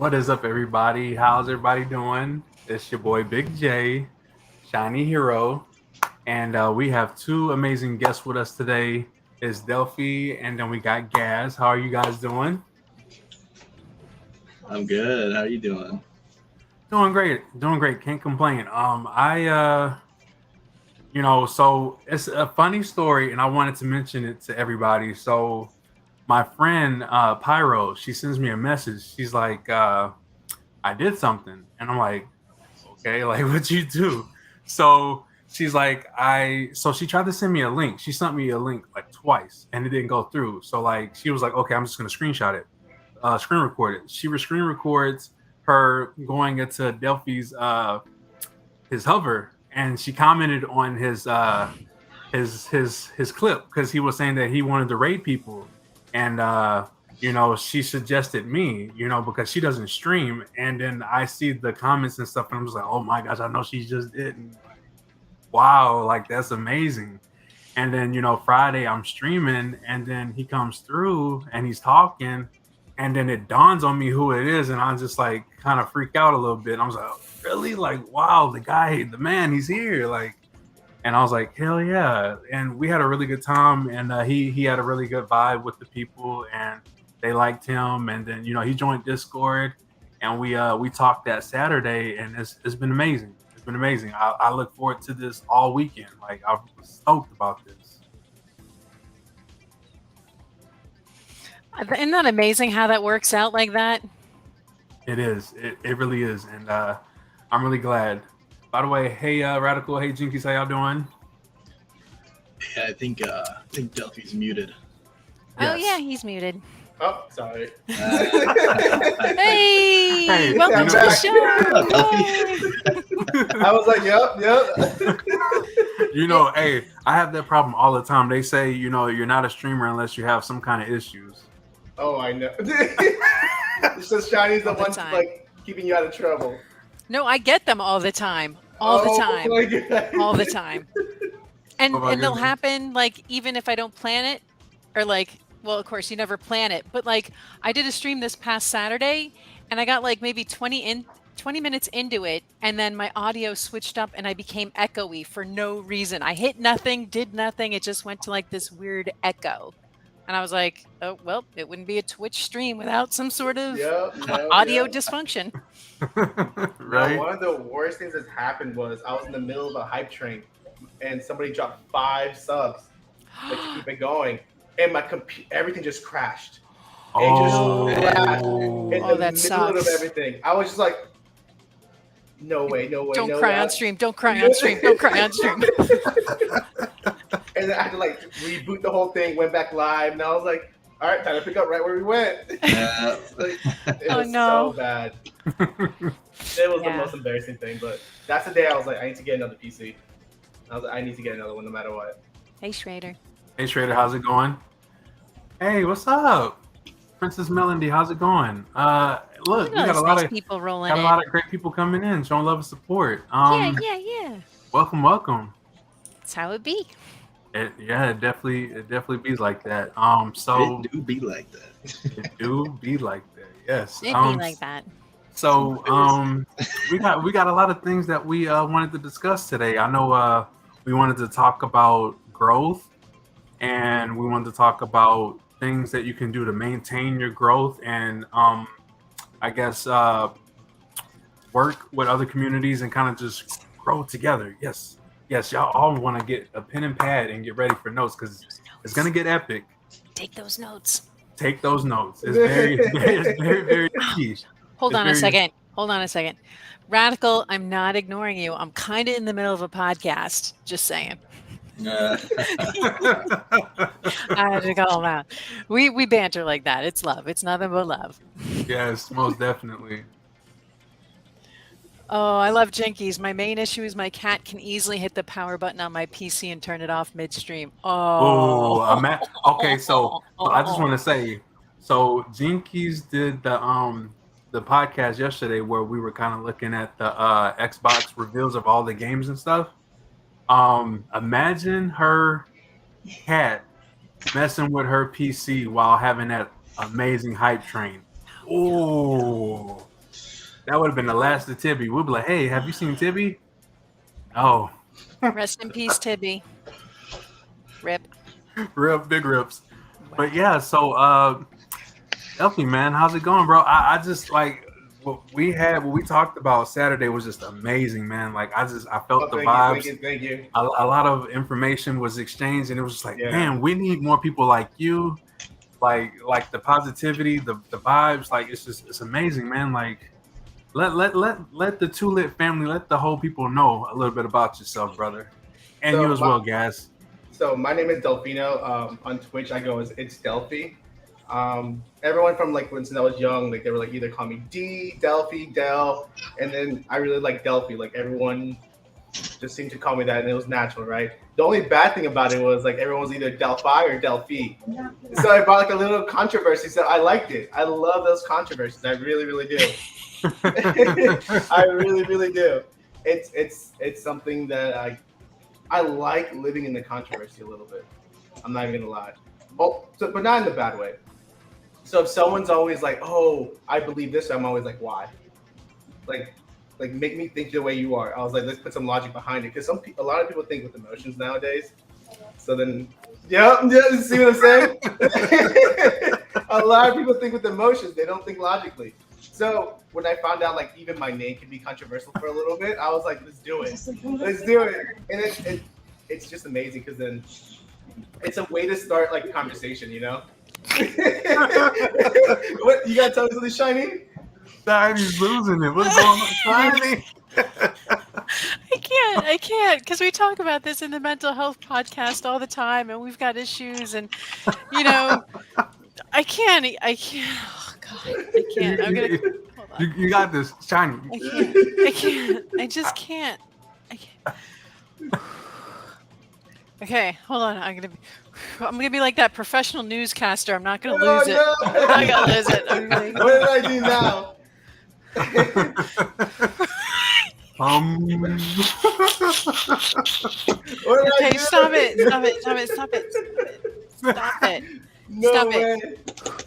What is up, everybody? How's everybody doing? It's your boy Big J, Shiny Hero, and we have two amazing guests with us today. It's Delphi, and then we got Gaz. How are you guys doing? I'm good. How are you doing? Doing great, doing great. Can't complain. So it's a funny story, and I wanted to mention it to everybody. So my friend Pyro, she sends me a message. She's like, I did something, and I'm like, okay, like what you do? So she's like, so she tried to send me a link. She sent me a link like twice, and it didn't go through. So like she was like, okay, I'm just gonna screenshot it, screen record it. She screen records her going into Delphi's his hover, and she commented on his clip because he was saying that he wanted to raid people, and she suggested me, because she doesn't stream, and then I see the comments and stuff, and I'm just like, oh my gosh, I know she just did, and like, wow, like that's amazing. And then Friday I'm streaming, and then he comes through and he's talking, and then it dawns on me who it is, and I just like kind of freak out a little bit. I was like, oh, really? Like, wow, the man, he's here, like. And I was like, hell yeah. And we had a really good time. And he had a really good vibe with the people, and they liked him. And then, he joined Discord, and we talked that Saturday, and it's been amazing. It's been amazing. I look forward to this all weekend. Like, I'm stoked about this. Isn't that amazing how that works out like that? It is. It really is. And I'm really glad. By the way, hey Radical, hey Jinkies, how y'all doing? Yeah, I think Delphi's muted. Oh yeah, he's muted. Oh, sorry. Hey, welcome to the show. I was like, yep. Hey, I have that problem all the time. They say, you're not a streamer unless you have some kind of issues. Oh, I know. It's just Shiny's the one like keeping you out of trouble. No, I get them all the time. All the time. And they'll happen like even if I don't plan it, or like, well, of course you never plan it, but like I did a stream this past Saturday, and I got like maybe 20 minutes into it, and then my audio switched up and I became echoey for no reason. I hit nothing, did nothing. It just went to like this weird echo. And I was like, oh, well, it wouldn't be a Twitch stream without some sort of audio dysfunction. Right. One of the worst things that's happened was I was in the middle of a hype train, and somebody dropped 5 subs to keep it going, and my everything just crashed. It just crashed in the middle sucks. of everything. I was just like, no way. Don't cry on stream. Don't cry on stream. Don't cry on stream. And then I had to like reboot the whole thing, went back live, and I was like, all right, time to pick up right where we went. It was so bad. It was the most embarrassing thing, but that's the day I was like, I need to get another PC. I was like, I need to get another one no matter what. Hey, Schrader. Hey, Schrader, how's it going? Hey, what's up? Princess Melody, how's it going? Look, we got a lot of people rolling got a lot of great people coming in, showing love and support. Yeah. Welcome. That's how it be. It definitely be like that. It do be like that. It do be like that. Yes. It be like that. So we got a lot of things that we wanted to discuss today. I know we wanted to talk about growth, and we wanted to talk about things that you can do to maintain your growth, and I guess work with other communities and kind of just grow together. Yes, y'all all want to get a pen and pad and get ready for notes, because it's gonna get epic. Take those notes. It's very, very key. Hold on a second. Radical, I'm not ignoring you. I'm kind of in the middle of a podcast. Just saying. I had to call him out. We banter like that. It's love. It's nothing but love. Yes, most definitely. Oh, I love Jinkies. My main issue is my cat can easily hit the power button on my PC and turn it off midstream. Okay, so I just want to say, so Jinkies did the podcast yesterday where we were kind of looking at the Xbox reveals of all the games and stuff. Imagine her cat messing with her PC while having that amazing hype train. Oh, That would have been the last of Tibby. We'd be like, hey, have you seen Tibby? Oh. Rest in peace, Tibby. Rip. Big rips. But yeah, so Elfie, man, how's it going, bro? I just like what we talked about Saturday was just amazing, man. Like I felt the vibes. Thank you. A lot of information was exchanged, and it was just like, man, we need more people like you. Like the positivity, the vibes, like it's amazing, man. Like let the Too Lit family, let the whole people know a little bit about yourself, brother, and you as well, guys. So my name is Delfino. On Twitch, I go as It's Delphi. Everyone from like since I was young, like they were like either call me D, Delphi, Del, and then I really like Delphi. Like everyone just seemed to call me that, and it was natural, right? The only bad thing about it was like everyone was either Delphi or Delphi. So I brought like a little controversy. So I liked it. I love those controversies. I really, really do. I really, really do. It's something that I like living in the controversy a little bit. I'm not even gonna lie. Oh, so, but not in the bad way. So if someone's always like, "Oh, I believe this," I'm always like, "Why?" Like make me think the way you are. I was like, let's put some logic behind it, because a lot of people think with emotions nowadays. So then, yeah, see what I'm saying? A lot of people think with emotions. They don't think logically. So when I found out like even my name can be controversial for a little bit, I was like, let's do it. Let's do it. And it's just amazing, because then it's a way to start like a conversation, you know? What, you gotta tell me something, Shiny? Shiny's losing it. What's going on, Shiny? I can't, because we talk about this in the mental health podcast all the time, and we've got issues, and you know, I can't. Oh God, I can't. I'm gonna. Hold on. You got this, Shiny. I can't. I just can't. I can't. Okay, hold on. I'm gonna be like that professional newscaster. I'm not gonna lose it. I'm not gonna lose it. What did I do now? Okay, stop it. No Stop way. it.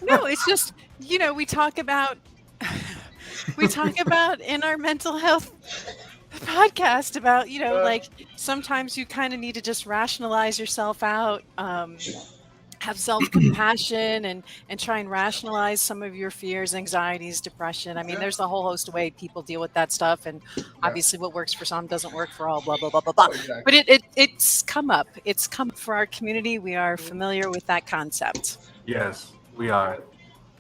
No, it's just, you know, we talk about in our mental health podcast about, you know, like sometimes you kind of need to just rationalize yourself out, have self-compassion and try and rationalize some of your fears, anxieties, depression. I mean, there's a whole host of ways people deal with that stuff, and obviously what works for some doesn't work for all, blah blah blah blah blah. Exactly. But it's come up for our community. We are familiar with that concept. Yes, we are.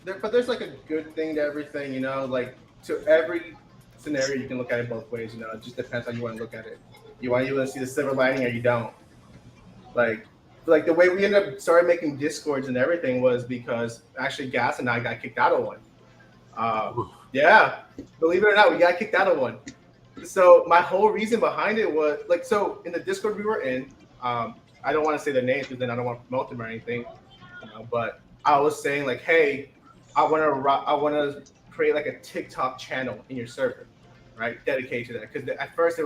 But there's like a good thing to everything, you know, like to every scenario you can look at it both ways, you know. It just depends how you want to look at it. You want to see the silver lining or you don't. Like the way we ended up started making discords and everything was because actually Gas and I got kicked out of one. Yeah, believe it or not, we got kicked out of one. So my whole reason behind it was like, so in the Discord we were in, I don't want to say their names because then I don't want to promote them or anything, but I was saying like, hey, I want to create like a TikTok channel in your server, right? Dedicated to that. Because at first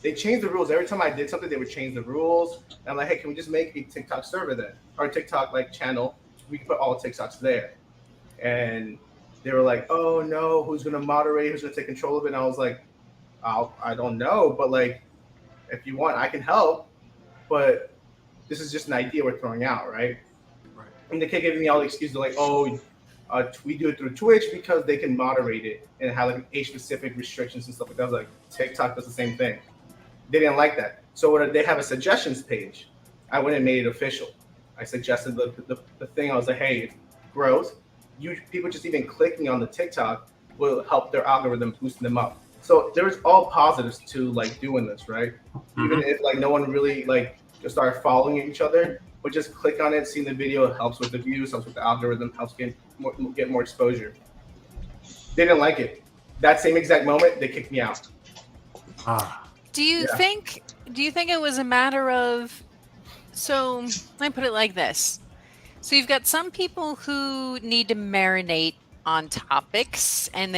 they changed the rules. Every time I did something, they would change the rules. And I'm like, hey, can we just make a TikTok server then? Or a TikTok like channel. We can put all the TikToks there. And they were like, oh no, who's going to moderate? Who's going to take control of it? And I was like, I don't know. But like, if you want, I can help. But this is just an idea we're throwing out, right? And they kept giving me all the excuses like, oh, we do it through Twitch because they can moderate it and have like age-specific restrictions and stuff like that. I was like, TikTok does the same thing. They didn't like that. So they have a suggestions page. I went and made it official. I suggested the thing. I was like, hey, growth. People just even clicking on the TikTok will help their algorithm, boosting them up. So there's all positives to like doing this, right? Mm-hmm. Even if like no one really like just start following each other, but just click on it, seeing the video helps with the views, helps with the algorithm, helps get more exposure. They didn't like it. That same exact moment, they kicked me out. Do you think it was a matter of, so let me put it like this. So you've got some people who need to marinate on topics and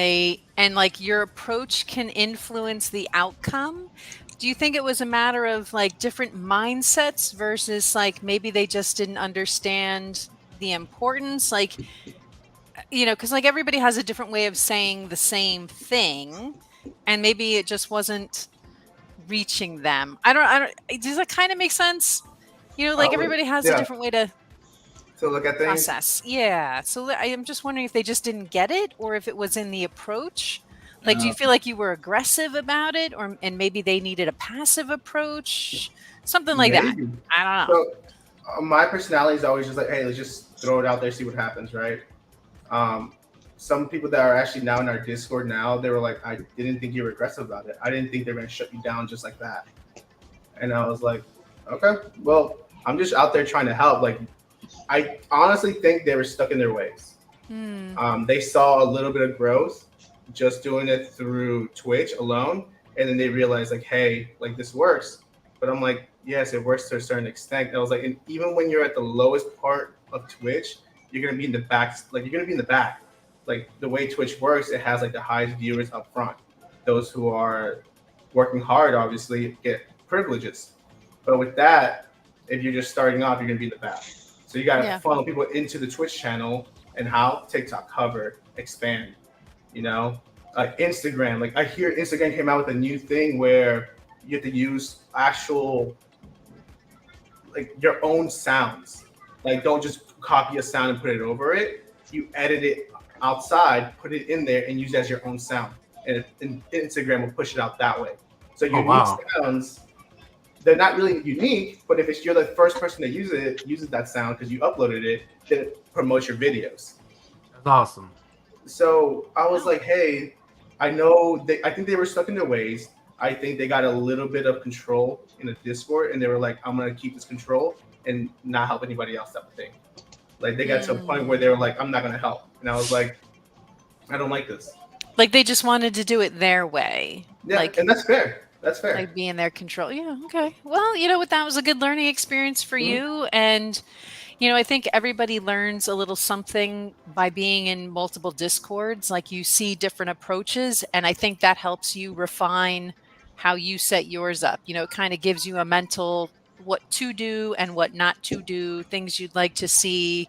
like your approach can influence the outcome. Do you think it was a matter of like different mindsets versus like maybe they just didn't understand the importance? Like, because like everybody has a different way of saying the same thing, and maybe it just wasn't reaching them. I don't. Does that kind of make sense? Like everybody has a different way to look at things. Process. Yeah. So I am just wondering if they just didn't get it, or if it was in the approach. Like, do you feel like you were aggressive about it, and maybe they needed a passive approach, something like that? I don't know. So, my personality is always just like, hey, let's just throw it out there, see what happens, right? Some people that are actually now in our Discord now, they were like, I didn't think you were aggressive about it. I didn't think they were going to shut you down just like that. And I was like, okay, well, I'm just out there trying to help. Like, I honestly think they were stuck in their ways. They saw a little bit of growth just doing it through Twitch alone, and then they realized like, hey, like this works. But I'm like, yes, it works to a certain extent. And I was like, and even when you're at the lowest part of Twitch, you're gonna be in the back. Like you're gonna be in the back. Like the way Twitch works, it has like the highest viewers up front. Those who are working hard obviously get privileges. But with that, if you're just starting off, you're gonna be in the back. So you gotta funnel people into the Twitch channel, and how TikTok cover, expand, Instagram. Like I hear Instagram came out with a new thing where you have to use actual, like your own sounds. Like don't just copy a sound and put it over it. You edit it outside, put it in there, and use it as your own sound. And Instagram will push it out that way. So unique sounds. They're not really unique, but if you're the first person that uses that sound because you uploaded it, then it promotes your videos. That's awesome. So I was like, hey, I think they were stuck in their ways. I think they got a little bit of control in the Discord, and they were like, I'm gonna keep this control and not help anybody else type of thing. Like they got to a point where they were like, I'm not gonna help. And I was like, I don't like this. Like they just wanted to do it their way. Yeah, and that's fair. That's fair. Like be in their control. Yeah. Okay. Well, what that was a good learning experience for you. And, I think everybody learns a little something by being in multiple Discords. Like you see different approaches. And I think that helps you refine how you set yours up. It kind of gives you a mental what to do and what not to do, things you'd like to see.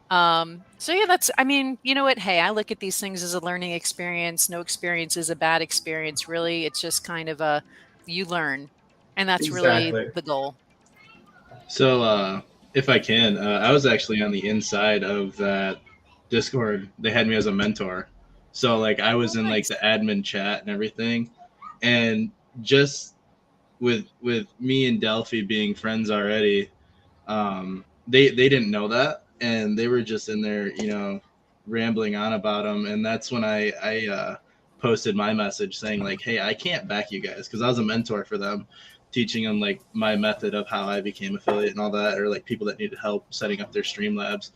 So yeah, you know what? Hey, I look at these things as a learning experience. No experience is a bad experience. Really, it's just kind of you learn, and that's really the goal. So, if I can, I was actually on the inside of that Discord. They had me as a mentor. So like I was in like the admin chat and everything. And just with me and Delphi being friends already, they didn't know that. And they were just in there, rambling on about them. And that's when I posted my message saying like, hey, I can't back you guys, because I was a mentor for them, teaching them like my method of how I became affiliate and all that, or like people that needed help setting up their Streamlabs.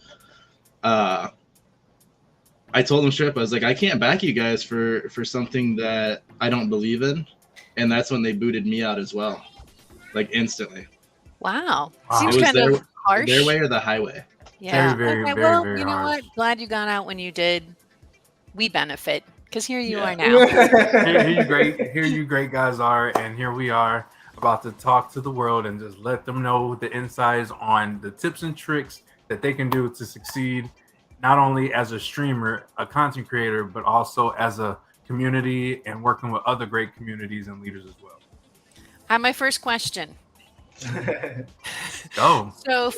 I told them straight up, I was like, I can't back you guys for something that I don't believe in. And that's when they booted me out as well, like instantly. Wow. Seems kind of harsh. Their way or the highway. Yeah. Very, okay. very, Well, very you know harsh. what? Glad you got out when you did. We benefit because here you are now. Here you great guys are, and here we are about to talk to the world and just let them know the insights on the tips and tricks that they can do to succeed, not only as a streamer, a content creator, but also as a community and working with other great communities and leaders as well. I have my first question. Go. So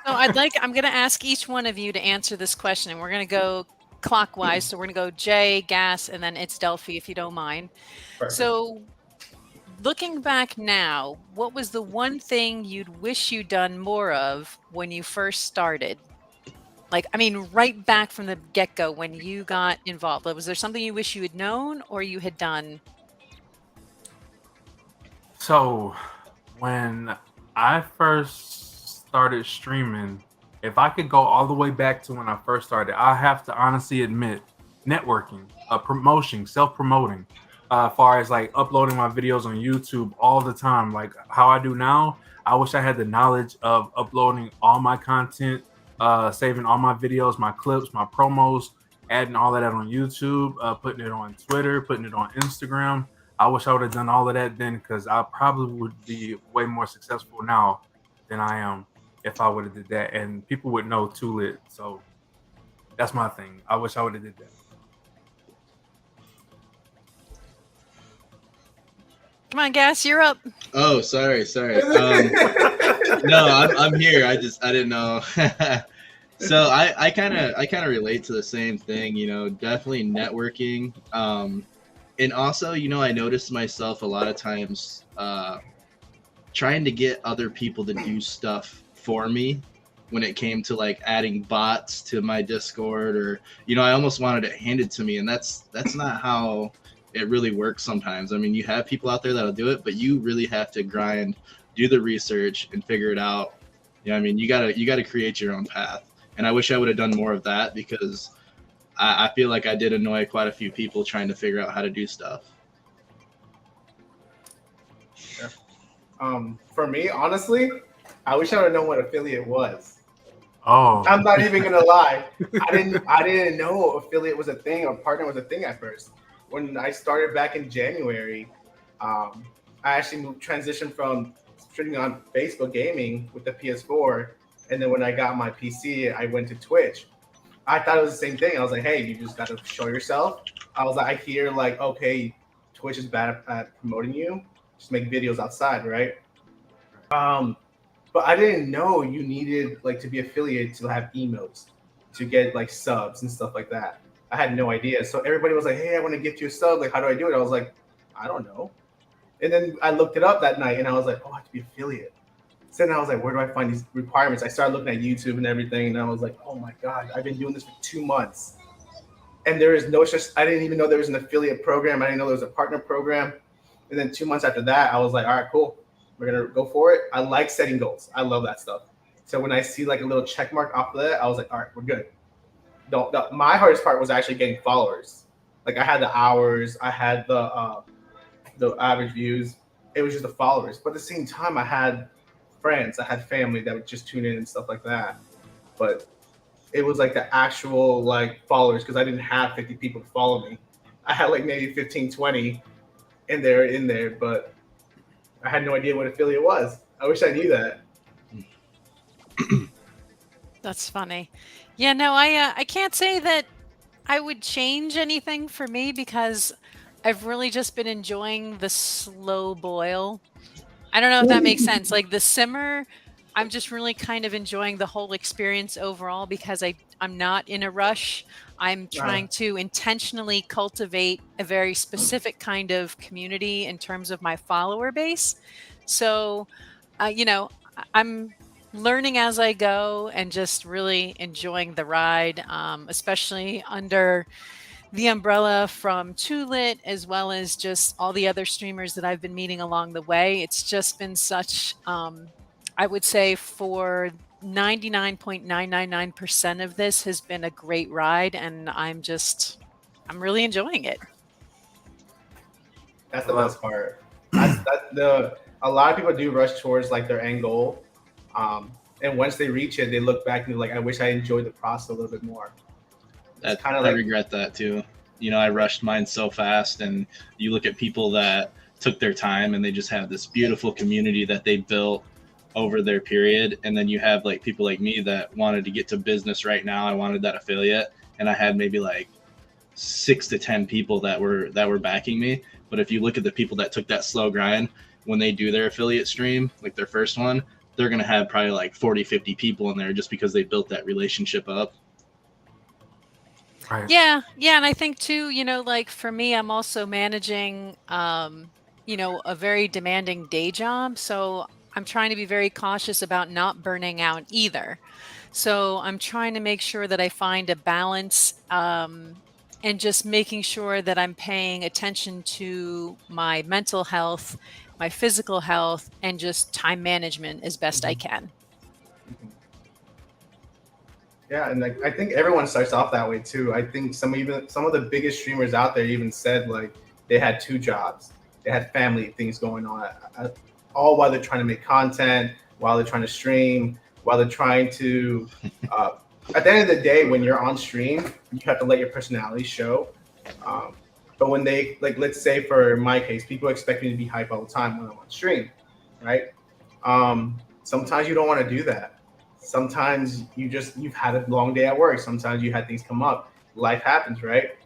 I'm going to ask each one of you to answer this question, and we're going to go clockwise. So we're going to go Jay, Gas, and then it's Delphi, if you don't mind. Perfect. So looking back now, what was the one thing you'd wish you'd done more of when you first started? Right back from the get-go when you got involved. Was there something you wish you had known or you had done? So when I first started streaming, if I could go all the way back to when I first started, I have to honestly admit, networking, promotion, self-promoting, as far as like uploading my videos on YouTube all the time, like how I do now. I wish I had the knowledge of uploading all my content, saving all my videos, my clips, my promos, adding all of that on YouTube, putting it on Twitter, putting it on Instagram. I wish I would have done all of that then, because I probably would be way more successful now than I am if I would have did that. And people would know too lit. So That's my thing. I wish I would have did that. Come on, Gas, you're up. Oh, sorry. No, I'm here. I didn't know. So I kind of relate to the same thing. Definitely networking. And also, I noticed myself a lot of times trying to get other people to do stuff for me when it came to like adding bots to my Discord, or I almost wanted it handed to me, and that's not how it really works sometimes. I mean, you have people out there that'll do it, but you really have to grind, do the research, and figure it out. I mean, you gotta create your own path. And I wish I would have done more of that, because I feel like I did annoy quite a few people trying to figure out how to do stuff. Yeah. For me, honestly, I wish I would have known what affiliate was. Oh, I'm not even gonna lie. I didn't know affiliate was a thing, or partner was a thing at first. When I started back in January, I actually transitioned from streaming on Facebook gaming with the PS4, and then when I got my PC, I went to Twitch. I thought it was the same thing. I was like, hey, you just got to show yourself. I was like, I hear like, okay, Twitch is bad at promoting you. Just make videos outside, right? But I didn't know you needed like to be affiliated to have emotes, to get like subs and stuff like that. I had no idea. So everybody was like, hey, I want to get you a sub. Like, how do I do it? I was like, I don't know. And then I looked it up that night, and I was like, oh, I have to be affiliate. So then I was like, where do I find these requirements? I started looking at YouTube and everything, and I was like, oh my God, I've been doing this for 2 months. And there is no such, I didn't even know there was an affiliate program. I didn't know there was a partner program. And then 2 months after that, I was like, all right, cool. We're going to go for it. I like setting goals. I love that stuff. So when I see like a little check mark off of that, I was like, all right, we're good. My hardest part was actually getting followers. Like I had the hours, I had the average views. It was just the followers. But at the same time, I had friends, I had family that would just tune in and stuff like that. But it was like the actual like followers, because I didn't have 50 people to follow me. I had like maybe 15, 20 in there, but I had no idea what affiliate was. I wish I knew that. That's funny. Yeah, no, I can't say that I would change anything for me, because I've really just been enjoying the slow boil. I don't know if that makes sense. Like the simmer, I'm just really kind of enjoying the whole experience overall, because I'm not in a rush. I'm trying to intentionally cultivate a very specific kind of community in terms of my follower base. So, I'm learning as I go and just really enjoying the ride, especially under the umbrella from Tulit, as well as just all the other streamers that I've been meeting along the way. It's just been such, I would say for 99.999% of this has been a great ride, and I'm really enjoying it. That's the best part. A lot of people do rush towards like their end goal. And once they reach it, they look back and they're like, I wish I enjoyed the process a little bit more. That's kind of I regret that too. I rushed mine so fast, and you look at people that took their time and they just have this beautiful community that they built over their period. And then you have like people like me that wanted to get to business right now. I wanted that affiliate, and I had maybe like 6 to 10 people that were backing me. But if you look at the people that took that slow grind, when they do their affiliate stream, like their first one, they're going to have probably like 40, 50 people in there just because they built that relationship up. Right. Yeah. And I think too, like for me, I'm also managing, a very demanding day job. So I'm trying to be very cautious about not burning out either. So I'm trying to make sure that I find a balance, and just making sure that I'm paying attention to my mental health, my physical health, and just time management as best I can. Yeah, and like I think everyone starts off that way too. I think some of the biggest streamers out there even said like they had 2 jobs, they had family things going on, all while they're trying to make content, while they're trying to stream, while they're trying to. At the end of the day, when you're on stream, you have to let your personality show. But when they like, let's say for my case, people expect me to be hype all the time when I'm on stream, right? Sometimes you don't want to do that. Sometimes you've had a long day at work. Sometimes you had things come up. Life happens, right?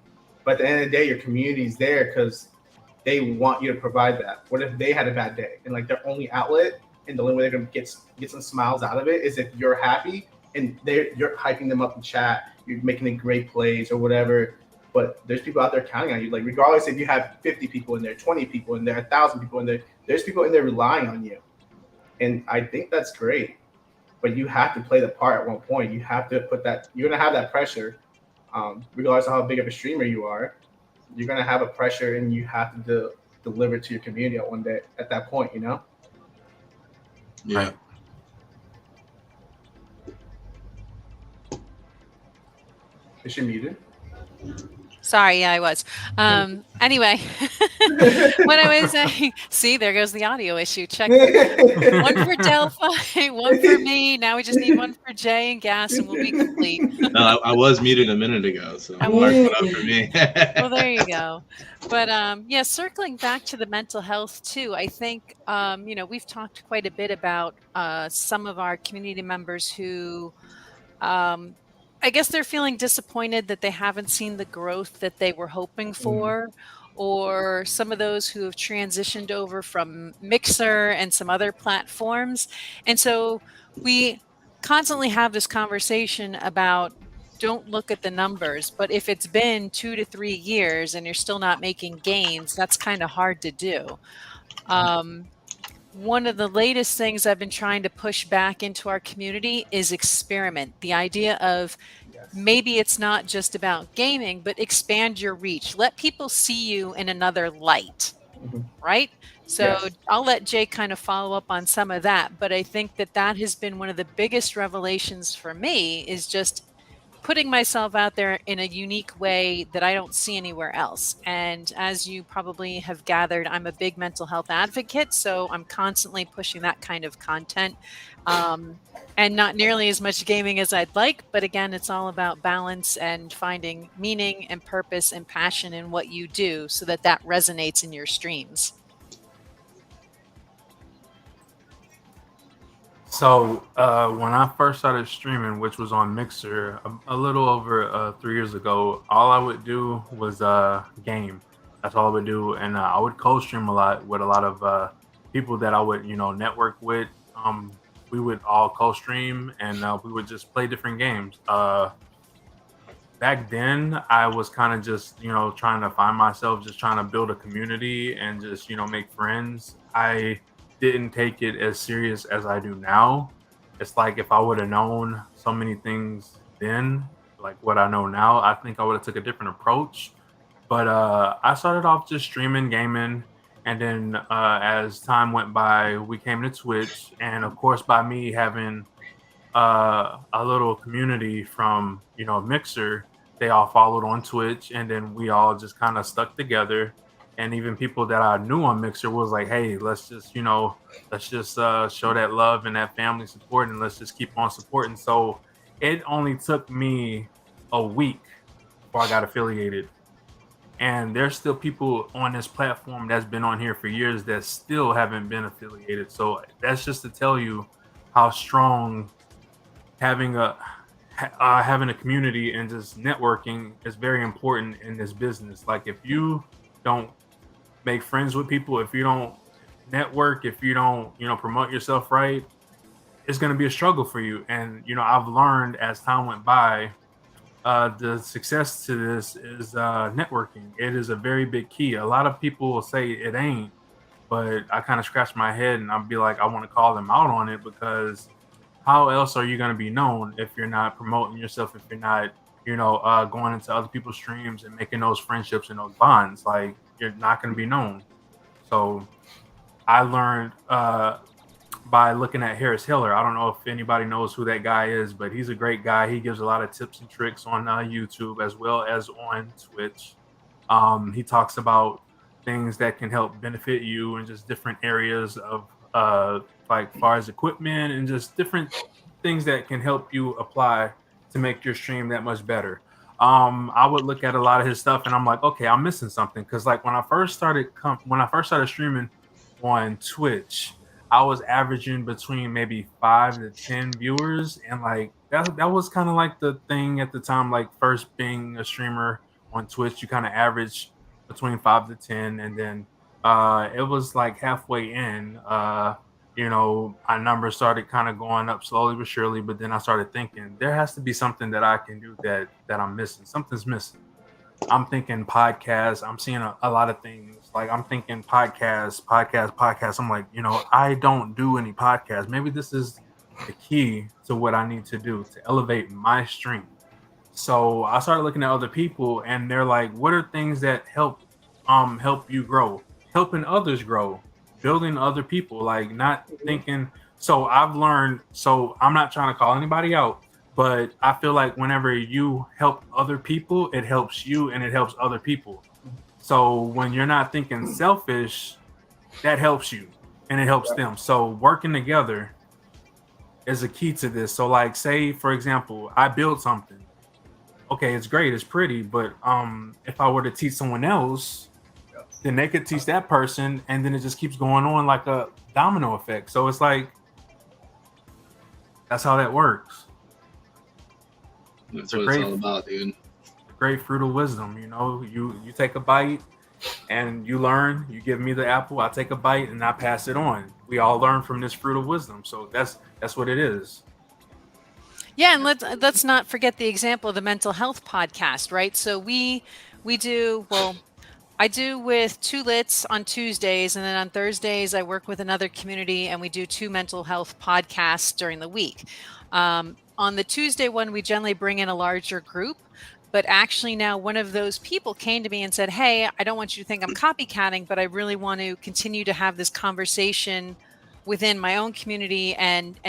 But at the end of the day, your community is there because they want you to provide that. What if they had a bad day and like their only outlet and the only way they're gonna get some smiles out of it is if you're happy and you're hyping them up in chat, you're making a great plays or whatever. But there's people out there counting on you. Like regardless if you have 50 people in there, 20 people in there, 1,000 people in there, there's people in there relying on you. And I think that's great. But you have to play the part at one point. You have to put that. You're gonna have that pressure, regardless of how big of a streamer you are. You're gonna have a pressure, and you have to deliver to your community at one day. At that point, you know. Yeah. Is she muted? Sorry, yeah, I was. Anyway, what I was saying, see, there goes the audio issue. Check. One for Delphi, one for me. Now we just need one for Jay and Gas, and we'll be complete. No, I was muted a minute ago, so mark it up for me. Well, there you go. But yeah, circling back to the mental health too, I think we've talked quite a bit about some of our community members who I guess they're feeling disappointed that they haven't seen the growth that they were hoping for, or some of those who have transitioned over from Mixer and some other platforms. And so we constantly have this conversation about don't look at the numbers, but if it's been 2 to 3 years and you're still not making gains, that's kind of hard to do. One of the latest things I've been trying to push back into our community is experiment. The idea of maybe it's not just about gaming, but expand your reach. Let people see you in another light, right? So I'll let Jay kind of follow up on some of that. But I think that has been one of the biggest revelations for me is just putting myself out there in a unique way that I don't see anywhere else. And as you probably have gathered, I'm a big mental health advocate, so I'm constantly pushing that kind of content. And not nearly as much gaming as I'd like, but again, it's all about balance and finding meaning and purpose and passion in what you do so that resonates in your streams. So when I first started streaming, which was on Mixer a little over 3 years ago, all I would do was game. That's all I would do, and I would co-stream a lot with a lot of people that I would network with. We would all co-stream, and we would just play different games. Back then, I was kind of just trying to find myself, just trying to build a community and just make friends. I didn't take it as serious as I do now. It's like if I would have known so many things then, like what I know now, I think I would have took a different approach. But I started off just streaming, gaming, and then as time went by, we came to Twitch, and of course, by me having a little community from Mixer, they all followed on Twitch, and then we all just kind of stuck together. And even people that I knew on Mixer was like, hey, let's just show that love and that family support, and let's just keep on supporting. So it only took me a week before I got affiliated. And there's still people on this platform that's been on here for years that still haven't been affiliated. So that's just to tell you how strong having a community and just networking is very important in this business. Like if you don't make friends with people, if you don't network, if you don't promote yourself right, it's going to be a struggle for you. And I've learned as time went by, the success to this is networking. It is a very big key. A lot of people will say it ain't, but I kind of scratch my head and I'll be like, I want to call them out on it, because how else are you going to be known if you're not promoting yourself, if you're not going into other people's streams and making those friendships and those bonds? Like, you're not going to be known. So I learned by looking at Harris Hiller. I don't know if anybody knows who that guy is, but he's a great guy. He gives a lot of tips and tricks on YouTube as well as on Twitch. He talks about things that can help benefit you in just different areas of like far as equipment and just different things that can help you apply to make your stream that much better. I would look at a lot of his stuff and I'm like, okay, I'm missing something. Cause like when I first started streaming on Twitch, I was averaging between maybe 5 to 10 viewers, and like that was kind of like the thing at the time. Like first being a streamer on Twitch, you kind of average between 5 to 10, and then it was like halfway in. My numbers started kind of going up slowly but surely. But then I started thinking there has to be something that I can do that I'm missing. Something's missing. I'm thinking podcasts. I'm seeing a lot of things. Like I'm thinking podcasts. I'm like, I don't do any podcasts. Maybe this is the key to what I need to do to elevate my stream. So I started looking at other people, and they're like, what are things that help you grow, helping others grow, building other people, like not thinking. So I've learned. So I'm not trying to call anybody out, but I feel like whenever you help other people, it helps you and it helps other people. So when you're not thinking selfish, that helps you and it helps them. So working together is a key to this. So like, say for example, I build something. Okay, it's great, it's pretty, but if I were to teach someone else, then they could teach that person, and then it just keeps going on like a domino effect. So it's like, that's how that works. That's what it's all about, dude. The great fruit of wisdom. You take a bite and you learn. You give me the apple, I take a bite and I pass it on. We all learn from this fruit of wisdom. So that's what it is. Yeah, and let's not forget the example of the mental health podcast, right? So we do, well, I do with Two Lits on Tuesdays, and then on Thursdays I work with another community and we do 2 mental health podcasts during the week. On the Tuesday one, we generally bring in a larger group, but actually now one of those people came to me and said, hey, I don't want you to think I'm copycatting, but I really want to continue to have this conversation within my own community and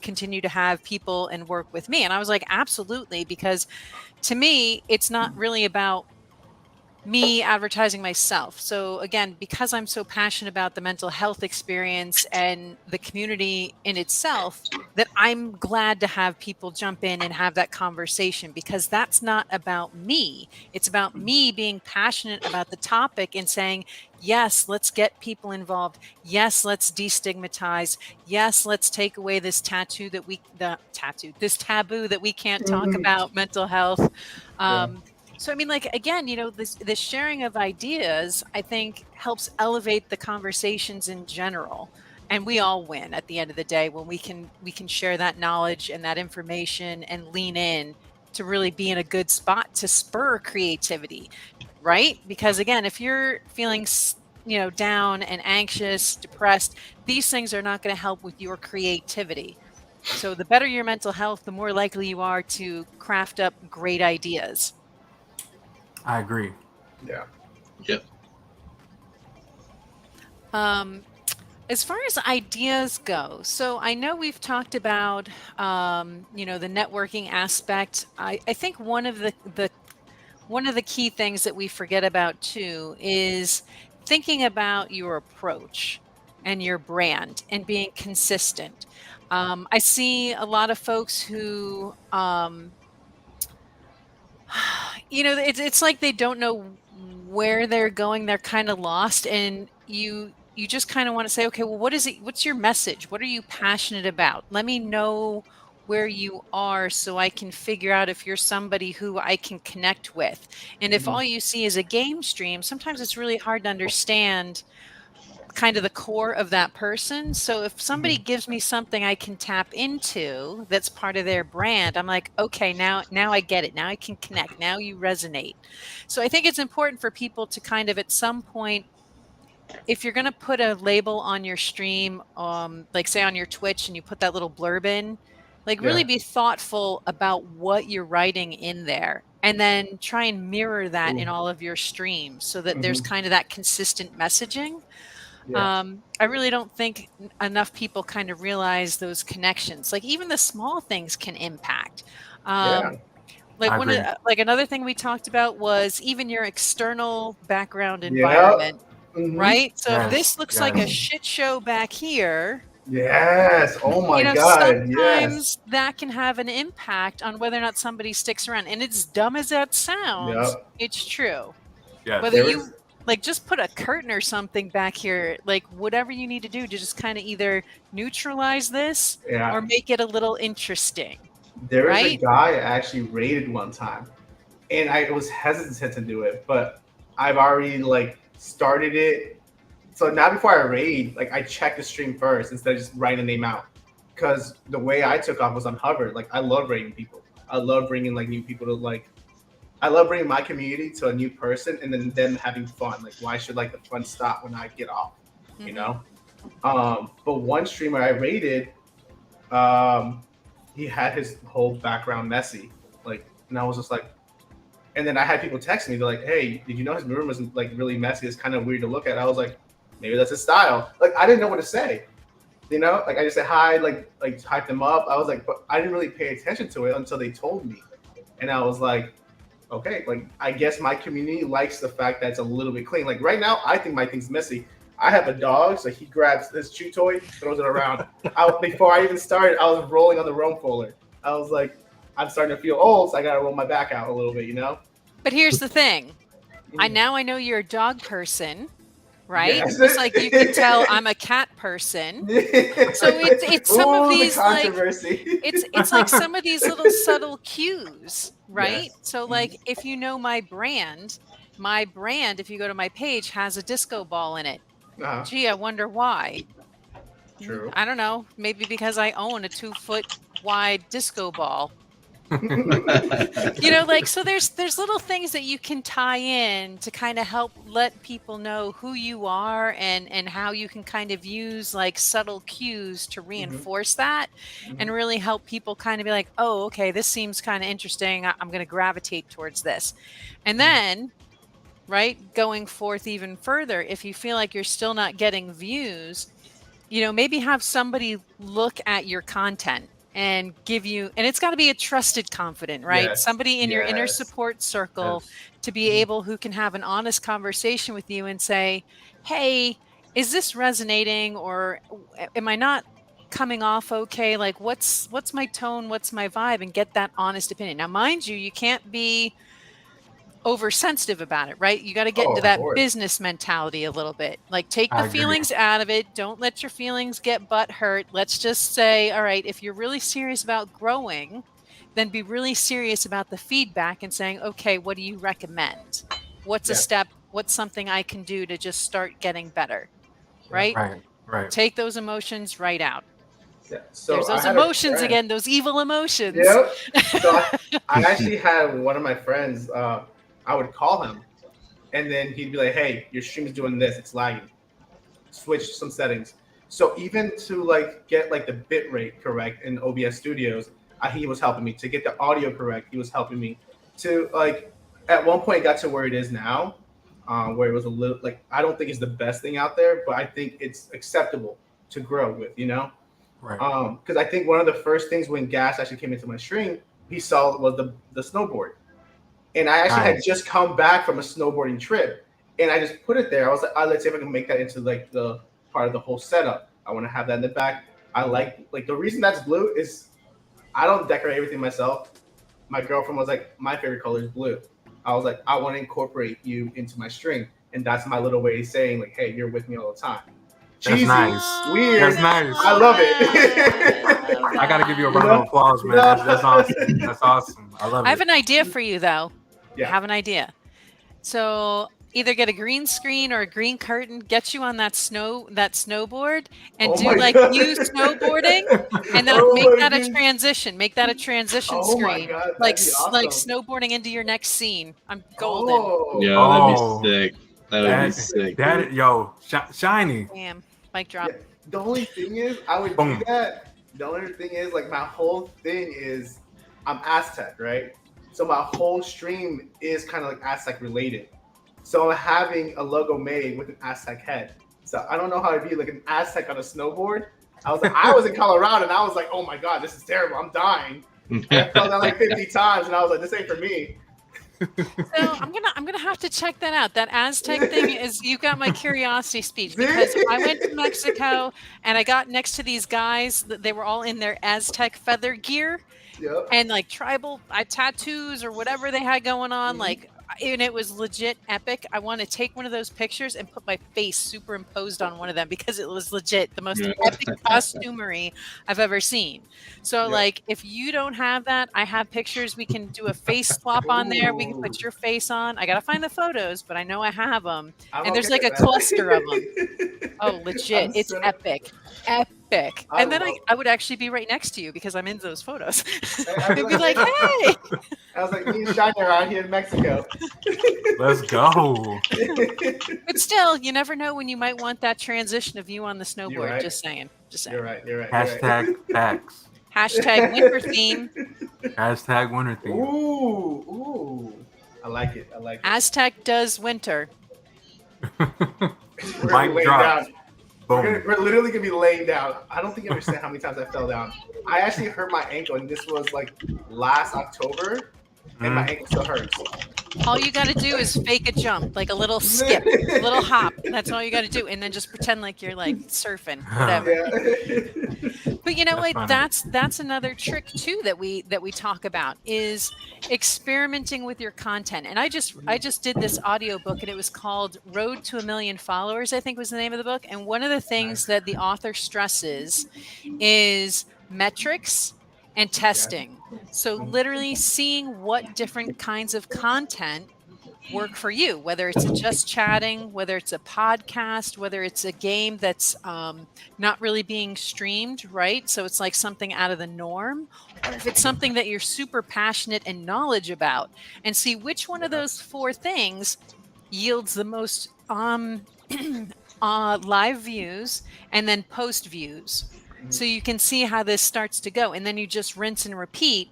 continue to have people and work with me. And I was like, absolutely, because to me, it's not really about me advertising myself. So again, because I'm so passionate about the mental health experience and the community in itself, that I'm glad to have people jump in and have that conversation, because that's not about me. It's about me being passionate about the topic and saying, yes, let's get people involved. Yes, let's destigmatize. Yes, let's take away this taboo that we can't talk about mental health. So, I mean, like, again, this sharing of ideas, I think, helps elevate the conversations in general. And we all win at the end of the day when we can share that knowledge and that information and lean in to really be in a good spot to spur creativity, right? Because again, if you're feeling, down and anxious, depressed, these things are not going to help with your creativity. So the better your mental health, the more likely you are to craft up great ideas. I agree. Yeah. Yep. As far as ideas go, so I know we've talked about, the networking aspect. I think one of the key things that we forget about too is thinking about your approach and your brand and being consistent. I see a lot of folks who, it's like they don't know where they're going. They're kind of lost, and you just kind of want to say, okay, well, what's your message? What are you passionate about? Let me know where you are so I can figure out if you're somebody who I can connect with. And if all you see is a game stream, sometimes it's really hard to understand kind of the core of that person. So if somebody gives me something I can tap into that's part of their brand, I'm like, okay, now I get it. Now I can connect. Now you resonate. So I think it's important for people to kind of at some point, if you're going to put a label on your stream, like say on your Twitch, and you put that little blurb in, like really be thoughtful about what you're writing in there, and then try and mirror that in all of your streams so that there's kind of that consistent messaging. I really don't think enough people kind of realize those connections. Like even the small things can impact. Like another thing we talked about was even your external background environment, right? So if this looks like a shit show back here. Yes. Oh my God. Sometimes that can have an impact on whether or not somebody sticks around. And as dumb as that sounds, it's true. Yeah. Whether you like just put a curtain or something back here, like whatever you need to do to just kind of either neutralize this or make it a little interesting. There was a guy I actually raided one time, and I was hesitant to do it, but I've already like started it. So now before I raid, like I check the stream first instead of just writing the name out. Because the way I took off was on hover. Like I love raiding people. I love bringing like new people to like. I love bringing my community to a new person and then them having fun. Like why should like the fun stop when I get off? You know. But one streamer I raided, he had his whole background messy. Like, and I was just like, and then I had people text me. They're like, "Hey, did you know his room was like really messy? It's kind of weird to look at." I was like, maybe that's his style. Like I didn't know what to say. You know, like I just said hi, like hype them up. I was like, but I didn't really pay attention to it until they told me, and I was like, okay, like I guess my community likes the fact that it's a little bit clean. Like right now, I think my thing's messy. I have a dog, so he grabs his chew toy, throws it around. Before I even started, I was rolling on the roam folder. I was like, I'm starting to feel old, so I gotta roll my back out a little bit, you know. But here's the thing, I know you're a dog person. Right? Yes. Just like you can tell I'm a cat person. So it's some of these like it's like some of these little subtle cues, right? Yes. So like if you know my brand, if you go to my page, has a disco ball in it. Gee, I wonder why. True. I don't know. Maybe because I own a 2-foot wide disco ball. You know, like, so there's little things that you can tie in to kind of help let people know who you are and how you can kind of use like subtle cues to reinforce that and really help people kind of be like, oh, okay, this seems kind of interesting. I'm going to gravitate towards this. And then, right, going forth even further, if you feel like you're still not getting views, you know, maybe have somebody look at your content and give you, and it's got to be a trusted confidant, right? Yes. Somebody in your inner support circle to be able, who can have an honest conversation with you and say, hey, is this resonating, or am I not coming off okay? Like what's my tone? What's my vibe? And get that honest opinion. Now, mind you, you can't be oversensitive about it, right? You got to get into that business mentality a little bit. Like take the feelings out of it. Don't let your feelings get butt hurt. Let's just say, all right, if you're really serious about growing, then be really serious about the feedback and saying, okay, what do you recommend? What's a step? What's something I can do to just start getting better? Right? Right. Take those emotions right out. Yeah. So there's those emotions again, those evil emotions. Yep. So I actually had one of my friends, I would call him and then he'd be like, hey, your stream is doing this, it's lagging. Switch some settings. So even to like get like the bit rate correct in OBS Studios, he was helping me. To get the audio correct, he was helping me. To like at one point it got to where it is now, where it was a little like, I don't think it's the best thing out there, but I think it's acceptable to grow with, you know? Right. Because I think one of the first things when Gas actually came into my stream, he saw was the snowboard. And I actually had just come back from a snowboarding trip, and I just put it there. I was like, let's see if I can make that into like the part of the whole setup. I want to have that in the back. I like the reason that's blue is I don't decorate everything myself. My girlfriend was like, my favorite color is blue. I was like, I want to incorporate you into my stream, and that's my little way of saying like, hey, you're with me all the time. That's nice. Weird. That's nice. I love it. I gotta give you a round of applause, man. That's awesome. That's awesome. I love it. I have an idea for you, though. I have an idea. So either get a green screen or a green curtain, get you on that snowboard, and do like you snowboarding, and then make that a transition. Make that a transition screen, God, like awesome. Like snowboarding into your next scene. I'm golden. Yo, that'd be sick. That would be sick. That shiny. Damn, mic drop. Yeah. The only thing is, I would do that. The only thing is, like, my whole thing is, I'm Aztec, right? So my whole stream is kind of like Aztec related. So I'm having a logo made with an Aztec head. So I don't know how to be like an Aztec on a snowboard. I was in Colorado and I was like, oh my God, this is terrible. I'm dying. I fell down like 50 times and I was like, this ain't for me. So I'm gonna have to check that out. That Aztec thing is, you got my curiosity speech, because I went to Mexico and I got next to these guys. They were all in their Aztec feather gear and like tribal tattoos or whatever they had going on. Like and it was legit epic. I want to take one of those pictures and put my face superimposed on one of them because it was legit the most epic costumery I've ever seen. So like, if you don't have that, I have pictures. We can do a face swap on there. We can put your face on. I gotta find the photos, but I know I have them. And there's like a cluster of them. Oh, legit! It's epic. Epic. And then I would actually be right next to you because I'm in those photos. I'd be like, hey! I was like, me and Shiny are out here in Mexico. Let's go. But still, you never know when you might want that transition of you on the snowboard. Right. Just saying. You're right. Hashtag packs. Hashtag winter theme. Hashtag winter theme. Ooh. I like it. Aztec does winter. Mic drop. We're literally gonna be laying down. I don't think you understand how many times I fell down. I actually hurt my ankle, and this was like last October, and my ankle still hurts. All you got to do is fake a jump, like a little skip, a little hop. That's all you got to do, and then just pretend like you're like surfing, whatever. Yeah. But you know what? That's another trick too that we talk about is experimenting with your content. And I just did this audiobook, and it was called Road to a Million Followers, I think was the name of the book. And one of the things that the author stresses is metrics and testing. So literally seeing what different kinds of content work for you, whether it's just chatting, whether it's a podcast, whether it's a game that's not really being streamed, right? So it's like something out of the norm, or if it's something that you're super passionate and knowledge about, and see which one of those four things yields the most live views and then post views. So you can see how this starts to go, and then you just rinse and repeat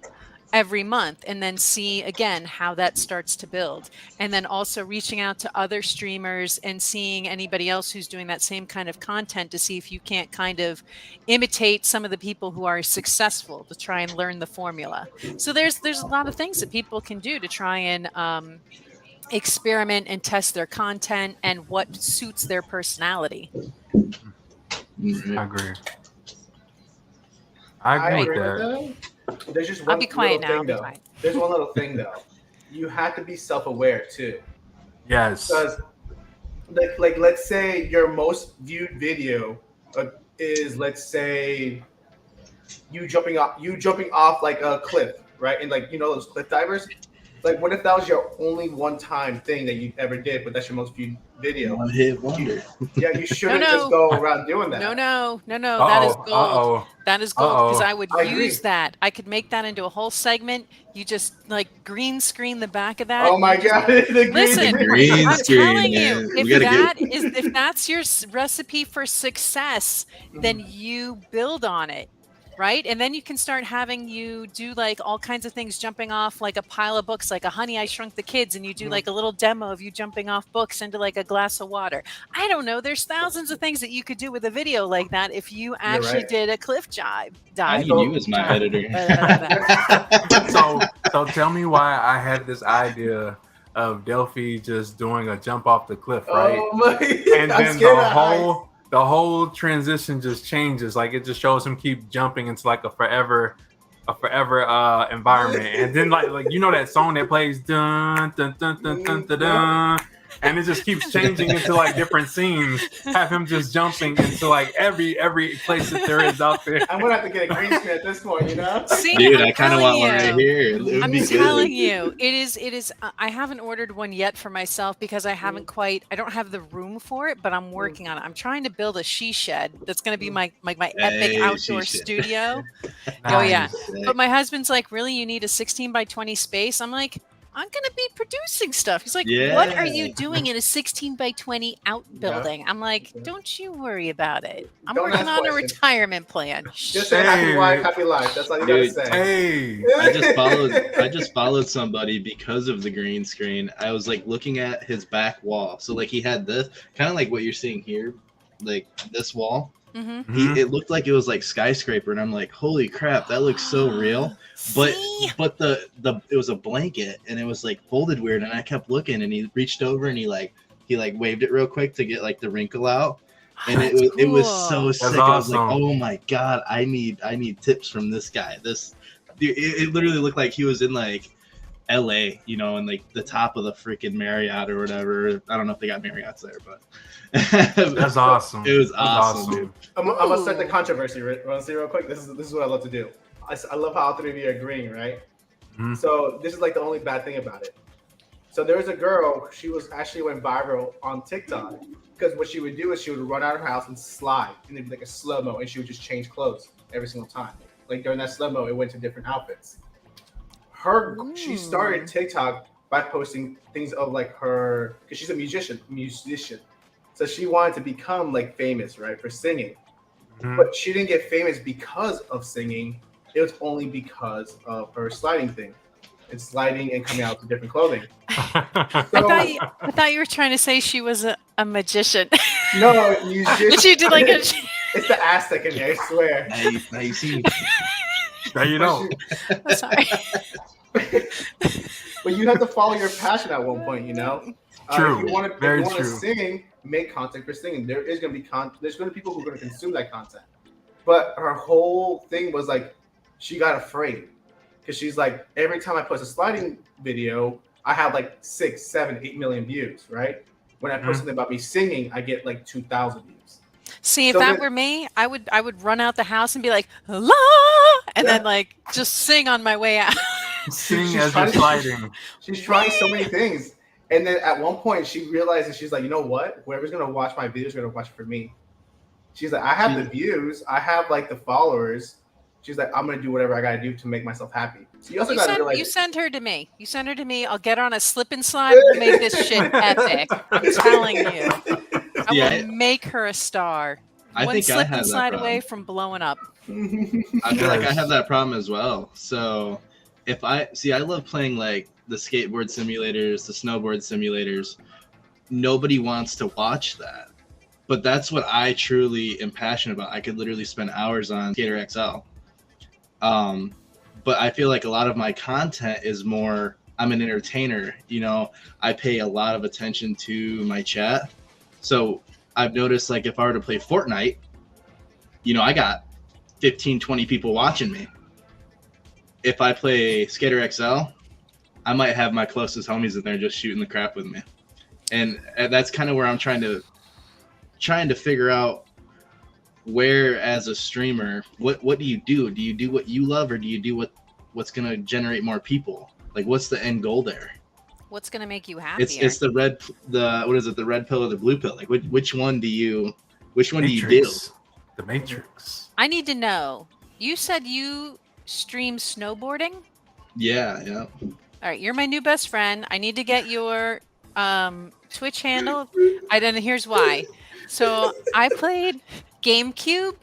every month and then see again how that starts to build. And then also reaching out to other streamers and seeing anybody else who's doing that same kind of content to see if you can't kind of imitate some of the people who are successful to try and learn the formula. So there's a lot of things that people can do to try and experiment and test their content and what suits their personality. I agree. I agree with that. There's just one I'll be quiet now. Thing, though. There's one little thing though. You have to be self-aware too. Yes. Because, like, let's say your most viewed video is, let's say, you jumping off like a cliff, right? And like, you know those cliff divers. Like, what if that was your only one-time thing that you ever did, but that's your most viewed video? One hit wonder. You shouldn't just go around doing that. No. That is gold. That is gold because I would use agree. that. I could make that into a whole segment. You just like green screen the back of that. Oh my God! Listen, green I'm screen, telling man. you, if that's your recipe for success, then you build on it. Right. And then you can start having you do like all kinds of things, jumping off like a pile of books, like a Honey, I Shrunk the Kids. And you do like a little demo of you jumping off books into like a glass of water. I don't know. There's thousands of things that you could do with a video like that if you actually did a cliff dive. I need you as my editor. So tell me why I had this idea of Delphi just doing a jump off the cliff, right? Oh my! And then the whole transition just changes. Like it just shows him keep jumping into like a forever environment. And then like you know that song that plays dun dun dun dun dun dun dun, and it just keeps changing into like different scenes. Have him just jumping into like every place that there is out there. I'm gonna have to get a green screen at this point, you know? See, dude, I kind of want one right here. I'm telling you, it is. I haven't ordered one yet for myself because I haven't I don't have the room for it, but I'm working on it. I'm trying to build a she shed that's going to be my epic outdoor studio. Nice. Oh yeah, but my husband's like, really, you need a 16 by 20 space? I'm like, I'm going to be producing stuff. He's like, what are you doing in a 16 by 20 outbuilding? I'm like, don't you worry about it. I'm working on a retirement plan. Just say happy wife, happy life. That's all you gotta say. Hey. I just followed somebody because of the green screen. I was like looking at his back wall. So like he had this kind of like what you're seeing here, like this wall. Mm-hmm. It looked like it was like skyscraper, and I'm like, holy crap, that looks so real. But the it was a blanket, and it was like folded weird, and I kept looking, and he reached over and he waved it real quick to get like the wrinkle out, and it was so sick. Awesome. I was like, oh my God, I need tips from this guy. This dude, it literally looked like he was in like LA, you know, and like the top of the freaking Marriott or whatever. I don't know if they got Marriotts there, but that's awesome. It was awesome, dude. I'm gonna start the controversy. Want to see real quick? This is what I love to do. I love how all three of you are agreeing, right? Mm-hmm. So this is like the only bad thing about it. So there was a girl. She went viral on TikTok because what she would do is she would run out of her house and slide, and it'd be like a slow mo, and she would just change clothes every single time. Like during that slow mo, it went to different outfits. She started TikTok by posting things of like her, because she's a musician. So she wanted to become like famous, right, for singing. Mm-hmm. But she didn't get famous because of singing. It was only because of her sliding thing. It's sliding and coming out with different clothing. I thought you were trying to say she was a magician. No, musician. She did like a... It's the Aztec in there, I swear. Now you see. Now you know. I'm sorry. But you have to follow your passion at one point, you know? True. If you want Very to true. sing, make content for singing. There is going to be there's going to be people who are going to consume that content. But her whole thing was like, she got afraid. Because she's like, every time I post a sliding video, I have like 6, 7, 8 million views, right? When I post something about me singing, I get like 2,000 views. See, if that were me, I would run out the house and be like, la, and then like just sing on my way out. Sing as you're sliding. She's trying so many things. And then at one point she realizes, she's like, you know what? Whoever's going to watch my videos is going to watch it for me. She's like, I have the views. I have like the followers. She's like, I'm going to do whatever I got to do to make myself happy. So you also got to realize. You send her to me. You send her to me. I'll get her on a slip and slide. We'll make this shit epic. I'm telling you. I will make her a star. One slip and slide away from blowing up. I feel like I have that problem as well. So I love playing like the skateboard simulators, the snowboard simulators. Nobody wants to watch that. But that's what I truly am passionate about. I could literally spend hours on Skater XL. But I feel like a lot of my content is more, I'm an entertainer, you know, I pay a lot of attention to my chat. So I've noticed like if I were to play Fortnite, you know, I got 15, 20 people watching me. If I play Skater XL, I might have my closest homies in there just shooting the crap with me. And that's kind of where I'm trying to figure out where, as a streamer, what do you do? Do you do what you love, or do you do what's going to generate more people? Like, what's the end goal there? What's going to make you happier? It's the red pill or the blue pill? Like, which one do you do? The Matrix. I need to know. You said you stream snowboarding? Yeah. All right, you're my new best friend. I need to get your Twitch handle. Here's why. So I played GameCube,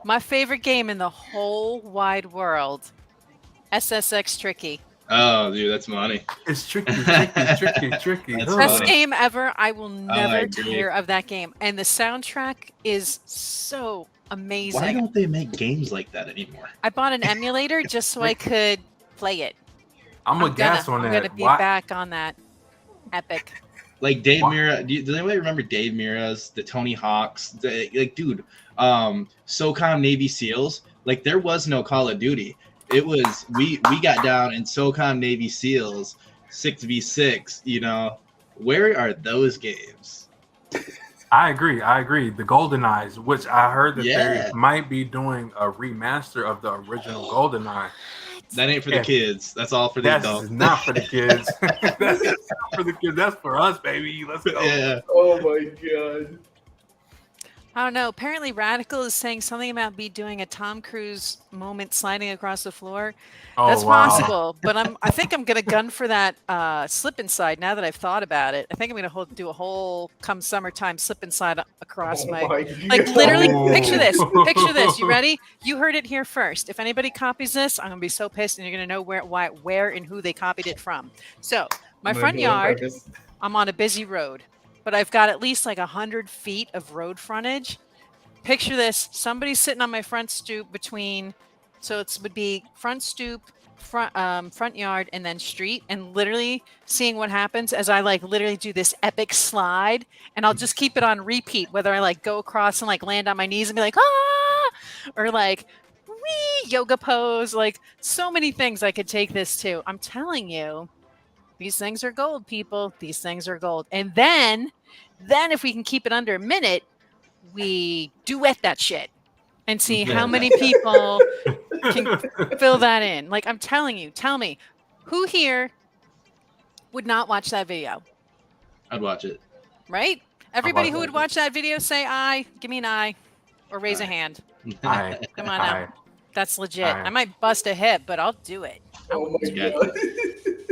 my favorite game in the whole wide world, SSX Tricky. Oh, dude, that's money. It's tricky. Best game ever. I will never tire of that game. And the soundtrack is so amazing. Why don't they make games like that anymore? I bought an emulator just so I could play it. I'm gonna gas on that. I'm going to be back on that. Epic. Like Dave Mira, does anybody remember Dave Mira's, the Tony Hawk's, SOCOM Navy SEALs? Like, there was no Call of Duty. It was, we got down in SOCOM Navy SEALs 6v6, you know. Where are those games? I agree. The GoldenEyes, which I heard that they might be doing a remaster of the original GoldenEye. That ain't for the kids. That's all for the adults. That's not for the kids. That's not for the kids. That's for us, baby. Let's go. Yeah. Oh my god. I don't know. Apparently, Radical is saying something about me doing a Tom Cruise moment sliding across the floor. Oh, that's wow. possible, but I think I'm gonna gun for that slip and slide. Now that I've thought about it, I think I'm gonna do a whole come summertime slip and slide across my like literally. Picture this. You ready? You heard it here first. If anybody copies this, I'm gonna be so pissed, and you're gonna know where, and who they copied it from. So my front yard, I'm on a busy road, but I've got at least like 100 feet of road frontage. Picture this: somebody's sitting on my front stoop between. So it would be front stoop, front yard, and then street, and literally seeing what happens as I like literally do this epic slide, and I'll just keep it on repeat, whether I like go across and like land on my knees and be like, ah, or like, wee, yoga pose, like so many things I could take this to. I'm telling you, These things are gold, people. These things are gold. And then if we can keep it under a minute, we duet that shit and see how many people can fill that in. Like, I'm telling you, tell me, who here would not watch that video? I'd watch it. Right? Everybody who would watch that video, say aye. Give me an aye. Or raise a hand. Aye. Come on now. That's legit. Aye. I might bust a hip, but I'll do it. Oh my Yeah. god.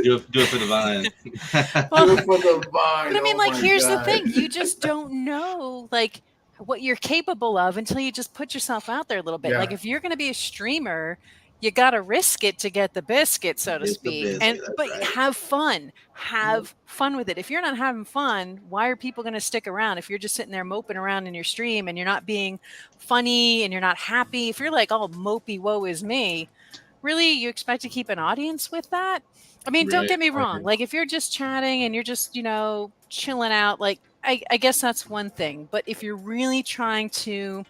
Do it for the vine. Well, Do it for the vine. but I mean, Oh like, my here's the God. thing. You just don't know, like, what you're capable of until you just put yourself out there a little bit. Yeah. Like, if you're going to be a streamer, you got to risk it to get the biscuit, so to Get the speak. biscuit, But that's right. have fun. Have fun with it. If you're not having fun, why are people going to stick around? If you're just sitting there moping around in your stream and you're not being funny and you're not happy, if you're like, oh, mopey, woe is me, really, you expect to keep an audience with that? I mean, don't Right. get me wrong. Like, if you're just chatting and you're just, chilling out, like, I guess that's one thing. But if you're really trying to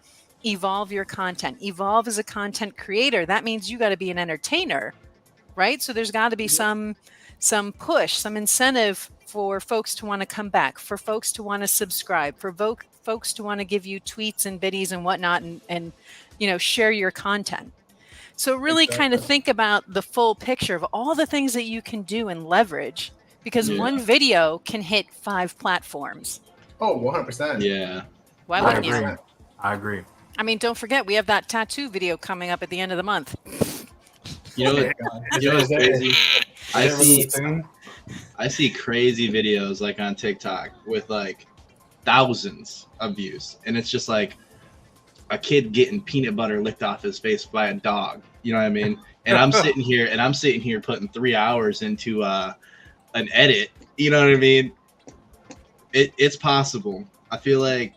evolve your content, evolve as a content creator, that means you got to be an entertainer, right? So there's got to be some push, some incentive for folks to want to come back, for folks to want to subscribe, for folks to want to give you tweets and biddies and whatnot and share your content. So really kind of think about the full picture of all the things that you can do and leverage, because one video can hit 5 platforms. Oh, 100%. Yeah. Why I wouldn't agree. you? I agree. I mean, don't forget, we have that tattoo video coming up at the end of the month. You know what's crazy? I see crazy videos like on TikTok with like thousands of views, and it's just like a kid getting peanut butter licked off his face by a dog. You know what I mean? And I'm sitting here putting 3 hours into an edit. You know what I mean? It's possible. I feel like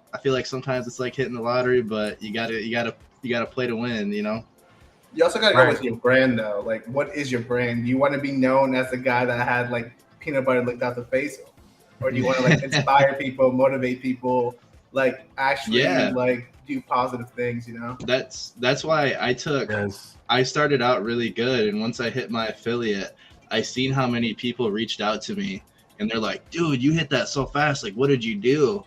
sometimes it's like hitting the lottery, but you gotta play to win. You know. You also gotta go with your brand though. Like, what is your brand? Do you want to be known as the guy that had like peanut butter licked out the face, or do you want to like inspire people, motivate people, like actually like do positive things? You know. That's why I started out really good, and once I hit my affiliate, I seen how many people reached out to me, and they're like, "Dude, you hit that so fast! Like, what did you do?"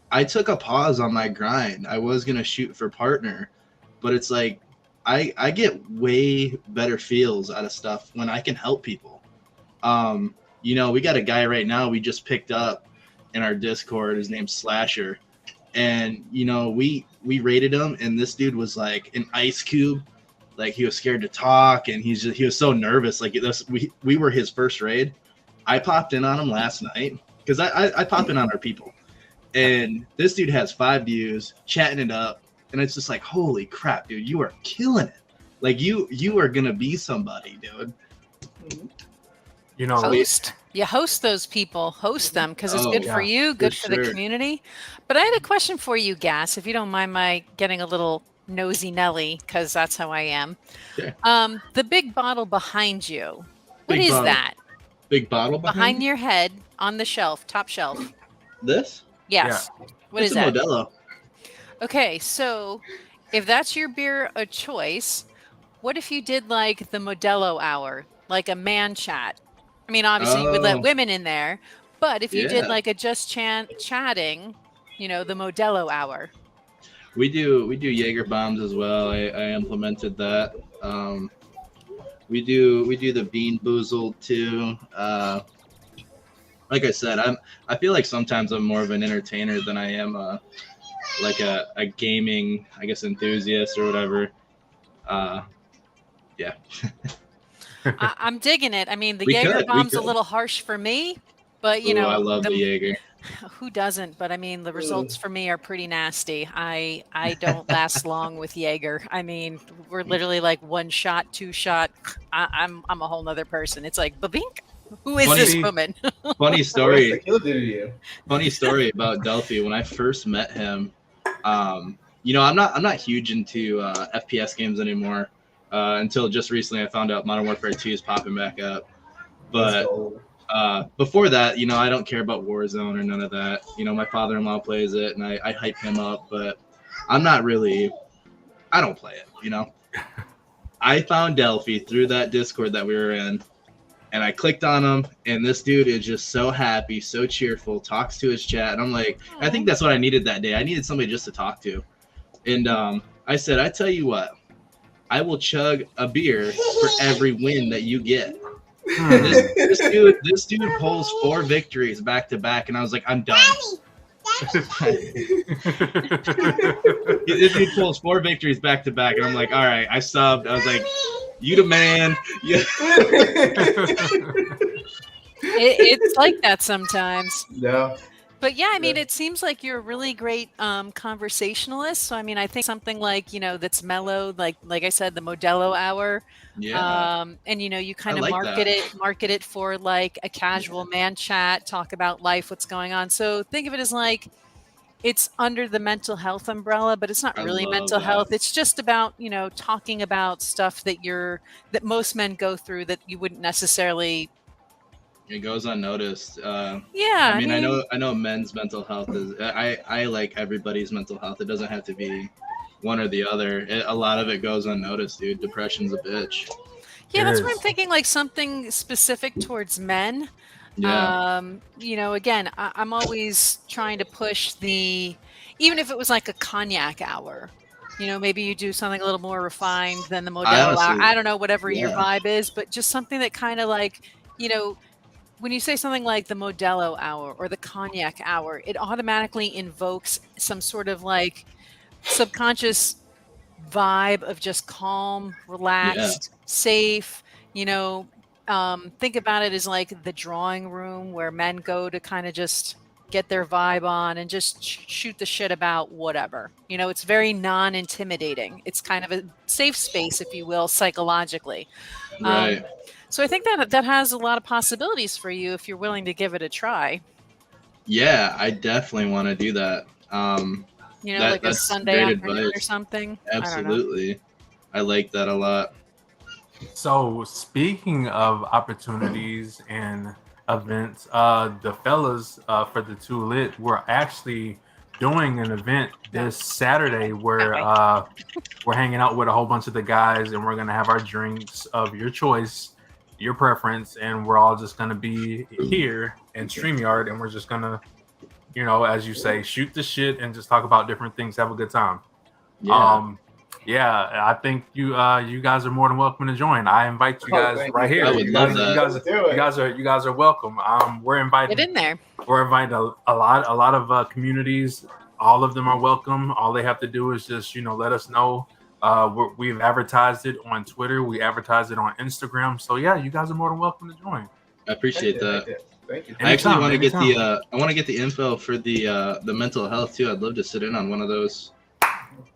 I took a pause on my grind. I was gonna shoot for partner, but it's like I get way better feels out of stuff when I can help people. We got a guy right now we just picked up in our Discord. His name's Slasher, and we rated him, and this dude was like an ice cube. Like, he was scared to talk, and he was so nervous. Like, we were his first raid. I popped in on him last night because I pop in on our people, and this dude has 5 views, chatting it up, and it's just like, holy crap, dude, you are killing it. Like, you are gonna be somebody, dude. You host those people, host them, because it's good for you, good for the community. But I had a question for you, Gas, if you don't mind my getting a little nosy Nelly, because that's how I am. Okay. The big bottle behind you, what is that? Big bottle behind your head on the shelf, top shelf. This? Yes. Yeah. What is that? Modelo. Okay, so if that's your beer of choice, what if you did like the Modelo hour, like a man chat? I mean, obviously you would let women in there, but if you did like a just chatting, the Modelo hour. We do Jaeger bombs as well. I implemented that. We do the Bean Boozled too. Like I said, I feel like sometimes I'm more of an entertainer than I am a gaming, I guess, enthusiast or whatever. Yeah. I'm digging it. I mean, the Jaeger bomb's a little harsh for me, but I love the Jaeger. Who doesn't? But I mean, the results for me are pretty nasty. I don't last long with Jaeger. I mean, we're literally like 1 shot, 2 shot. I'm a whole nother person. It's like, babink. Who is this woman? Funny story. Funny story about Delphi. When I first met him, I'm not huge into FPS games anymore. Until just recently, I found out Modern Warfare 2 is popping back up. But before that, I don't care about Warzone or none of that. My father-in-law plays it, and I hype him up. But I don't play it. I found Delphi through that Discord that we were in, And I clicked on him, and this dude is just so happy, so cheerful, talks to his chat. And I'm like, I think that's what I needed that day. I needed somebody just to talk to. And I said, I tell you what, I will chug a beer for every win that you get. This dude pulls 4 victories back to back, and I was like, I'm done. This dude pulls 4 victories back to back, and I'm like, all right, I subbed. I was like, you the man. Yeah. It's like that sometimes. Yeah. But yeah, I mean, it seems like you're a really great conversationalist. So I mean, I think something like, that's mellow, like I said, the Modelo hour. Yeah. And you kind of like market it for like a casual man chat, talk about life, what's going on. So think of it as like it's under the mental health umbrella, but it's not really mental health. It's just about, talking about stuff that most men go through that you wouldn't necessarily. It goes unnoticed. Yeah. I mean, I know men's mental health is. I like everybody's mental health. It doesn't have to be one or the other. A lot of it goes unnoticed, dude. Depression's a bitch. Yeah, that's why I'm thinking like something specific towards men. Yeah. Again, I'm always trying to push even if it was like a cognac hour. Maybe you do something a little more refined than the Modelo hour. I don't know, whatever your vibe is, but just something that kind of like, when you say something like the Modelo hour or the cognac hour, it automatically invokes some sort of like subconscious vibe of just calm, relaxed, safe. Think about it as like the drawing room where men go to kind of just get their vibe on and just shoot the shit about whatever. It's very non-intimidating. It's kind of a safe space, if you will, psychologically. Right. So I think that has a lot of possibilities for you if you're willing to give it a try. Yeah, I definitely want to do that. Like a Sunday afternoon or something. Absolutely. I like that a lot. So speaking of opportunities and events, the fellas for the Too Lit, we're actually doing an event this Saturday where we're hanging out with a whole bunch of the guys, and we're going to have our drinks of your choice, your preference, and we're all just going to be here in StreamYard, and we're just going to, as you say, shoot the shit and just talk about different things, have a good time. Yeah. I think you guys are more than welcome to join. I invite you guys right here. I would love that. You guys are welcome. We're inviting. Get in there. We're inviting a lot of communities. All of them are welcome. All they have to do is just let us know. We've advertised it on Twitter. We advertised it on Instagram. So yeah, you guys are more than welcome to join. I appreciate that. Thank you. I actually want to get the info for the mental health too. I'd love to sit in on one of those.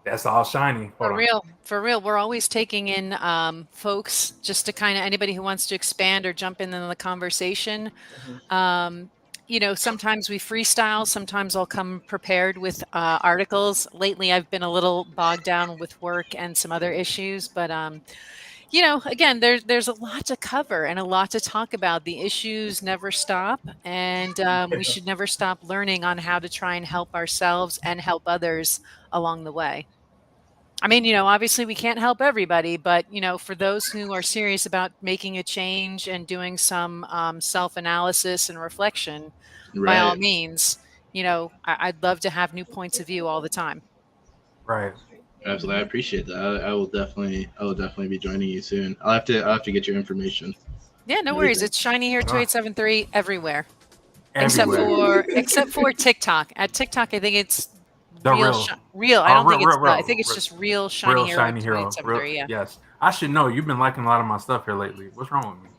That's all shiny. For real. We're always taking in folks just to kind of anybody who wants to expand or jump in the conversation. Sometimes we freestyle. Sometimes I'll come prepared with articles. Lately, I've been a little bogged down with work and some other issues. But, again, there's a lot to cover and a lot to talk about. The issues never stop. And we should never stop learning on how to try and help ourselves and help others along the way. I mean, obviously we can't help everybody, but, for those who are serious about making a change and doing some self-analysis and reflection, by all means, I'd love to have new points of view all the time. Right. Absolutely. I appreciate that. I will definitely be joining you soon. I'll have to get your information. Yeah, no worries. It's Shiny here 2873 everywhere. Except for TikTok. At TikTok, I think it's real. I don't think it's. I think it's just real Shiny Hero. Yeah. Yes, I should know. You've been liking a lot of my stuff here lately. What's wrong with me?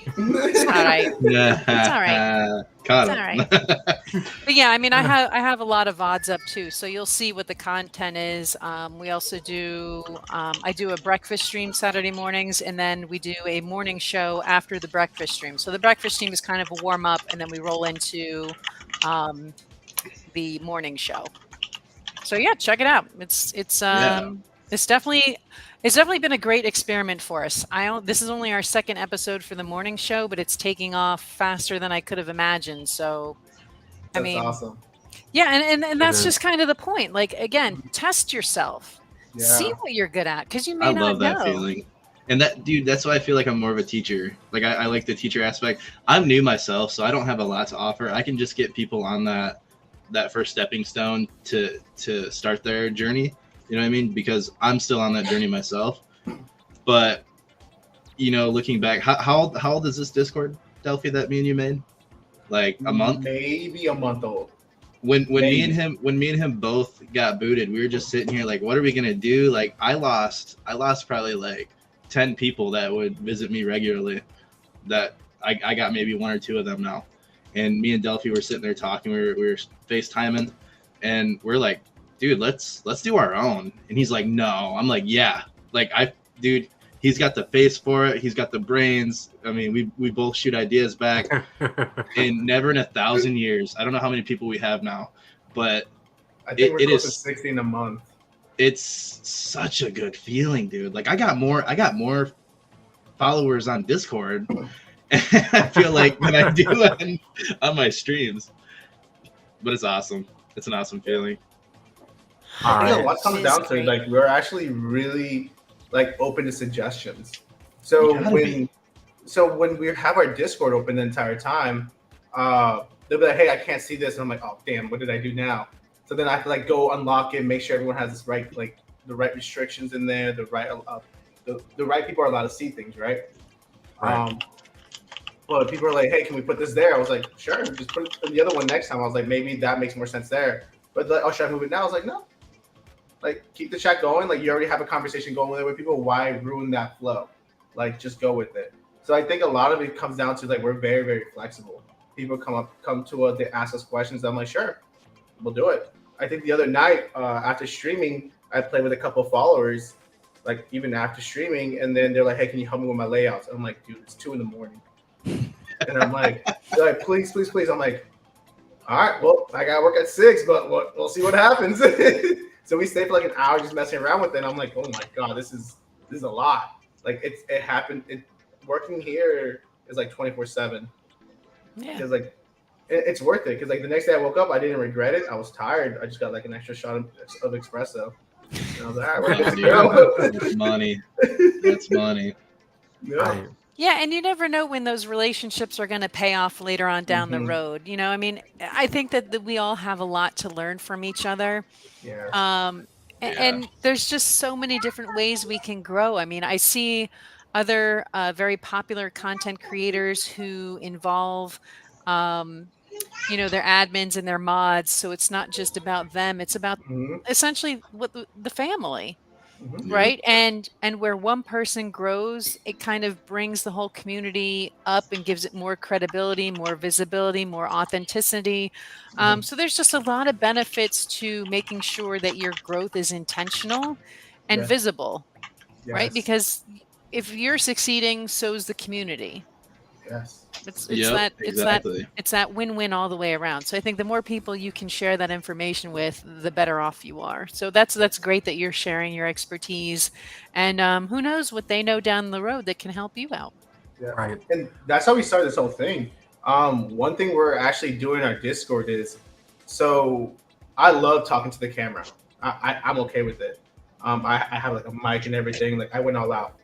It's all right. It's all right. It's all right. But yeah, I mean, I have a lot of VODs up too, so you'll see what the content is. We also do. I do a breakfast stream Saturday mornings, and then we do a morning show after the breakfast stream. So the breakfast stream is kind of a warm up, and then we roll into the morning show. So yeah, check it out. It's definitely been a great experiment for us. This is only our second episode for the morning show, but it's taking off faster than I could have imagined. So That's awesome. Yeah, and that's just kind of the point. Like, again, test yourself. Yeah. See what you're good at, because you may not know. That feeling. And that, dude, that's why I feel like I'm more of a teacher. Like I like the teacher aspect. I'm new myself, so I don't have a lot to offer. I can just get people on that first stepping stone to start their journey. You know what I mean? Because I'm still on that journey myself. But looking back, how old is this Discord, Delphi, that me and you made? Like a month? Maybe a month old. When me and him both got booted, we were just sitting here like, what are we gonna do? Like I lost probably like 10 people that would visit me regularly. That I got maybe 1 or 2 of them now. And me and Delphi were sitting there talking. We were FaceTiming, and we're like, dude, let's do our own. And he's like, no. I'm like, yeah. Like dude, he's got the face for it. He's got the brains. I mean, we both shoot ideas back. And never in 1,000 years. I don't know how many people we have now, but I think we're close to 60 in a month. It's such a good feeling, dude. Like I got more followers on Discord. I feel like than I do on my streams. But it's awesome. It's an awesome feeling. I think a lot comes down to like we're actually really like open to suggestions. So when we have our Discord open the entire time, they'll be like, "Hey, I can't see this," and I'm like, "Oh, damn, what did I do now?" So then I have to like go unlock it, make sure everyone has this right, like the right restrictions in there, the right people are allowed to see things, right? But people are like, "Hey, can we put this there?" I was like, "Sure, just put it in the other one next time." I was like, "Maybe that makes more sense there." But like, "Oh, should I move it now?" I was like, "No." Like, keep the chat going. Like, you already have a conversation going with it with people. Why ruin that flow? Like, just go with it. So I think a lot of it comes down to like we're very, very flexible. People come to us, they ask us questions. I'm like, sure, we'll do it. I think the other night after streaming, I played with a couple of followers, like even after streaming, and then they're like, "Hey, can you help me with my layouts?" And I'm like, "Dude, it's 2 a.m." And I'm like, they're like, please. I'm like, all right, well, I gotta work at 6, but we'll see what happens. So we stayed for like an hour just messing around with it. And I'm like, oh my god, this is a lot. Like it happened. Working here is like 24/7. Yeah. Because like it's worth it. Because like the next day I woke up, I didn't regret it. I was tired. I just got like an extra shot of espresso. And I was like, all right, we're good to go. That's money. That's money. Yeah. Yeah, and you never know when those relationships are going to pay off later on down the road. I mean, I think that we all have a lot to learn from each other. Yeah. And there's just so many different ways we can grow. I mean, I see other very popular content creators who involve, their admins and their mods. So it's not just about them. It's about essentially what the family. Right. And where one person grows, it kind of brings the whole community up and gives it more credibility, more visibility, more authenticity. So there's just a lot of benefits to making sure that your growth is intentional and visible. Right. Because if you're succeeding, so is the community. Yes. It's that win-win all the way around. So I think the more people you can share that information with, the better off you are. So that's great that you're sharing your expertise, and who knows what they know down the road that can help you out. Yeah. Right. And that's how we started this whole thing. One thing we're actually doing in our Discord is, so I love talking to the camera. I'm okay with it. I have like a mic and everything. Like I went all out.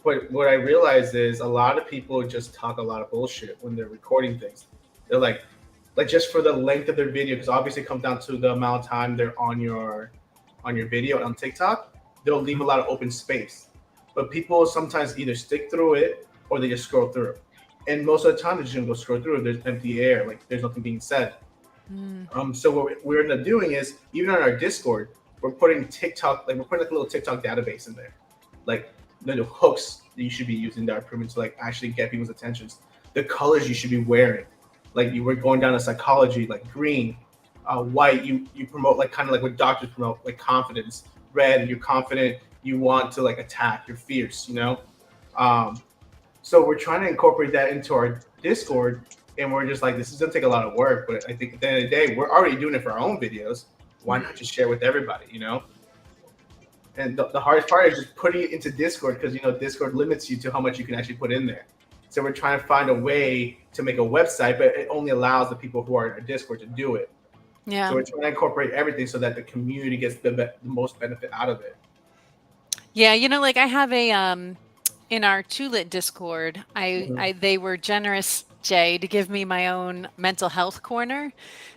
But what I realized is a lot of people just talk a lot of bullshit when they're recording things. They're like just for the length of their video, because obviously it comes down to the amount of time they're on your video on TikTok, they'll leave a lot of open space. But people sometimes either stick through it or they just scroll through. And most of the time they're just gonna go scroll through. There's empty air, like there's nothing being said. So what we end up doing is, even on our Discord, we're putting TikTok, like we're putting like a little TikTok database in there. Like the hooks that you should be using that are proven to like actually get people's attentions, the colors you should be wearing, like you were going down to psychology, like green, white, you promote like kind of like what doctors promote, like confidence. Red, you're confident, you want to like attack, you're fierce, so we're trying to incorporate that into our Discord, and we're just like, this is gonna take a lot of work, but I think at the end of the day, we're already doing it for our own videos. Why not just share with everybody, And the hardest part is just putting it into Discord, because Discord limits you to how much you can actually put in there. So we're trying to find a way to make a website, but it only allows the people who are in our Discord to do it. Yeah. So we're trying to incorporate everything so that the community gets the most benefit out of it. Yeah, like I have a in our Tulit Discord, they were generous, Jay, to give me my own mental health corner.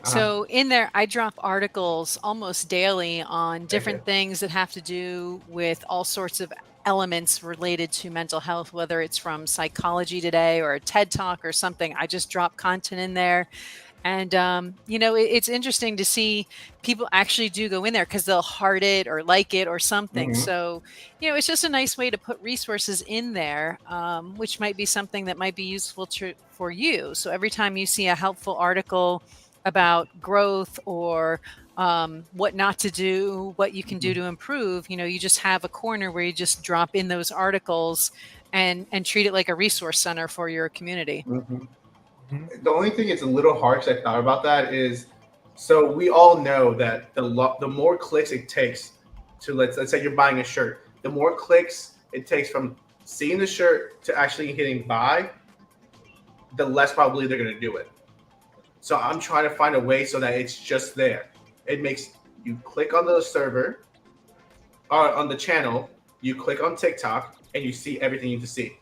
So in there, I drop articles almost daily on different things that have to do with all sorts of elements related to mental health, whether it's from Psychology Today or a TED Talk or something. I just drop content in there. And, it's interesting to see people actually do go in there because they'll heart it or like it or something. So, it's just a nice way to put resources in there, which might be something that might be useful for you. So every time you see a helpful article about growth or what not to do, what you can do to improve, you just have a corner where you just drop in those articles and treat it like a resource center for your community. The only thing it's a little hard because I thought about that is, so we all know that the more clicks it takes to let's say you're buying a shirt, the more clicks it takes from seeing the shirt to actually hitting buy, the less probably they're going to do it. So I'm trying to find a way so that it's just there. It makes you click on the server, or on the channel, you click on TikTok, and you see everything you need to see.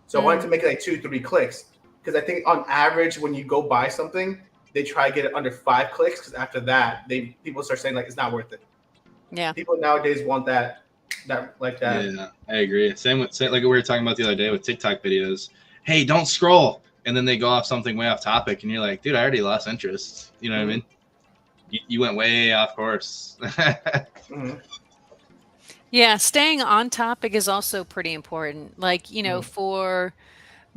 So I wanted to make it like 2-3 clicks. Because I think on average, when you go buy something, they try to get it under 5 clicks. Because after that, people start saying like it's not worth it. Yeah. People nowadays want that like that. Yeah, I agree. Same like we were talking about the other day with TikTok videos. Hey, don't scroll, and then they go off something way off topic, and you're like, dude, I already lost interest. You know what I mean? You went way off course. Yeah, staying on topic is also pretty important. Like, for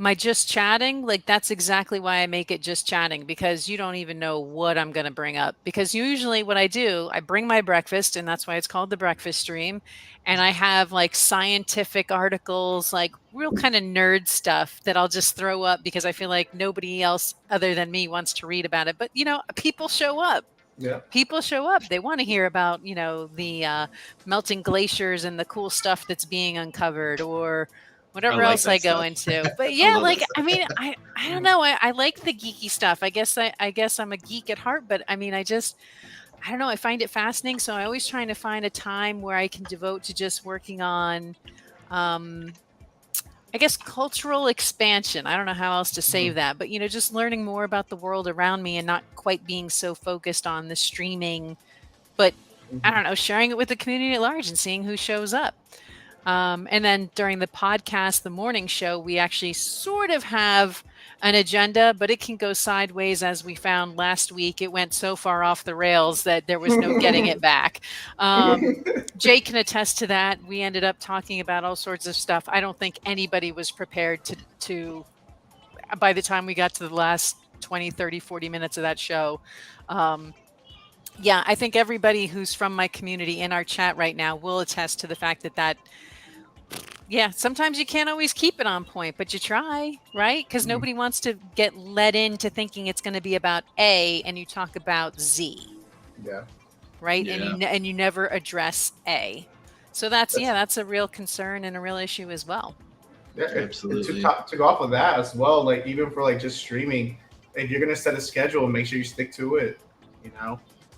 my just chatting, like that's exactly why I make it just chatting, because you don't even know what I'm going to bring up. Because usually what I do, I bring my breakfast, and that's why it's called the breakfast stream. And I have like scientific articles, like real kind of nerd stuff that I'll just throw up because I feel like nobody else other than me wants to read about it. But, people show up. Yeah. People show up. They want to hear about, the melting glaciers and the cool stuff that's being uncovered, or whatever else I go into. But yeah, I don't know. I like the geeky stuff. I guess I'm a geek at heart, but I don't know. I find it fascinating. So I always trying to find a time where I can devote to just working on, I guess, cultural expansion. I don't know how else to say that, but just learning more about the world around me and not quite being so focused on the streaming, but I don't know, sharing it with the community at large and seeing who shows up. And then during the podcast, the morning show, we actually sort of have an agenda, but it can go sideways, as we found last week. It went so far off the rails that there was no getting it back. Jay can attest to that. We ended up talking about all sorts of stuff. I don't think anybody was prepared to by the time we got to the last 20, 30, 40 minutes of that show. Yeah, I think everybody who's from my community in our chat right now will attest to the fact that yeah, sometimes you can't always keep it on point, but you try, right? Because nobody wants to get led into thinking it's going to be about A and you talk about Z. Yeah. Right? Yeah. And you never address A. So that's a real concern and a real issue as well. Yeah, absolutely. To go off of that as well, like even for like just streaming, if you're gonna set a schedule, make sure you stick to it.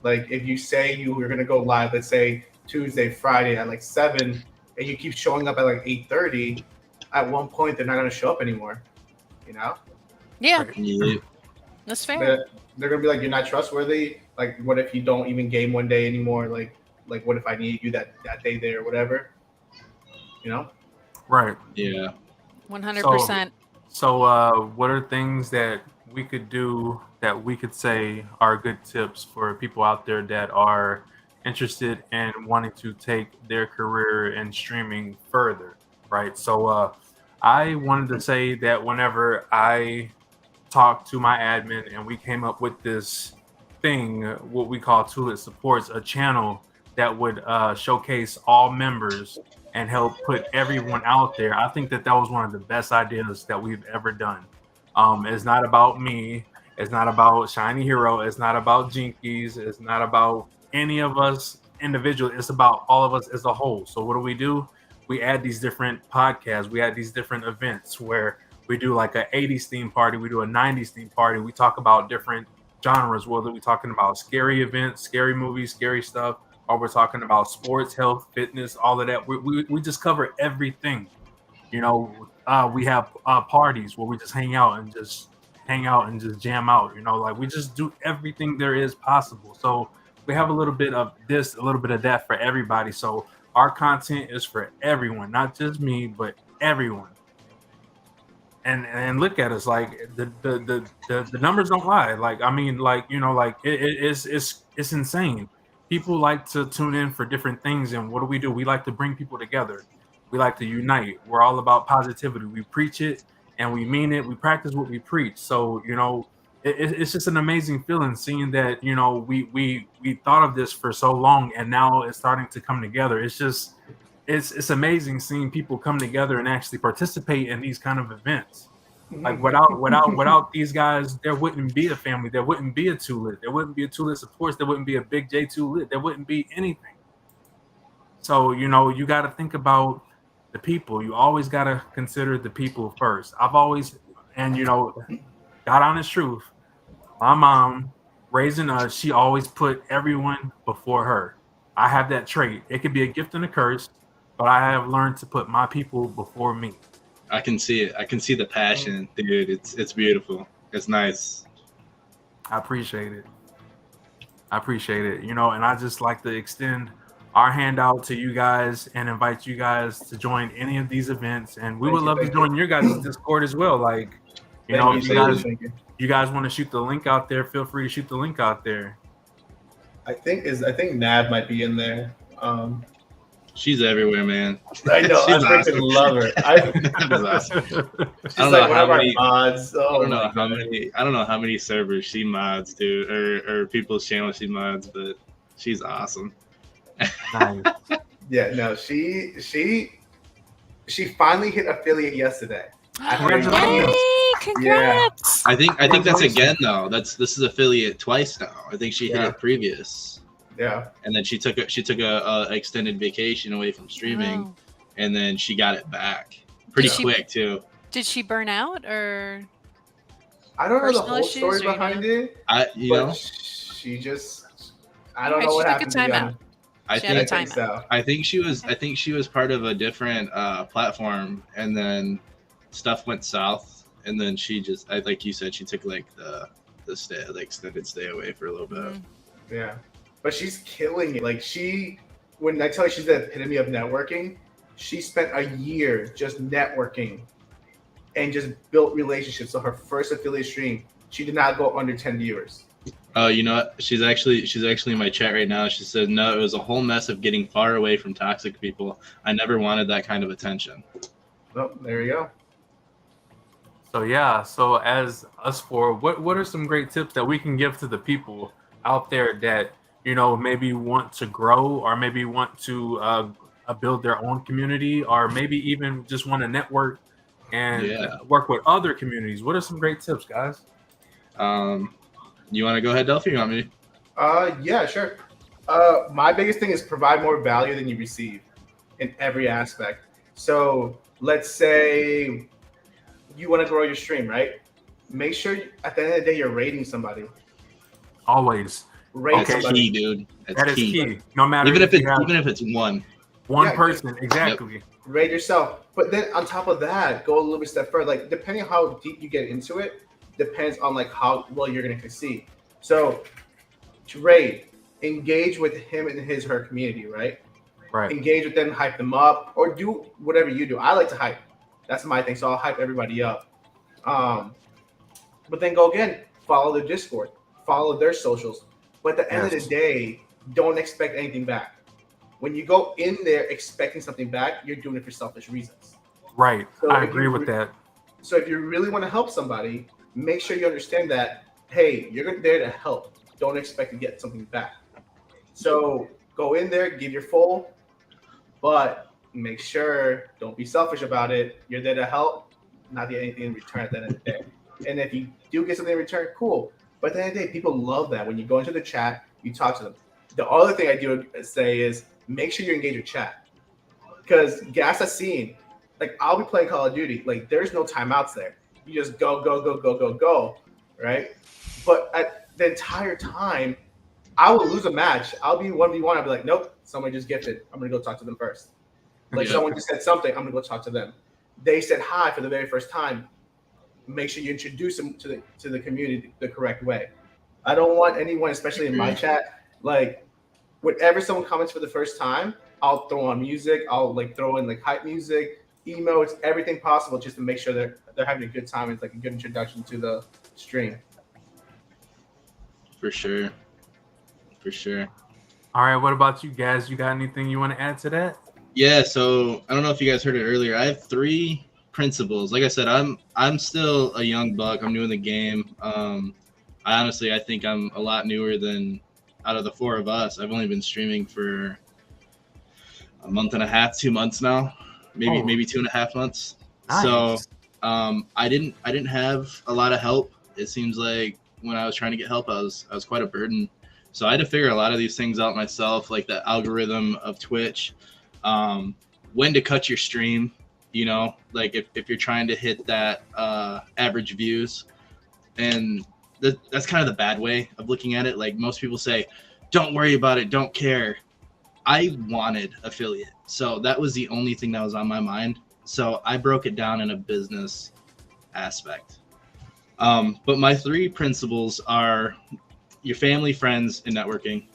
Like if you say you're gonna go live, let's say Tuesday, Friday at like 7, and you keep showing up at like 8:30, at one point they're not gonna show up anymore. Yeah. Yeah. That's fair. They're gonna be like, you're not trustworthy. Like, what if you don't even game one day anymore? Like what if I need you that day there or whatever? Right. Yeah. 100%. So what are things that we could do that we could say are good tips for people out there that are interested in wanting to take their career in streaming further, right? So I wanted to say that whenever I talked to my admin and we came up with this thing, what we call Tulit Supports, a channel that would showcase all members and help put everyone out there. I think that was one of the best ideas that we've ever done. It's not about me. It's not about Shiny Hero. It's not about Jinkies. It's not about any of us individually. It's about all of us as a whole. So what do? We add these different podcasts. We add these different events where we do like an 80s theme party. We do a 90s theme party. We talk about different genres, whether we're talking about scary events, scary movies, scary stuff, or we're talking about sports, health, fitness, all of that. We just cover everything. You know, we have parties where we just hang out and just jam out. You know, like we just do everything there is possible. So we have a little bit of this, a little bit of that for everybody. So our content is for everyone, not just me, but everyone. And look at us, like the numbers don't lie. Like I mean, like you know, like it's insane. People like to tune in for different things, and what do? We like to bring people together. We like to unite. We're all about positivity. We preach it and we mean it. We practice what we preach. So you know, it's just an amazing feeling seeing that you know we thought of this for so long, and now it's starting to come together. It's just it's amazing seeing people come together and actually participate in these kind of events. Like without these guys, there wouldn't be a family. There wouldn't be a Two Lit. There wouldn't be a Two Lit Supports. There wouldn't be a Big J Two Lit. There wouldn't be anything. So you know you got to think about the people. You always got to consider the people first. I've always, and you know, God honest truth, my mom raising us, she always put everyone before her. I have that trait. It could be a gift and a curse, but I have learned to put my people before me. I can see it. I can see the passion, dude. It's beautiful. It's nice. I appreciate it. You know, and I just like to extend our hand out to you guys and invite you guys to join any of these events. And we would love to join your guys' Discord as well. Like, you know, if you guys want to shoot the link out there, feel free to shoot the link out there. I think Nav might be in there. She's everywhere, man. I know. I freaking love her. Awesome. She's like one of our mods. I don't know how many servers she mods, dude, or people's channels she mods, but she's awesome. Nice. Yeah, no, she finally hit affiliate yesterday. Yay, congrats! I think that's again though. This is affiliate twice now. I think she hit it previous. Yeah. And then she took a extended vacation away from streaming, and then she got it back pretty quick too. Did she burn out or? I don't know the whole story behind it. She just I don't know what happened. She took a timeout. I think she was part of a different platform, and then stuff went south, and then she just like you said, she took like the extended stay away for a little bit. Yeah. But she's killing it. Like when I tell you she's the epitome of networking, she spent a year just networking and just built relationships. So her first affiliate stream, she did not go under 10 viewers. Oh, you know what? She's actually in my chat right now. She said, "No, it was a whole mess of getting far away from toxic people. I never wanted that kind of attention." Oh, there you go. So yeah, so as us four, what are some great tips that we can give to the people out there that you know maybe want to grow or maybe want to build their own community or maybe even just want to network and work with other communities? What are some great tips, guys? You want to go ahead, Delphi? You want me? Yeah, sure. My biggest thing is provide more value than you receive in every aspect. So let's say you want to grow your stream, right? Make sure at the end of the day you're rating somebody. Always. That's key, dude. That is key. No matter even if it's one person, exactly. Yep. Rate yourself, but then on top of that, go a little bit step further. Like depending on how deep you get into it, depends on like how well you're gonna succeed. So, to rate, engage with him and her community, right? Right. Engage with them, hype them up, or do whatever you do. I like to hype. That's my thing. So I'll hype everybody up. But then go again. Follow their Discord. Follow their socials. But at the end of the day, don't expect anything back. When you go in there expecting something back, you're doing it for selfish reasons. Right. So I agree with that. So if you really want to help somebody, make sure you understand that, hey, you're there to help. Don't expect to get something back. So go in there, give your full, but make sure, don't be selfish about it. You're there to help, not get anything in return at the end of the day. And if you do get something in return, cool. But at the end of the day, people love that. When you go into the chat, you talk to them. The other thing I do say is make sure you engage with chat. Because gas has seen, like I'll be playing Call of Duty, like there's no timeouts there. You just go, right? But at the entire time, I will lose a match. I'll be 1v1. I'll be like, nope, someone just gifted. I'm going to go talk to them first. Like someone just said something. I'm going to go talk to them. They said hi for the very first time. Make sure you introduce them to the community the correct way. I don't want anyone, especially in my chat, like whenever someone comments for the first time, I'll throw on music. I'll like throw in like hype music, emotes, everything possible just to make sure they're having a good time. It's like a good introduction to the stream. For sure. All right, what about you guys? You got anything you want to add to that? Yeah, so I don't know if you guys heard it earlier. I have 3 principles. Like I said, I'm still a young buck. I'm new in the game. I think I'm a lot newer than out of the 4 of us. I've only been streaming for a month and a half, 2 months now, maybe 2.5 months. Nice. So I didn't have a lot of help. It seems like when I was trying to get help, I was quite a burden. So I had to figure a lot of these things out myself, like the algorithm of Twitch, when to cut your stream, you know, like if you're trying to hit that average views. And that's kind of the bad way of looking at it. Like most people say, don't worry about it, don't care. I wanted affiliate. So that was the only thing that was on my mind. So I broke it down in a business aspect. But my 3 principles are your family, friends, and networking.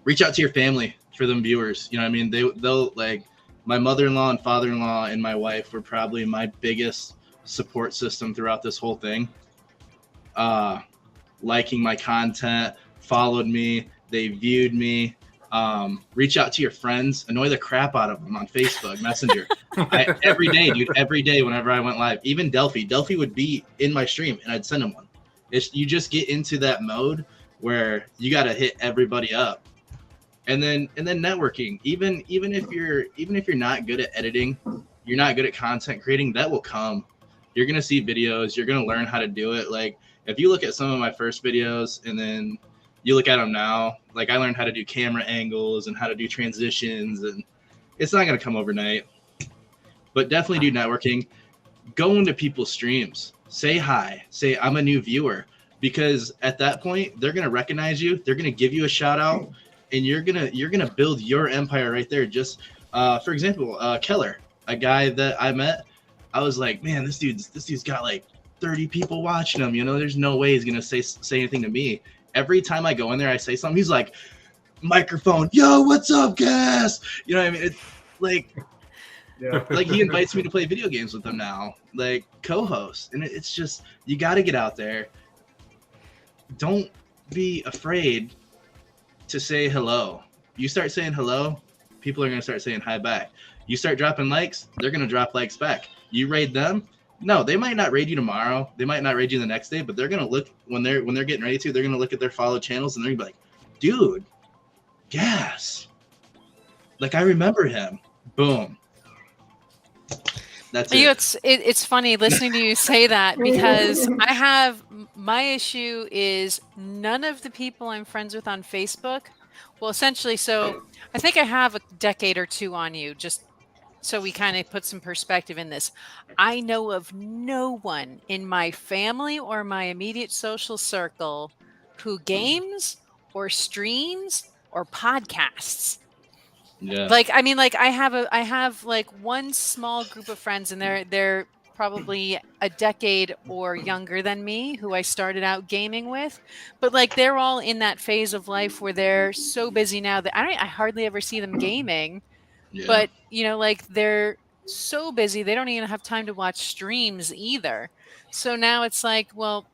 Reach out to your family for them viewers. You know what I mean? They'll like my mother-in-law and father-in-law and my wife were probably my biggest support system throughout this whole thing. Liking my content, followed me, they viewed me. Reach out to your friends, annoy the crap out of them on Facebook Messenger. Every day, dude, every day whenever I went live. Even Delphi would be in my stream and I'd send him one. You just get into that mode where you got to hit everybody up. And then networking. Even if you're not good at editing, you're not good at content creating, that will come. You're going to see videos, you're going to learn how to do it. Like if you look at some of my first videos and then you look at them now, like I learned how to do camera angles and how to do transitions, and it's not going to come overnight. But definitely do networking. Go into people's streams. Say hi. Say I'm a new viewer, because at that point they're going to recognize you. They're going to give you a shout out, and you're going to build your empire right there. Just for example, Keller, a guy that I met, I was like, man, this dude's got like 30 people watching him. You know, there's no way he's going to say anything to me. Every time I go in there, I say something. He's like, microphone, yo, what's up, guys? You know what I mean? It's like, yeah. Like he invites me to play video games with him now, like co-host. And it's just, you got to get out there. Don't be afraid to say hello. You start saying hello, people are going to start saying hi back. You start dropping likes, they're going to drop likes back. You raid them. No, they might not raid you tomorrow. They might not raid you the next day, but they're going to look when they're getting ready to, they're going to look at their followed channels and they're going to be like, dude, gas. Like I remember him. Boom. That's it. It's funny listening to you say that, because my issue is none of the people I'm friends with on Facebook. Well, essentially, so I think I have a decade or 2 on you, just so we kind of put some perspective in this. I know of no one in my family or my immediate social circle who games or streams or podcasts. Yeah. Like, I mean, like I have like one small group of friends, and they're probably a decade or younger than me, who I started out gaming with, but like they're all in that phase of life where they're so busy now that I hardly ever see them gaming. Yeah. But you know, like they're so busy, they don't even have time to watch streams either. So now it's like, well,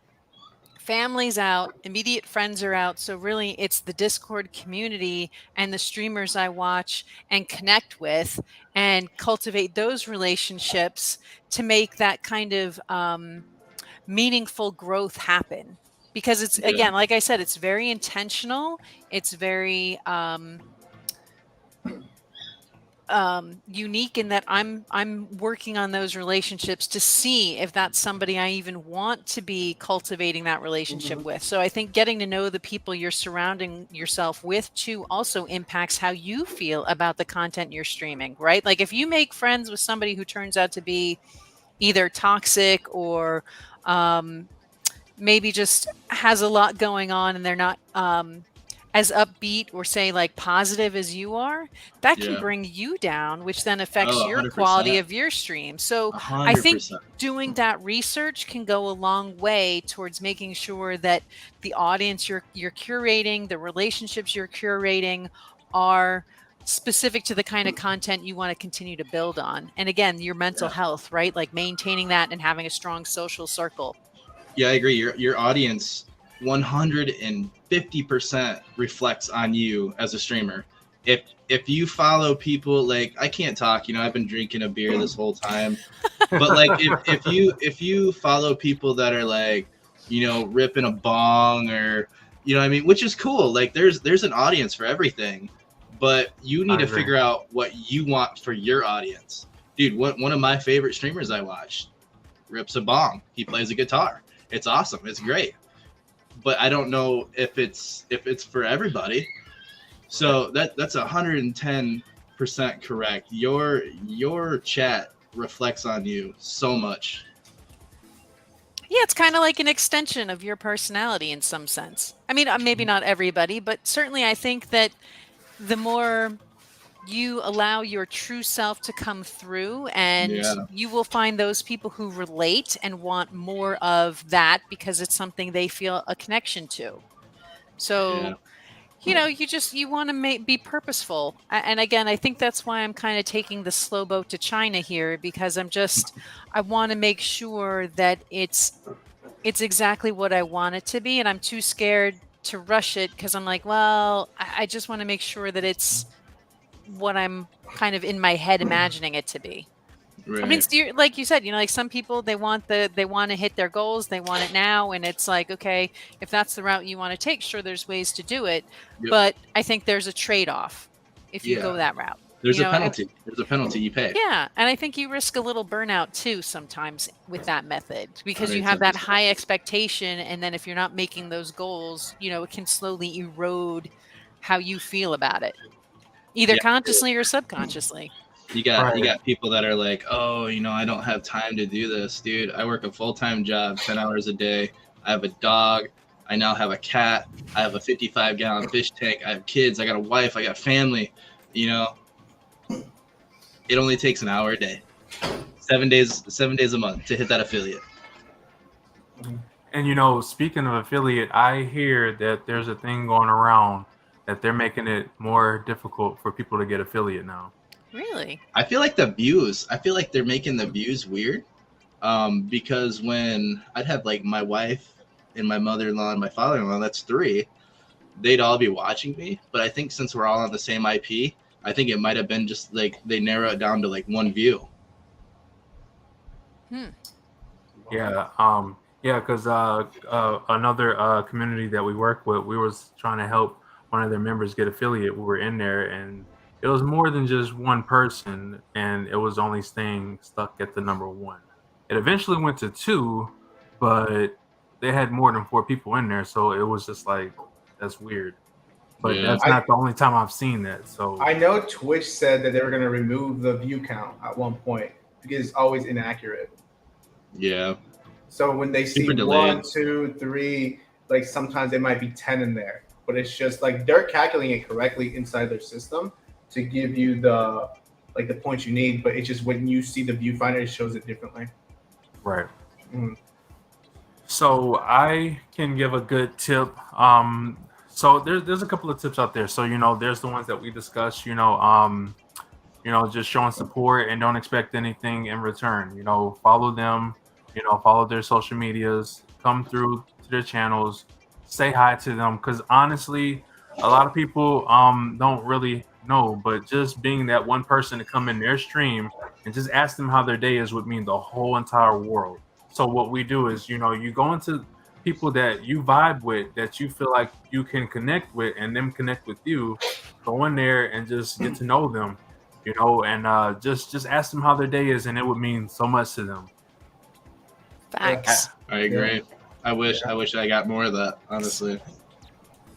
family's out, immediate friends are out. So really it's the Discord community and the streamers I watch and connect with and cultivate those relationships to make that kind of meaningful growth happen. Because it's, again, like I said, it's very intentional. It's very unique in that I'm working on those relationships to see if that's somebody I even want to be cultivating that relationship with. So I think getting to know the people you're surrounding yourself with too also impacts how you feel about the content you're streaming, right? Like if you make friends with somebody who turns out to be either toxic or maybe just has a lot going on and they're not as upbeat or say like positive as you are, that can bring you down, which then affects your 100%. quality of your stream. So I think 100%. doing that research can go a long way towards making sure that the audience you're curating, the relationships you're curating are specific to the kind of content you want to continue to build on. And again, your mental health, right? Like maintaining that and having a strong social circle. Yeah, I agree. Your audience 150% reflects on you as a streamer. If you follow people, like, I can't talk, I've been drinking a beer this whole time, but like if you follow people that are like, ripping a bong or, what I mean, which is cool. Like there's an audience for everything, but you need to figure out what you want for your audience. Dude, one of my favorite streamers I watched rips a bong. He plays a guitar. It's awesome. It's great. But I don't know if it's for everybody. So that's 110% correct. Your chat reflects on you so much. Yeah, it's kind of like an extension of your personality in some sense. I mean, maybe not everybody, but certainly I think that the more you allow your true self to come through, and you will find those people who relate and want more of that because it's something they feel a connection to. So, you want to be purposeful. And again, I think that's why I'm kind of taking the slow boat to China here, because I want to make sure that it's exactly what I want it to be. And I'm too scared to rush it because I'm like, well, I just want to make sure that it's what I'm kind of in my head imagining it to be. Right. I mean, like you said, like some people, they want to hit their goals, they want it now, and it's like, okay, if that's the route you want to take, sure, there's ways to do it, but I think there's a trade-off if you go that route. There's a penalty. There's a penalty you pay. Yeah, and I think you risk a little burnout too sometimes with that method, because you have that high expectation, and then if you're not making those goals, it can slowly erode how you feel about it. Either consciously or subconsciously. You got people that are like, oh, I don't have time to do this, dude. I work a full-time job, 10 hours a day. I have a dog. I now have a cat. I have a 55-gallon fish tank. I have kids. I got a wife. I got family. It only takes an hour a day, 7 days a month to hit that affiliate. And speaking of affiliate, I hear that there's a thing going around that they're making it more difficult for people to get affiliate now. Really? I feel like they're making the views weird. Because when I'd have like my wife and my mother-in-law and my father-in-law, that's 3, they'd all be watching me. But I think since we're all on the same IP, I think it might have been just like they narrow it down to like 1 view. Yeah. Because another community that we work with, we was trying to help one of their members get affiliate. We were in there, and it was more than just one person, and it was only staying stuck at the number 1. It eventually went to 2, but they had more than 4 people in there, so it was just like, that's weird. But that's not the only time I've seen that. So I know Twitch said that they were going to remove the view count at one point because it's always inaccurate. Yeah. So when they see 1, 2, 3, like sometimes there might be 10 in there, but it's just like they're calculating it correctly inside their system to give you the points you need, but it's just when you see the viewfinder, it shows it differently. Right. So I can give a good tip. So there's a couple of tips out there. So there's the ones that we discussed. Just showing support and don't expect anything in return. Follow them. Follow their social medias. Come through to their channels. Say hi to them, because honestly, a lot of people don't really know, but just being that one person to come in their stream and just ask them how their day is would mean the whole entire world. So what we do is, you go into people that you vibe with, that you feel like you can connect with, and them connect with you. Go in there and just get to know them, and just ask them how their day is, and it would mean so much to them. Facts. I agree. I wish I got more of that, honestly.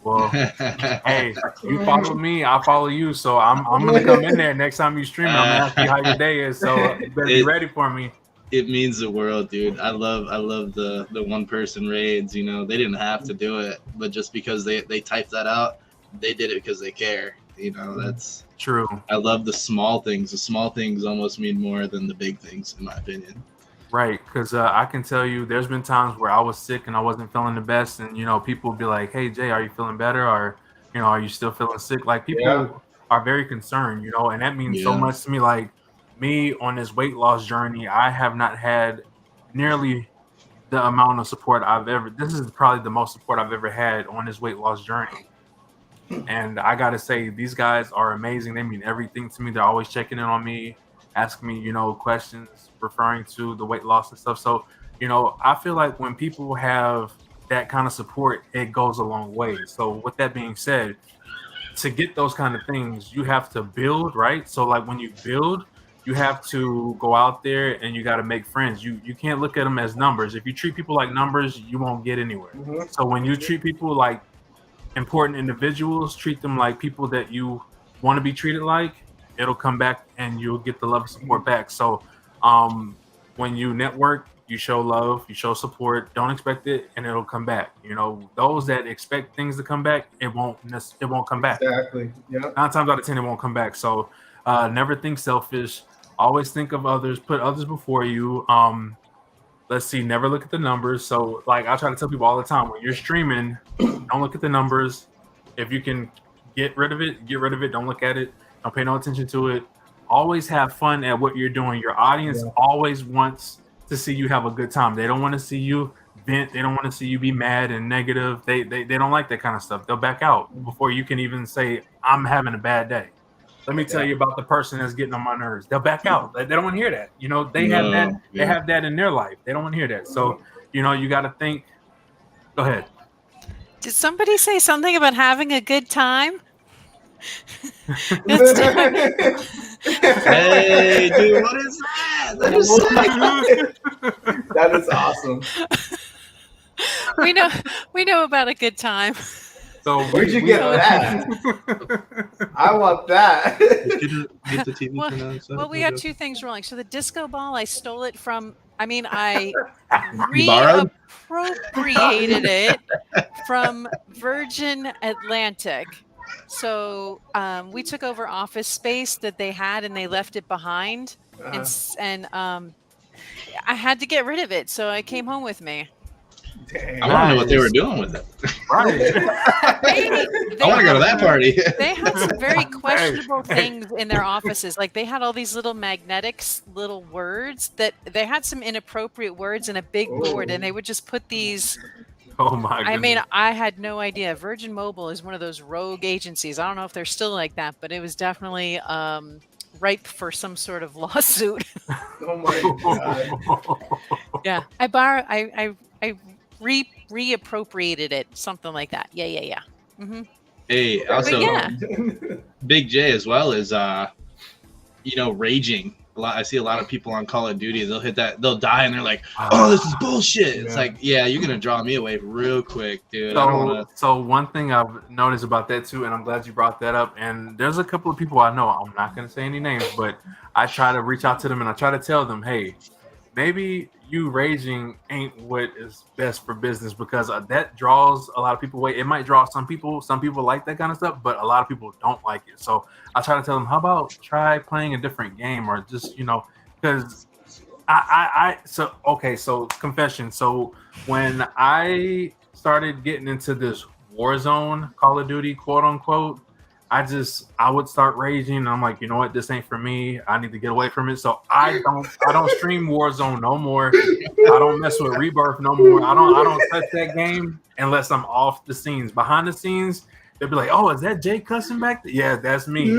Well, hey, you follow me, I follow you, so I'm gonna come in there next time you stream. I'm gonna ask you how your day is, so you better be ready for me. It means the world, dude. I love the one person raids. You know, they didn't have to do it, but just because they typed that out, they did it because they care. You know, that's true. I love the small things. The small things almost mean more than the big things, in my opinion. Right, because I can tell you, there's been times where I was sick and I wasn't feeling the best, and people would be like, "Hey Jay, are you feeling better?" Or "Are you still feeling sick?" Like people are very concerned, and that means so much to me. Like me on this weight loss journey, I have not had nearly the amount of support I've ever. This is probably the most support I've ever had on this weight loss journey. And I gotta say, these guys are amazing. They mean everything to me. They're always checking in on me, asking me, questions referring to the weight loss and stuff. So, I feel like when people have that kind of support, it goes a long way. So with that being said, to get those kind of things, you have to build, right? So like when you build, you have to go out there and you got to make friends. You can't look at them as numbers. If you treat people like numbers, you won't get anywhere. Mm-hmm. So when you treat people like important individuals, treat them like people that you want to be treated like, it'll come back and you'll get the love and support back. So when you network, you show love, you show support, don't expect it, and it'll come back. Those that expect things to come back, it won't come back. Exactly. Yeah. 9 times out of 10, it won't come back. So never think selfish. Always think of others. Put others before you. Let's see. Never look at the numbers. So like I try to tell people all the time, when you're streaming, don't look at the numbers. If you can get rid of it, get rid of it. Don't look at it. Don't pay no attention to it. Always have fun at what you're doing. Your audience always wants to see you have a good time. They don't want to see you vent. They don't want to see you be mad and negative. They don't like that kind of stuff. They'll back out before you can even say, I'm having a bad day. Let me tell you about the person that's getting on my nerves. They'll back out. They don't want to hear that. They have that. Yeah. They have that in their life. They don't want to hear that. So, you got to think. Go ahead. Did somebody say something about having a good time? Hey, dude, what is that? That is sick. That is awesome. We know about a good time. So where'd you get that? I want that. Get the TV well, we got 2 things wrong. So the disco ball, I stole it from. I reappropriated it from Virgin Atlantic. So we took over office space that they had, and they left it behind, and I had to get rid of it. So I came home with me. Dang. I want to know what they were doing with it. Right. I want to go to that party. They had some very questionable things in their offices. Like they had all these little magnetics, little words that they had some inappropriate words in a big board, and they would just put these. Oh my goodness. I mean, I had no idea. Virgin Mobile is one of those rogue agencies. I don't know if they're still like that, but it was definitely ripe for some sort of lawsuit. Oh my god. Yeah, I reappropriated it, something like that. Yeah. Mm-hmm. Hey, also, Big J as well is, raging. I see a lot of people on Call of Duty. They'll hit that, they'll die, and they're like, "Oh, this is bullshit." It's like, yeah, you're gonna draw me away real quick, dude. So one thing I've noticed about that too, and I'm glad you brought that up. And there's a couple of people I know. I'm not gonna say any names, but I try to reach out to them and I try to tell them, hey, maybe you raging ain't what is best for business, because that draws a lot of people away. It might draw some people. Some people like that kind of stuff, but a lot of people don't like it. So I try to tell them, how about try playing a different game, or just, because so confession. So when I started getting into this Warzone Call of Duty, quote unquote, I would start raging, and I'm like, you know what, this ain't for me. I need to get away from it. So I don't stream Warzone no more. I don't mess with Rebirth no more. I don't touch that game unless I'm off the scenes. Behind the scenes, they'll be like, oh, is that Jay cussing back there? Yeah, that's me.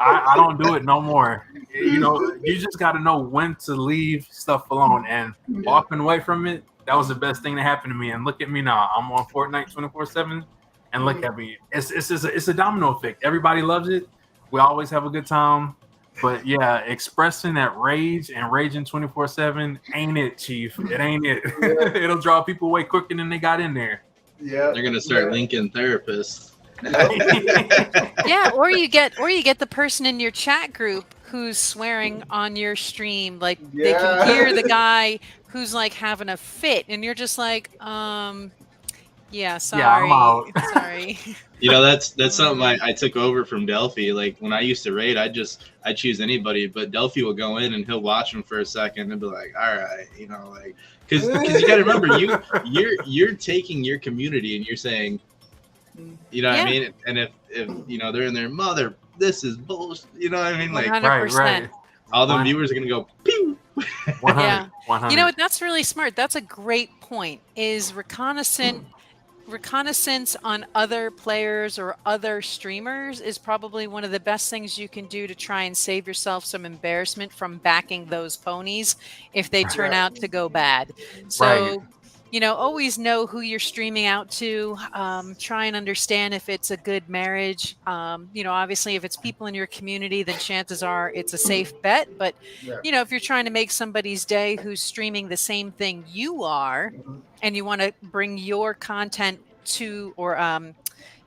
I don't do it no more. You just got to know when to leave stuff alone, and walking away from it. That was the best thing that happened to me. And look at me now. I'm on Fortnite 24/7. And look at me. It's a domino effect. Everybody loves it. We always have a good time. But yeah, expressing that rage and raging 24/7 ain't it, Chief. It ain't it. Yeah. It'll draw people away quicker than they got in there. Yeah. They're gonna start linking therapists. Yeah, or you get the person in your chat group who's swearing on your stream. Like they can hear the guy who's like having a fit, and you're just like, yeah, sorry. Yeah, I'm out. Sorry. That's something I took over from Delphi. Like when I used to raid, I'd choose anybody, but Delphi will go in and he'll watch them for a second and be like, all right, like because you got to remember you're taking your community and you're saying, what I mean, and if they're in their mother, this is bullshit. You know what I mean? Like 100%. Right. All the viewers are gonna go pew. 100, yeah. 100. You know what? That's really smart. That's a great point. Is reconnaissance on other players or other streamers is probably one of the best things you can do to try and save yourself some embarrassment from backing those ponies if they turn out to go bad. So, always know who you're streaming out to. Try and understand if it's a good marriage. Obviously, if it's people in your community, then chances are it's a safe bet. But, if you're trying to make somebody's day who's streaming the same thing you are, and you want to bring your content to, or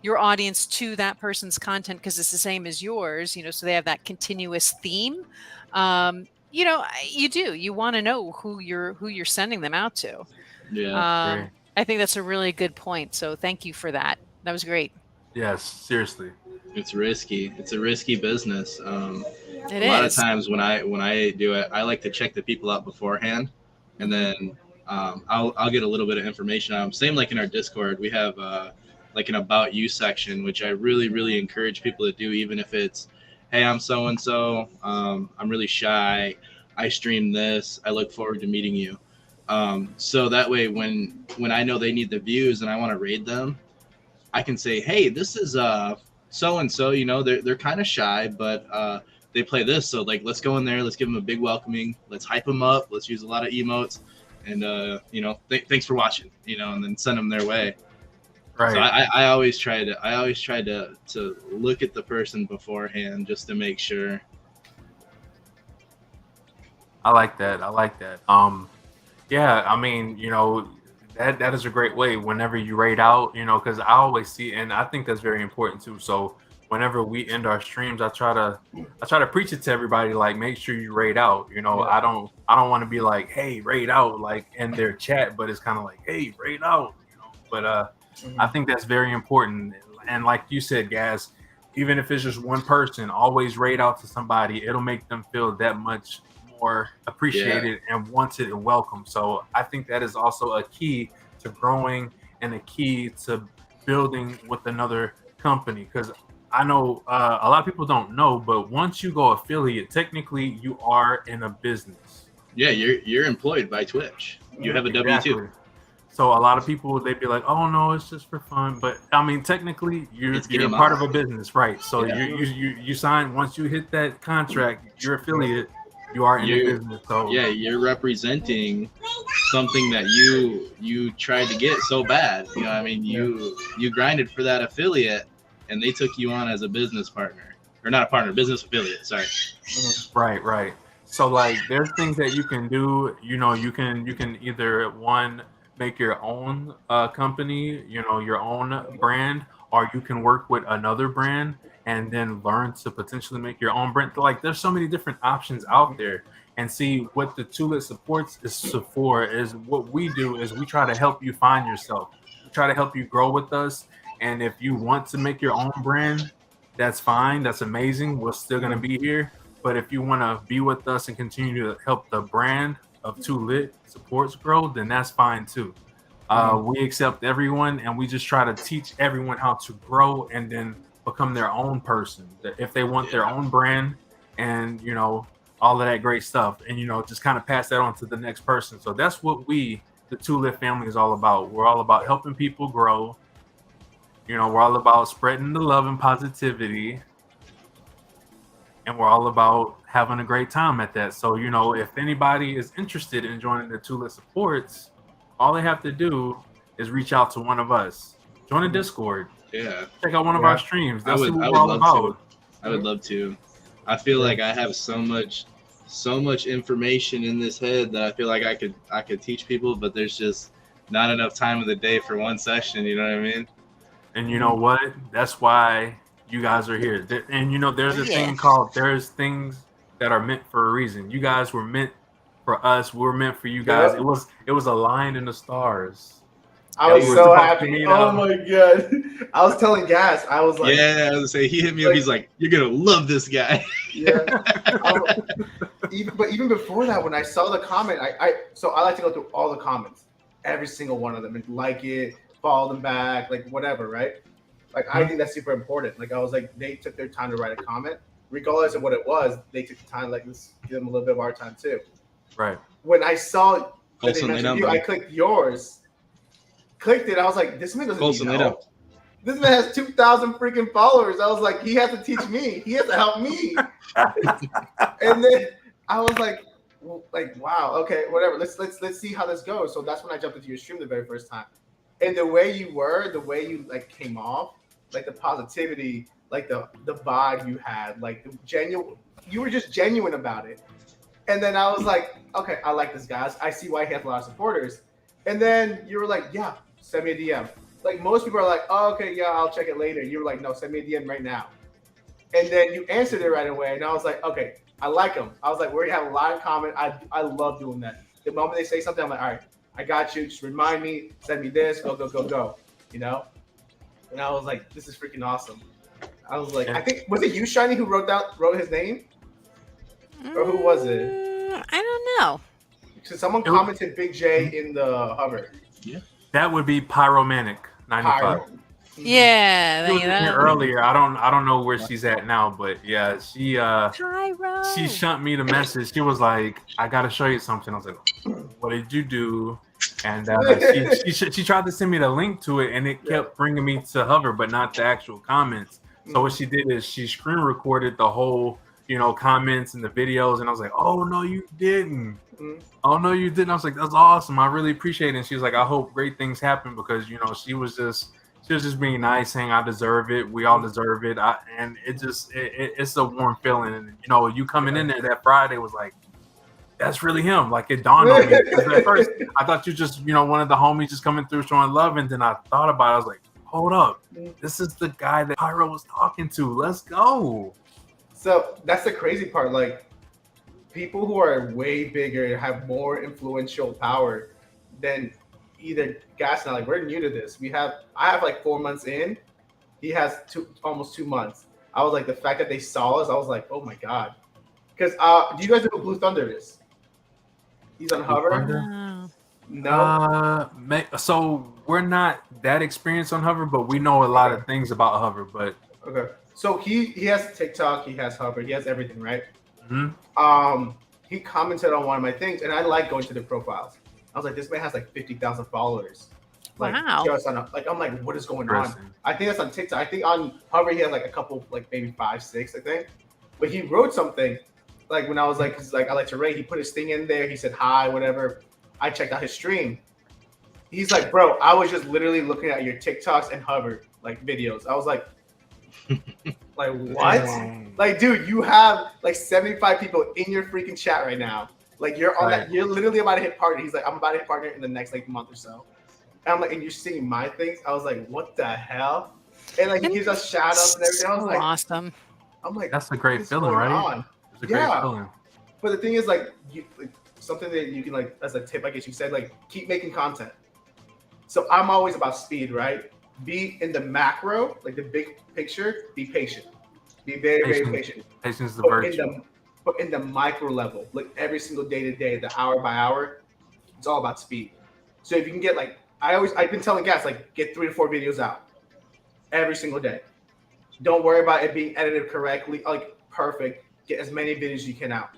your audience to that person's content because it's the same as yours, so they have that continuous theme. You want to know who you're sending them out to. Yeah. I think that's a really good point. So thank you for that. That was great. Yes, seriously. It's risky. It's a risky business. A lot of times when I do it, I like to check the people out beforehand, and then I'll get a little bit of information on them. Same like in our Discord, we have like an about you section, which I really, really encourage people to do, even if it's, hey, I'm so and so, I'm really shy, I stream this, I look forward to meeting you. So that way, when I know they need the views and I want to raid them, I can say, hey, this is so and so. They're kind of shy, but they play this. So like, let's go in there. Let's give them a big welcoming. Let's hype them up. Let's use a lot of emotes, and thanks for watching. And then send them their way. Right. So I always try to look at the person beforehand just to make sure. I like that. Yeah, I mean, that is a great way whenever you raid out, because I always see, and I think that's very important too. So whenever we end our streams, I try to preach it to everybody, like, make sure you raid out. I don't want to be like, hey, raid out, like in their chat, but it's kind of like, hey, raid out, But I think that's very important. And like you said, Gaz, even if it's just one person, always raid out to somebody. It'll make them feel that much more appreciated and wanted and welcome. So I think that is also a key to growing and a key to building with another company, because I know a lot of people don't know, but once you go affiliate, technically you are in a business. Yeah, you're employed by Twitch. You have a W-2. So a lot of people, they'd be like, oh no, it's just for fun. But I mean, technically you're part of a business, right? So you sign, once you hit that contract, you're affiliate. You are in the business, so you're representing something that you tried to get so bad. You grinded for that affiliate, and they took you on as a business partner, or not a partner, business affiliate. Sorry. Right. So like, there's things that you can do. You can either make your own company, your own brand, or you can work with another brand and then learn to potentially make your own brand. Like, there's so many different options out there. And see, what the Two Lit Supports is for is, what we do is we try to help you find yourself. We try to help you grow with us. And if you want to make your own brand, that's fine. That's amazing. We're still going to be here. But if you want to be with us and continue to help the brand of Two Lit Supports grow, then that's fine too. We accept everyone, and we just try to teach everyone how to grow and then become their own person. If they want their own brand and, all of that great stuff, and, just kind of pass that on to the next person. So that's what the Two Lit family is all about. We're all about helping people grow. We're all about spreading the love and positivity. And we're all about having a great time at that. So, if anybody is interested in joining the Two Lit Supports, all they have to do is reach out to one of us. Join the Discord. Yeah. Check out one of our streams. That's what we're all about. I would love to. I feel like I have so much information in this head that I feel like I could teach people, but there's just not enough time of the day for one session. You know what I mean? And you know what? That's why you guys are here. And there's a thing called, there's things that are meant for a reason. You guys were meant for us. We were meant for you guys. Yep. It was a line in the stars. I was Yeah, so we're happy. talking, Oh my god! I was telling Gas, I was like, yeah, I was gonna say he hit me up. He's like, "You're gonna love this guy." yeah. Even before that, when I saw the comment, so I like to go through all the comments, every single one of them, and like it, follow them back, like whatever, right? Like I think that's super important. Like I was like, they took their time to write a comment, regardless of what it was. They took the time. Like let's give them a little bit of our time too. Right. When I saw that they Colson, mentioned you, I clicked yours. Clicked it. I was like, this man doesn't Colson, need help. This man has 2,000 freaking followers. I was like, he has to teach me. He has to help me. And then I was like, wow, okay, whatever. Let's see how this goes. So that's when I jumped into your stream the very first time. And the way you were, the way you like came off, like the positivity, like the vibe you had, like the genuine. You were just genuine about it. And then I was like, okay, I like this guy. I see why he has a lot of supporters. And then you were like, yeah, send me a DM. Like most people are like, oh, okay, yeah, I'll check it later. You were like, no, send me a DM right now. And then you answered it right away. And I was like, okay, I like him. I was like, we're going to have a live comment. I love doing that. The moment they say something, I'm like, all right, I got you. Just remind me, send me this, go. You know? And I was like, this is freaking awesome. I was like, I think, was it you, Shiny, who wrote his name? Or who was it? I don't know. So someone commented Big J in the hover. Yeah. That would be Pyromanic 95. Pyro. Yeah, She was in here earlier. I don't know where she's at now, but yeah, she sent me the message. She was like, "I gotta show you something." I was like, "What did you do?" And she tried to send me the link to it, and it kept bringing me to hover, but not the actual comments. So what she did is she screen recorded the whole, comments and the videos, and I was like, "Oh no, you didn't." Oh no, you didn't. I was like, "That's awesome. I really appreciate it." And she was like, "I hope great things happen," because she was just being nice, saying I deserve it. We all deserve it. And it's a warm feeling. And you coming in there that Friday was like, that's really him. Like it dawned on me. At first, I thought you just one of the homies just coming through showing love, and then I thought about it. I was like, hold up, this is the guy that Pyro was talking to. Let's go. So that's the crazy part. Like people who are way bigger have more influential power than either Gas and I. Like we're new to this. I have like 4 months in. He has almost 2 months. I was like, the fact that they saw us, I was like, oh my god. Because do you guys know who Blue Thunder is? He's on Hover. No. So we're not that experienced on Hover, but we know a lot of things about Hover. But okay, so he has TikTok, he has Hover, he has everything, right? Mm-hmm. He commented on one of my things, and I like going to the profiles. I was like, this man has like 50,000 followers. Like, wow. Just on I'm like, what is going on? I think that's on TikTok. I think on Hover he has like a couple, like maybe 5, 6, I think. But he wrote something, like when I was like, I like to rate. He put his thing in there. He said hi, whatever. I checked out his stream. He's like, bro, I was just literally looking at your TikToks and Hover like videos. I was like, like what? Like, dude, you have like 75 people in your freaking chat right now. Like you're on that. You're literally about to hit partner. He's like, I'm about to hit partner in the next like month or so. And I'm like, and you're seeing my things. I was like, what the hell? And like he gives us shout outs and everything. I was like, awesome. I'm like, that's a great feeling, right? It's a great feeling. But the thing is, like, something that you can like as a tip, I guess you said, like, keep making content. So I'm always about speed, right? Be in the macro, like the big picture. Be patient. Be very, very patient. Patience is the virtue. But in the micro level, like every single day to day, the hour by hour, it's all about speed. So if you can get like, I've been telling guys, like, get 3 to 4 videos out every single day. Don't worry about it being edited correctly, like perfect. Get as many videos as you can out.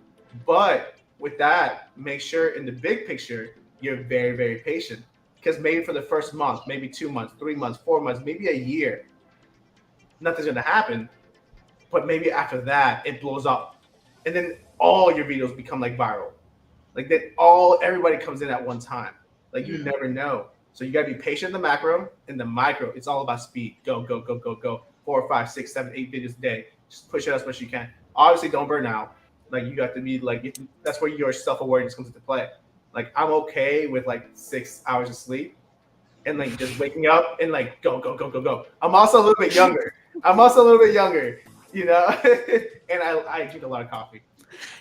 But with that, make sure in the big picture, you're very, very patient. Because maybe for the first month, maybe 2 months, 3 months, 4 months, maybe a year, nothing's gonna happen. But maybe after that, it blows up. And then all your videos become like viral. Like that everybody comes in at one time. Like you never know. So you gotta be patient in the macro. In the micro, it's all about speed. Go, go, go, go, go. 4, 5, 6, 7, 8 videos a day. Just push it as much as you can. Obviously, don't burn out. Like you got to be like, that's where your self-awareness comes into play. Like I'm okay with like 6 hours of sleep and like just waking up and like go, go, go, go, go. I'm also a little bit younger. You know, and I drink a lot of coffee.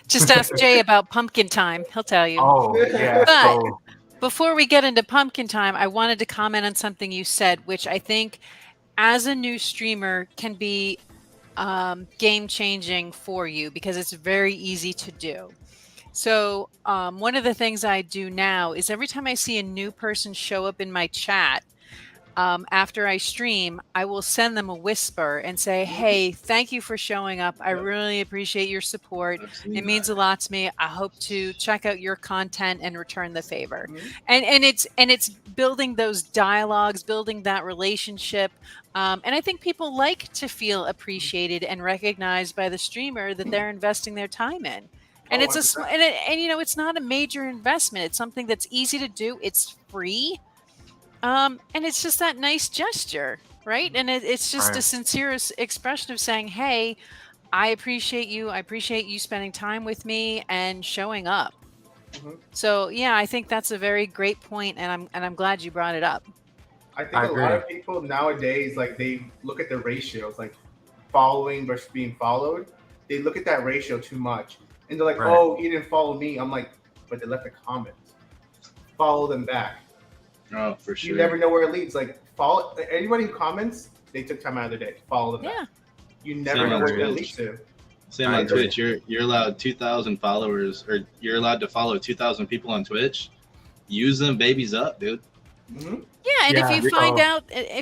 Just ask Jay about pumpkin time. He'll tell you. Oh yeah. But So before we get into pumpkin time, I wanted to comment on something you said, which I think as a new streamer can be game changing for you because it's very easy to do. So one of the things I do now is every time I see a new person show up in my chat, after I stream, I will send them a whisper and say, "Hey, thank you for showing up. I really appreciate your support. It means a lot to me. I hope to check out your content and return the favor." And it's building those dialogues, building that relationship. And I think people like to feel appreciated and recognized by the streamer that they're investing their time in. And it's it's not a major investment. It's something that's easy to do. It's free. And it's just that nice gesture, right? And it's just a sincere expression of saying, "Hey, I appreciate you. I appreciate you spending time with me and showing up." So yeah, I think that's a very great point, and I'm glad you brought it up. I think a lot of people nowadays, like, they look at the ratios, like following versus being followed. They look at that ratio too much, and they're like, "Oh, he didn't follow me." I'm like, "But they left a comment. Follow them back." Oh, for sure. You never know where it leads. Like, follow anybody who comments, they took time out of their day. Follow them back. You never know where it leads to. Same on Twitch. You're allowed 2,000 followers, or you're allowed to follow 2,000 people on Twitch. Use them babies up, dude. Yeah, and if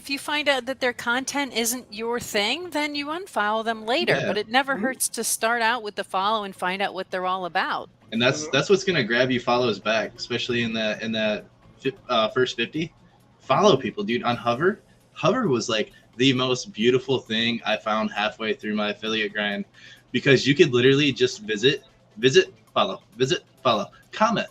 you find out that their content isn't your thing, then you unfollow them later. But it never hurts to start out with the follow and find out what they're all about. And that's what's gonna grab you follows back, especially in that first 50. Follow people, dude. On Hover was like the most beautiful thing I found halfway through my affiliate grind, because you could literally just visit, follow, comment.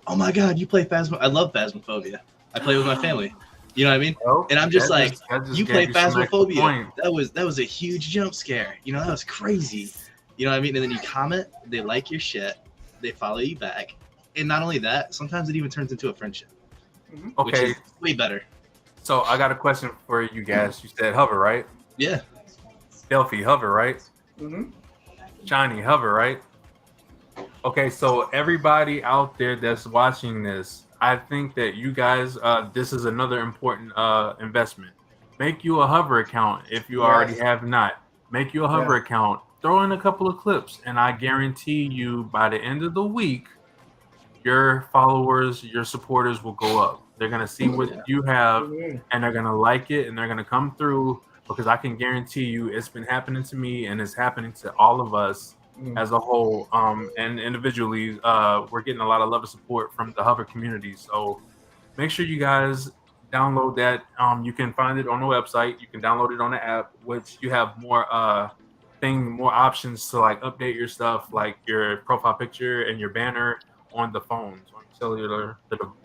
Oh my god, you play Phasma. I love Phasmophobia. I play with my family. You know what I mean? And I'm just like, you play Phasmophobia. That was a huge jump scare. You know, that was crazy. You know what I mean? And then you comment, they like your shit, they follow you back. And not only that, sometimes it even turns into a friendship. Which is way better. So I got a question for you guys. You said Hover, right? Yeah. Delphi, Hover, right? Johnny, Hover, right? Okay, so everybody out there that's watching this, I think that you guys, this is another important investment. Make you a Hover account if you already have not. Make you a Hover account. Throw in a couple of clips, and I guarantee you by the end of the week, your followers, your supporters will go up. They're going to see what you have, and they're going to like it, and they're going to come through, because I can guarantee you it's been happening to me, and it's happening to all of us as a whole, and individually. We're getting a lot of love and support from the Hover community. So make sure you guys download that. You can find it on the website. You can download it on the app, which you have more more options to like update your stuff, like your profile picture and your banner on the phones, on cellular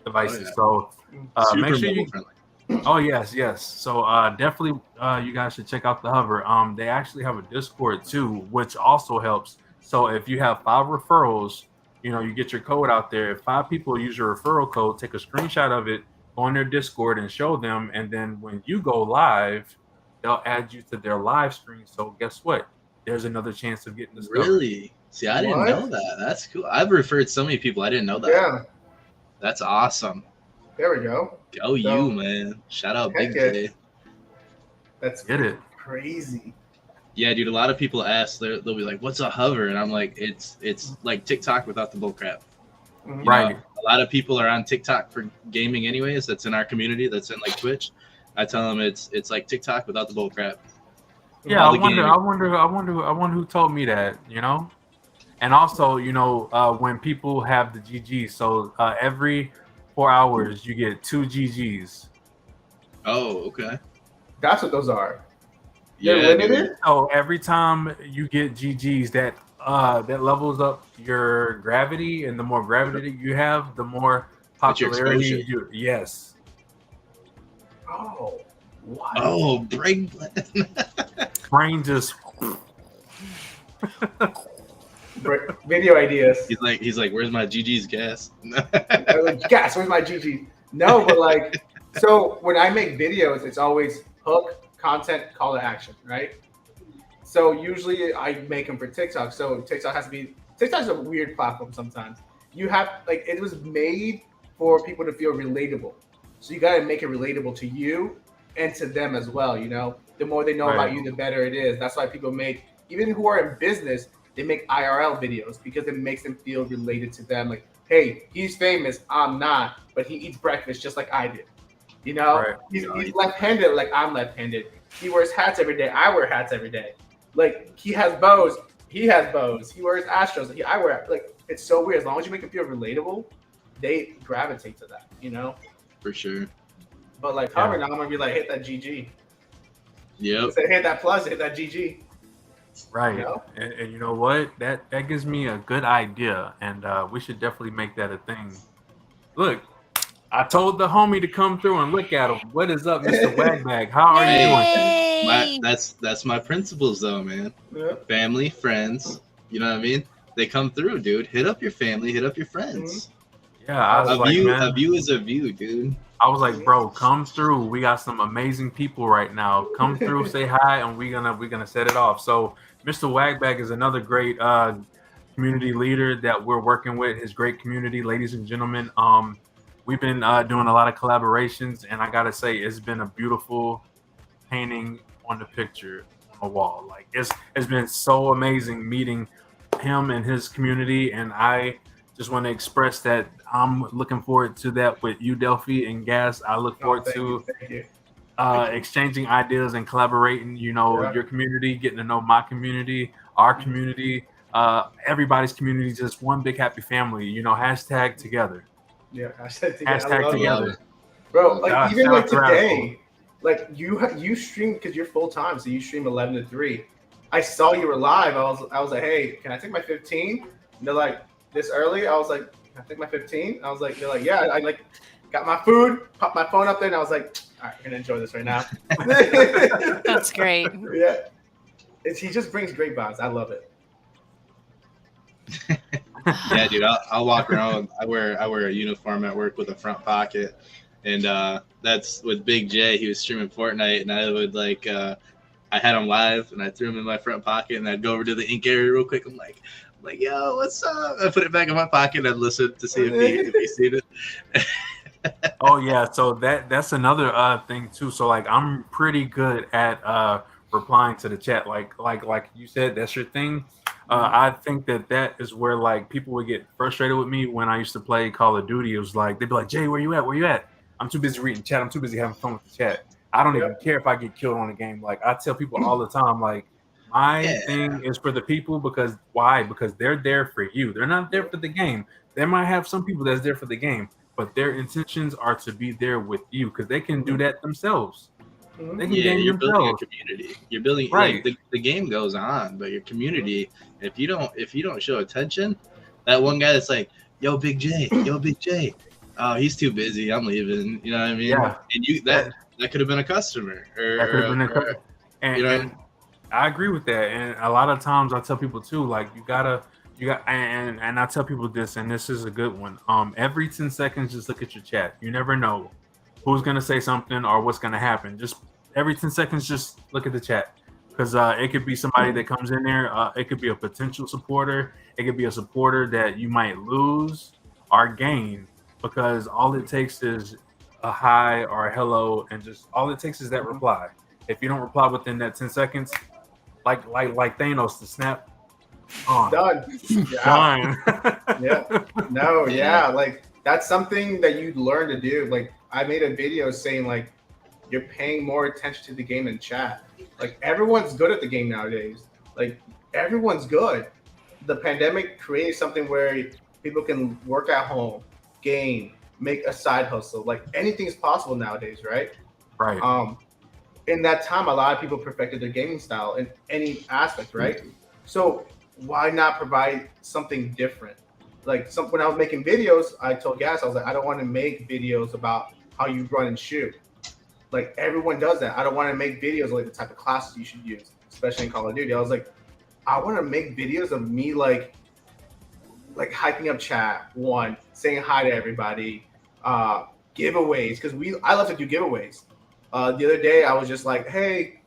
devices. So make sure you. Oh yes. So definitely, you guys should check out the Hover. They actually have a Discord too, which also helps. So if you have 5 referrals, you get your code out there. If 5 people use your referral code, take a screenshot of it, go on their Discord and show them. And then when you go live, they'll add you to their live stream. So guess what? There's another chance of getting this. Really? See, I didn't know that. That's cool. I've referred so many people. I didn't know that. Yeah. That's awesome. There we go. Go you, man. Shout out Big J. That's crazy. Yeah, dude, a lot of people ask, they'll be like, what's a Hover? And I'm like, it's like TikTok without the bullcrap. Right. A lot of people are on TikTok for gaming anyways. That's in our community. That's in like Twitch. I tell them it's like TikTok without the bullcrap. Yeah, I wonder who told me that, And also, when people have the GGs, so every 4 hours you get 2 GGs. Oh, okay. That's what those are. They're limited. So every time you get GGs, that levels up your gravity, and the more gravity you have, the more popularity you. Yes. Oh. What? Oh, brain. Brain just. Video ideas. He's like, where's my GG's gas? Gas, where's my GG? No, but like, so when I make videos, it's always hook, content, call to action, right? So usually I make them for TikTok. So TikTok's a weird platform sometimes. You have like it was made for people to feel relatable. So you gotta make it relatable to you and to them as well, you know. The more they know about you, the better it is. That's why people make, even who are in business, they make IRL videos because it makes them feel related to them. Like, hey, he's famous, I'm not, but he eats breakfast just like I did. You know, he's left-handed like I'm left-handed. He wears hats every day. I wear hats every day. Like he has bows. He has bows. He wears Astros. I wear like it's so weird. As long as you make it feel relatable, they gravitate to that. You know, for sure. But like Harvard, now I'm gonna be like, hit that GG. Yep. Say hit that plus, hit that GG. Right. You know? And you know what? That gives me a good idea, and we should definitely make that a thing. Look, I told the homie to come through and look at him. What is up, Mr. Wagbag? How are you doing? That's my principles, though, man. Yeah. Family, friends. You know what I mean? They come through, dude. Hit up your family. Hit up your friends. Yeah, a view is a view, dude. I was like, bro, come through. We got some amazing people right now. Come through, say hi, and we're gonna set it off. So, Mr. Wagbag is another great community leader that we're working with. His great community, ladies and gentlemen. We've been doing a lot of collaborations, and I gotta say, it's been a beautiful painting on the picture on the wall. Like it's been so amazing meeting him and his community, and I just want to express that I'm looking forward to that with you, Delphi and Gas. I look forward to exchanging ideas and collaborating. You know, your community, getting to know my community, our community, everybody's community, just one big happy family. You know, hashtag together. Yeah, hashtag together. Bro, like even like today, like you stream because you're full time, so you stream 11 to 3. I saw you were live. I was like, hey, can I take my 15? And they're like, this early? I was like, can I take my 15? I was like, they're like, yeah. I like got my food, popped my phone up there, and I was like, all right, I'm gonna enjoy this right now. That's great. Yeah, he just brings great vibes. I love it. Yeah, dude, I'll walk around. I wear a uniform at work with a front pocket, and that's with Big J. He was streaming Fortnite, and I would like I had him live, and I threw him in my front pocket, and I'd go over to the ink area real quick. I'm like, yo, what's up? I put it back in my pocket and listen to see if he seen it. Oh yeah, so that's another thing too. So like I'm pretty good at replying to the chat. Like you said, that's your thing. I think that is where like people would get frustrated with me when I used to play Call of Duty. It was like they'd be like, Jay, where you at? Where you at? I'm too busy reading chat. I'm too busy having fun with the chat. I don't even care if I get killed on a game. Like I tell people all the time, like my thing is for the people because why? Because they're there for you. They're not there for the game. They might have some people that's there for the game, but their intentions are to be there with you because they can do that themselves. They can you're building a community. You're building like the game goes on, but your community, if you don't show attention, that one guy that's like, yo, Big J, oh, he's too busy. I'm leaving. You know what I mean? Yeah. And that could have been a customer. And I agree with that. And a lot of times I tell people too, like and I tell people this, and this is a good one. Every 10 seconds, just look at your chat. You never know who's gonna say something or what's gonna happen. Just every 10 seconds, just look at the chat. Because it could be somebody that comes in there. It could be a potential supporter. It could be a supporter that you might lose or gain. Because all it takes is a hi or a hello, and just all it takes is that reply. If you don't reply within that 10 seconds, like Thanos, the snap on. Done. Done. Yeah. No, yeah. Like that's something that you learn to do. Like I made a video saying like you're paying more attention to the game than chat. Like everyone's good at the game nowadays. Like everyone's good. The pandemic created something where people can work at home, game, make a side hustle. Like anything's possible nowadays, right? Right. In that time, a lot of people perfected their gaming style in any aspect, right? So why not provide something different? Like when I was making videos, I told Gas, I was like, I don't want to make videos about how you run and shoot. Like everyone does that. I don't want to make videos like the type of classes you should use, especially in Call of Duty. I was like, I want to make videos of me like hyping up chat, saying hi to everybody, giveaways, because I love to do giveaways. The other day I was just like, hey,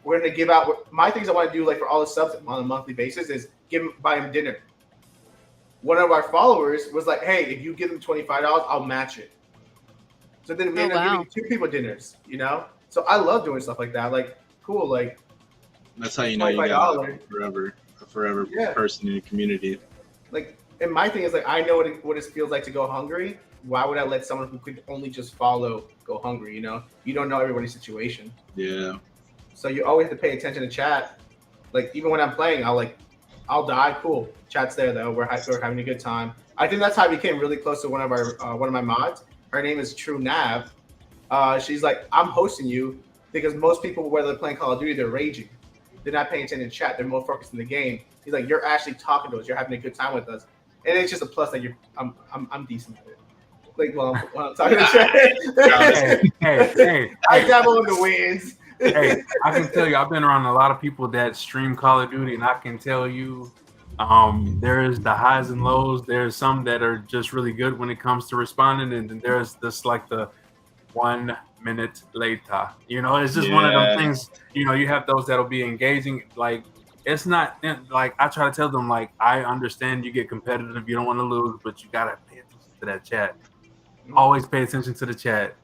we're gonna give out. My things I want to do, like for all the subs on a monthly basis, is buy them dinner. One of our followers was like, "Hey, if you give them $25, I'll match it." So then we ended up giving 2 people dinners. You know, so I love doing stuff like that. Like, cool, like. That's how you know you got a forever person in your community. Like, and my thing is like, I know what it feels like to go hungry. Why would I let someone who could only just follow go hungry? You know, you don't know everybody's situation. Yeah. So you always have to pay attention to chat. Like, even when I'm playing, I'll die. Cool, chat's there though. We're having a good time. I think that's how I became really close to one of my mods. Her name is True Nav. She's like, I'm hosting you because most people, whether they're playing Call of Duty, they're raging. They're not paying attention to chat. They're more focused in the game. He's like, you're actually talking to us. You're having a good time with us, and it's just a plus that I'm decent at it. Like, well, when I'm talking to chat, hey, I dabble in the wins. Hey, I can tell you, I've been around a lot of people that stream Call of Duty, and I can tell you, there's the highs and lows. There's some that are just really good when it comes to responding, and then there's this like the 1 minute later. You know, it's just one of them things. You know, you have those that'll be engaging. Like, it's not like I try to tell them, like, I understand you get competitive, you don't want to lose, but you gotta pay attention to that chat. Always pay attention to the chat.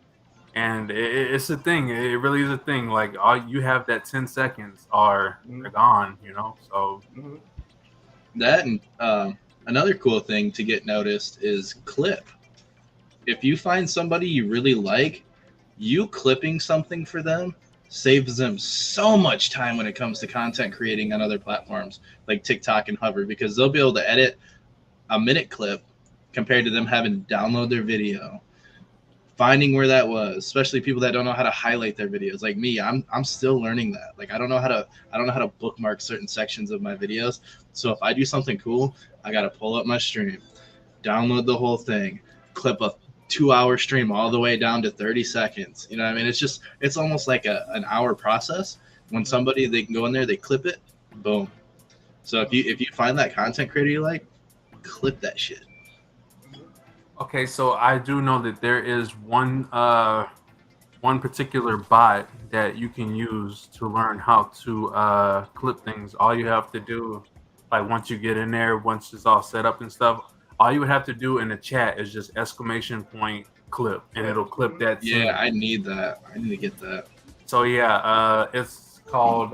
And it's a thing. It really is a thing. Like, all you have that 10 seconds are gone, you know? So that, and another cool thing to get noticed is clip. If you find somebody you really like, you clipping something for them saves them so much time when it comes to content creating on other platforms like TikTok and Hover, because they'll be able to edit a minute clip compared to them having to download their video, finding where that was, especially people that don't know how to highlight their videos. Like me, I'm still learning that. Like, I don't know how to bookmark certain sections of my videos. So if I do something cool, I got to pull up my stream, download the whole thing, clip a 2-hour stream all the way down to 30 seconds. You know what I mean? It's almost like an hour process. When they can go in there, they clip it, boom. So if you find that content creator you like, clip that shit. okay, so I do know that there is one particular bot that you can use to learn how to clip things. All you have to do, like, once you get in there, once it's all set up and stuff, all you would have to do in the chat is just ! Clip, and it'll clip that scene. Yeah, I need that. I need to get that. So yeah, it's called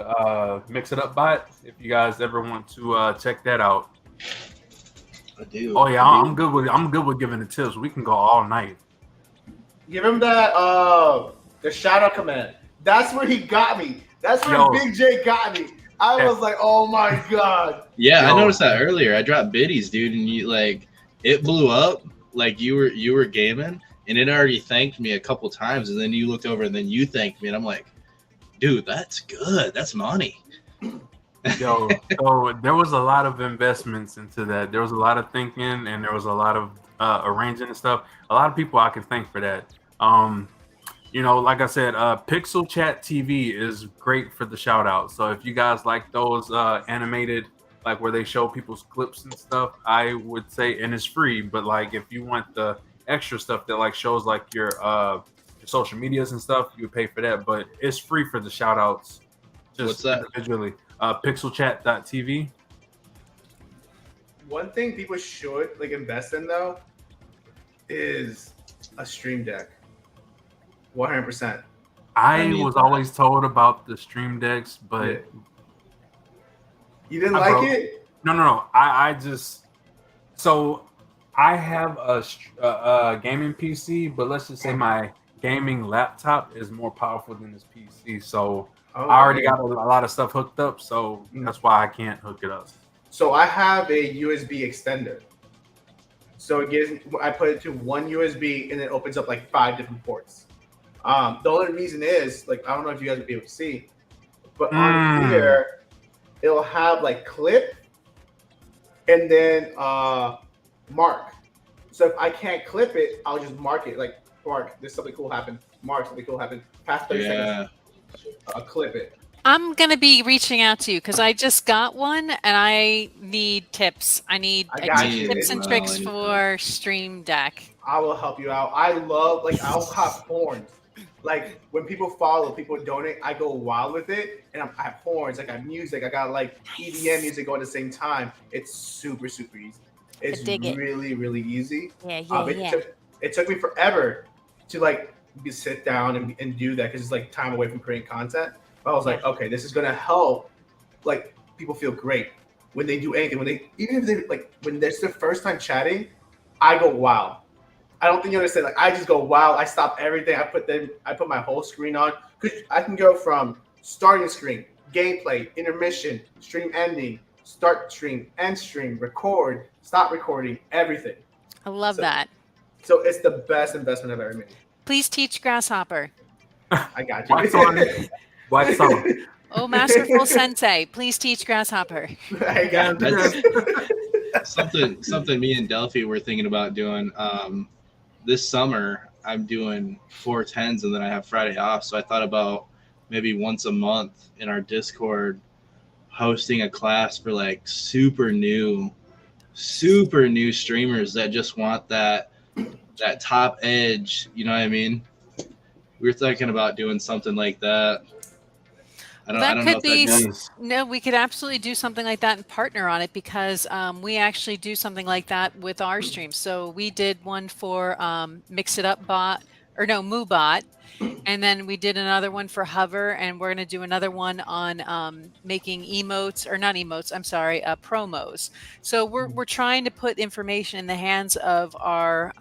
Mix It Up Bot. If you guys ever want to check that out. I do. Oh yeah, I'm good with giving the tips. We can go all night. Give him that the shout out command. That's where he got me. That's where Big J got me. I was like, oh my god. Yeah, I noticed that earlier. I dropped biddies, dude, and you like it blew up. Like you were gaming, and it already thanked me a couple times, and then you looked over, and then you thanked me, and I'm like, dude, that's good. That's money. So there was a lot of investments into that. There was a lot of thinking, and there was a lot of arranging and stuff. A lot of people I can thank for that. You know, like I said, Pixel Chat TV is great for the shout out. So if you guys like those animated, like where they show people's clips and stuff, I would say, and it's free, but like if you want the extra stuff that like shows like your social medias and stuff, you would pay for that, but it's free for the shout outs. Just what's that? Individually. Pixelchat.tv. One thing people should like invest in though is a stream deck. 100%. I was always told about the stream decks, but you didn't like it? No. I just I have a gaming PC, but let's just say my gaming laptop is more powerful than this PC. So I already got a lot of stuff hooked up, so that's why I can't hook it up. So I have a USB extender. So I put it to one USB and it opens up like 5 different ports. The only reason is, like, I don't know if you guys will be able to see, but on here, it'll have like clip and then mark. So if I can't clip it, I'll just mark it. Like, mark, there's something cool happened. Mark, something cool happened. Past 30 seconds. Clip it. I'm going to be reaching out to you because I just got one and I need tips. I need tips and tricks for Stream Deck. I will help you out. I love, like, I'll have horns. Like when people follow, people donate, I go wild with it, and I have horns, I got music, I got like EDM music going at the same time. It's super super easy. It's dig it. really really easy. Yeah. It took me forever to like sit down and do that because it's like time away from creating content. But I was like, okay, this is gonna help like people feel great when they do anything. When they even if they like when there's their first time chatting, I go wow. I don't think you understand. Like I just go wow. I stop everything. I put my whole screen on because I can go from starting screen, gameplay, intermission, stream ending, start stream, end stream, record, stop recording, everything. I love that. So it's the best investment I've ever made. Please teach Grasshopper. I got you. What song? Oh, Masterful Sensei, please teach Grasshopper. I got something me and Delphi were thinking about doing. This summer, I'm doing 410s and then I have Friday off. So I thought about maybe once a month in our Discord hosting a class for like super new streamers that just want that top edge. You know what I mean? We were thinking about doing something like that. I don't know if that does. No, we could absolutely do something like that and partner on it because we actually do something like that with our streams. So we did one for Mix It Up Bot, or no, MooBot, and then we did another one for Hover, and we're going to do another one on making emotes, or not emotes, I'm sorry, promos. So we're trying to put information in the hands of our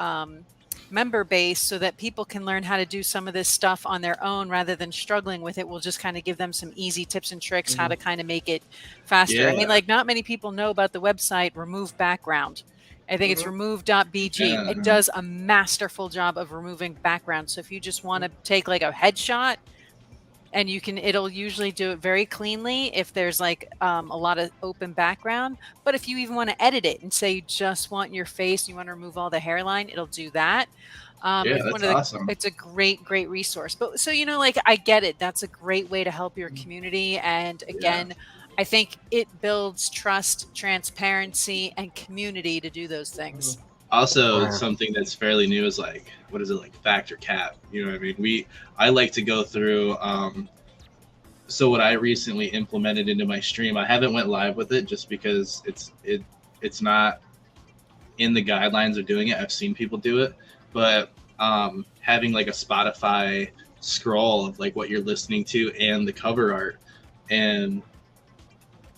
member base so that people can learn how to do some of this stuff on their own rather than struggling with it. We'll just kind of give them some easy tips and tricks how to kind of make it faster. Yeah. I mean, like not many people know about the website Remove Background. I think it's remove.bg. Yeah. It does a masterful job of removing background. So if you just want to take like a headshot, and it'll usually do it very cleanly if there's like a lot of open background. But if you even want to edit it and say you just want your face, you want to remove all the hairline, it'll do that. That's awesome. It's a great resource. But so, like, I get it. That's a great way to help your community. And again, I think it builds trust, transparency, and community to do those things. Also, something that's fairly new is like, what is it, like factor cap? You know what I mean? I like to go through. So what I recently implemented into my stream, I haven't went live with it just because it's not in the guidelines of doing it. I've seen people do it, but having like a Spotify scroll of like what you're listening to and the cover art, and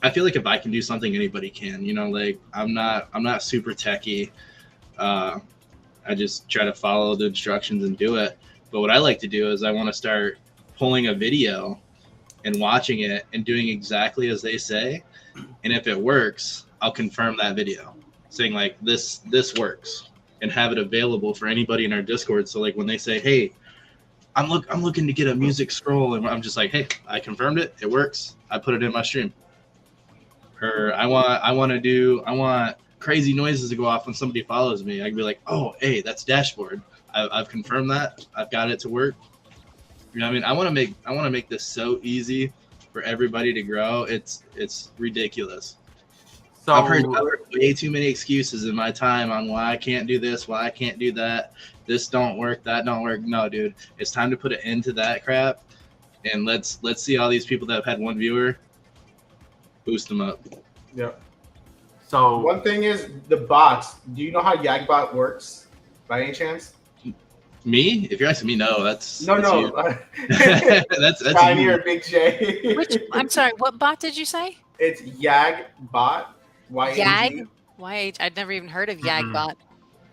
I feel like if I can do something, anybody can. Like I'm not super techie. I just try to follow the instructions and do it. But what I like to do is I want to start pulling a video and watching it and doing exactly as they say. And if it works, I'll confirm that video saying like this works and have it available for anybody in our Discord. So like when they say, hey, I'm looking to get a music scroll, and I'm just like, hey, I confirmed it. It works. I put it in my stream. Or I want crazy noises to go off when somebody follows me. I can be like, oh, hey, that's dashboard. I've confirmed that. I've got it to work. You know what I mean? I want to make this so easy for everybody to grow. It's ridiculous. So I've heard way too many excuses in my time on why I can't do this, why I can't do that. This don't work, that don't work. No, dude, it's time to put an end to that crap. And let's see all these people that have had one viewer, boost them up. Yeah. So one thing is the bots. Do you know how Yagbot works by any chance? Me? If you're asking me, no. That's no. that's Tiny or Big J. I'm sorry. What bot did you say? It's Yagbot. Yag. I'd never even heard of Yagbot.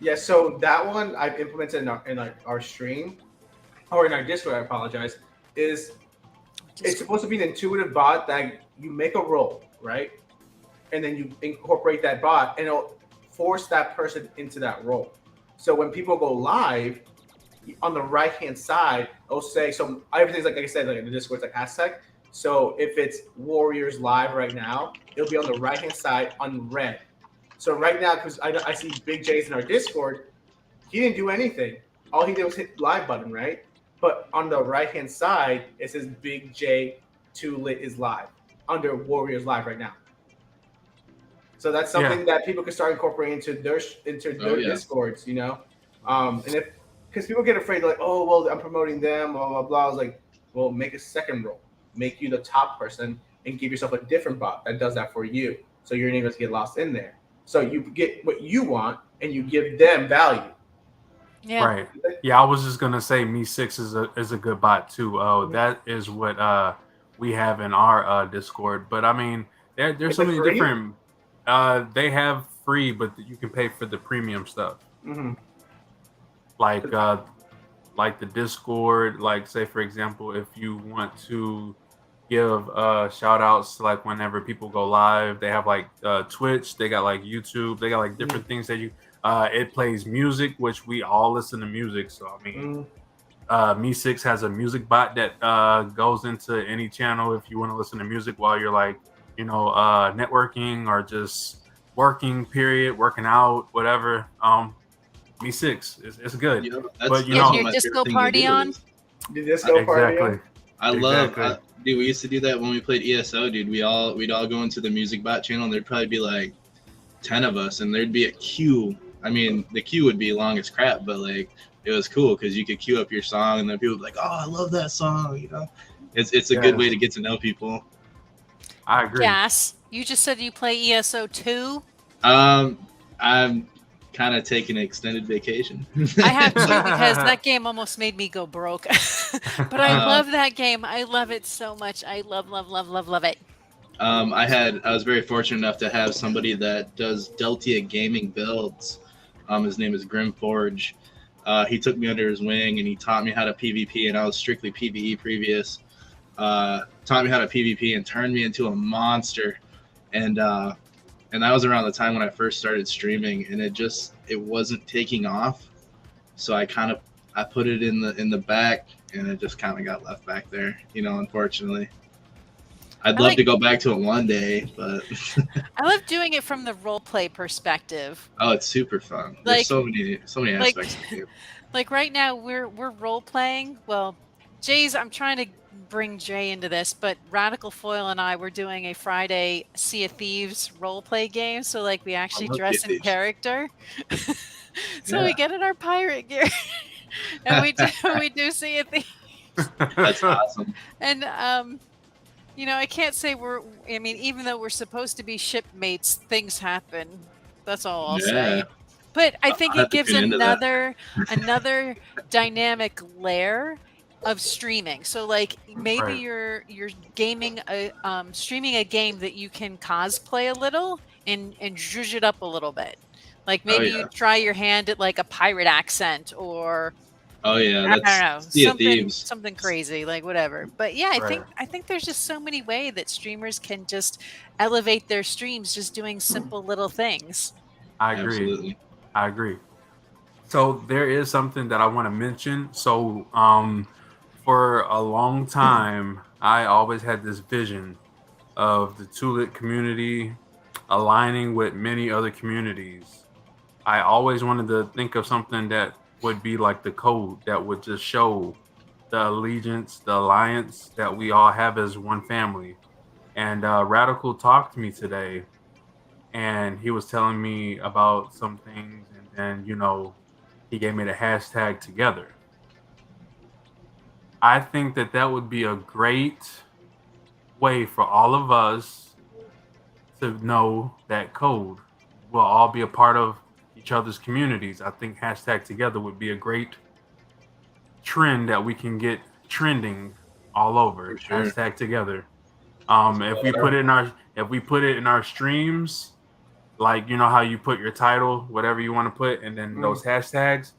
Yeah. So that one I've implemented in our stream, or in our Discord. I apologize. It's supposed to be an intuitive bot that you make a role, right? And then you incorporate that bot, and it'll force that person into that role. So when people go live, on the right-hand side, it'll say, so everything's like I said, like in the Discord, it's like Aztec. So if it's Warriors live right now, it'll be on the right-hand side on red. So right now, because I see Big J's in our Discord, he didn't do anything. All he did was hit live button, right? But on the right-hand side, it says Big J 2 Lit is live under Warriors live right now. So that's something that people can start incorporating into their Discords, And because people get afraid, like, oh, well, I'm promoting them, blah, blah, blah. I was like, well, make a second role. Make you the top person and give yourself a different bot that does that for you. So your name doesn't get lost in there. So you get what you want and you give them value. Yeah. Right. Yeah, I was just gonna say Me6 is a good bot too. That is what we have in our Discord. But I mean, there's so many free? different. They have free, but you can pay for the premium stuff. Mm-hmm. Like the Discord. Like, say for example, if you want to give shout outs to, like, whenever people go live, they have like Twitch. They got like YouTube. They got like different things that you. It plays music, which we all listen to music. So I mean, Me6 has a music bot that goes into any channel if you want to listen to music while you're, like, you know, networking or just working. Period, working out, whatever. Me6 it's good. Yeah, but you Get know, your disco party on. The disco party. exactly. Love, dude. We used to do that when we played ESO, dude. We'd all go into the music bot channel, and there'd probably be like 10 of us, and there'd be a queue. I mean, the queue would be long as crap, but like it was cool because you could queue up your song, and then people would be like, "Oh, I love that song." You know, it's a good way to get to know people. I agree. Gas. You just said you play ESO 2. I'm kind of taking an extended vacation. I have to because that game almost made me go broke. But I love that game. I love it so much. I love it. I was very fortunate enough to have somebody that does Deltia gaming builds. His name is Grim Forge. He took me under his wing and he taught me how to PvP, and I was strictly PvE previous. Taught me how to PvP and turned me into a monster. And that was around the time when I first started streaming, and it wasn't taking off. So I put it in the back, and it just kind of got left back there, you know, unfortunately. I'd love to go back to it one day, but I love doing it from the role play perspective. Oh, it's super fun. There's so many aspects to it. Like right now we're role playing. Well, I'm trying to bring Jay into this, but Radical Foil and I were doing a Friday Sea of Thieves role play game. So like we actually dress in character. So we get in our pirate gear and we do Sea of Thieves. That's awesome. And you know, I can't say even though we're supposed to be shipmates, things happen. That's all I'll say. But I think it gives another dynamic layer of streaming. So like maybe you're gaming streaming a game that you can cosplay a little and zhuzh it up a little bit. Like maybe you try your hand at like a pirate accent or I don't know, something crazy, like whatever. But yeah, I think there's just so many ways that streamers can just elevate their streams just doing simple little things. I agree. Absolutely. I agree. So there is something that I want to mention. So for a long time, I always had this vision of the Tulip community aligning with many other communities. I always wanted to think of something that would be like the code that would just show the allegiance, the alliance that we all have as one family. And Radical talked to me today, and he was telling me about some things, and then, you know, he gave me the hashtag together. I think that would be a great way for all of us to know that code. We'll all be a part of each other's communities. I think hashtag together would be a great trend that we can get trending all over. Sure. Hashtag together. If we put it in our streams, like, you know how you put your title, whatever you want to put, and then those hashtags,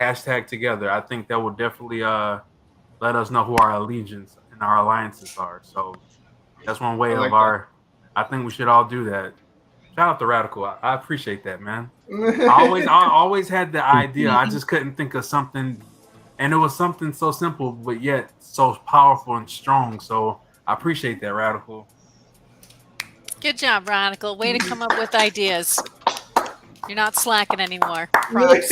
hashtag together. I think that will definitely let us know who our allegiance and our alliances are. So that's one way I think we should all do that. Shout out to Radical. I appreciate that, man. I always had the idea. I just couldn't think of something, and it was something so simple, but yet so powerful and strong. So I appreciate that, Radical. Good job, Radical. Way to come up with ideas. You're not slacking anymore. Props.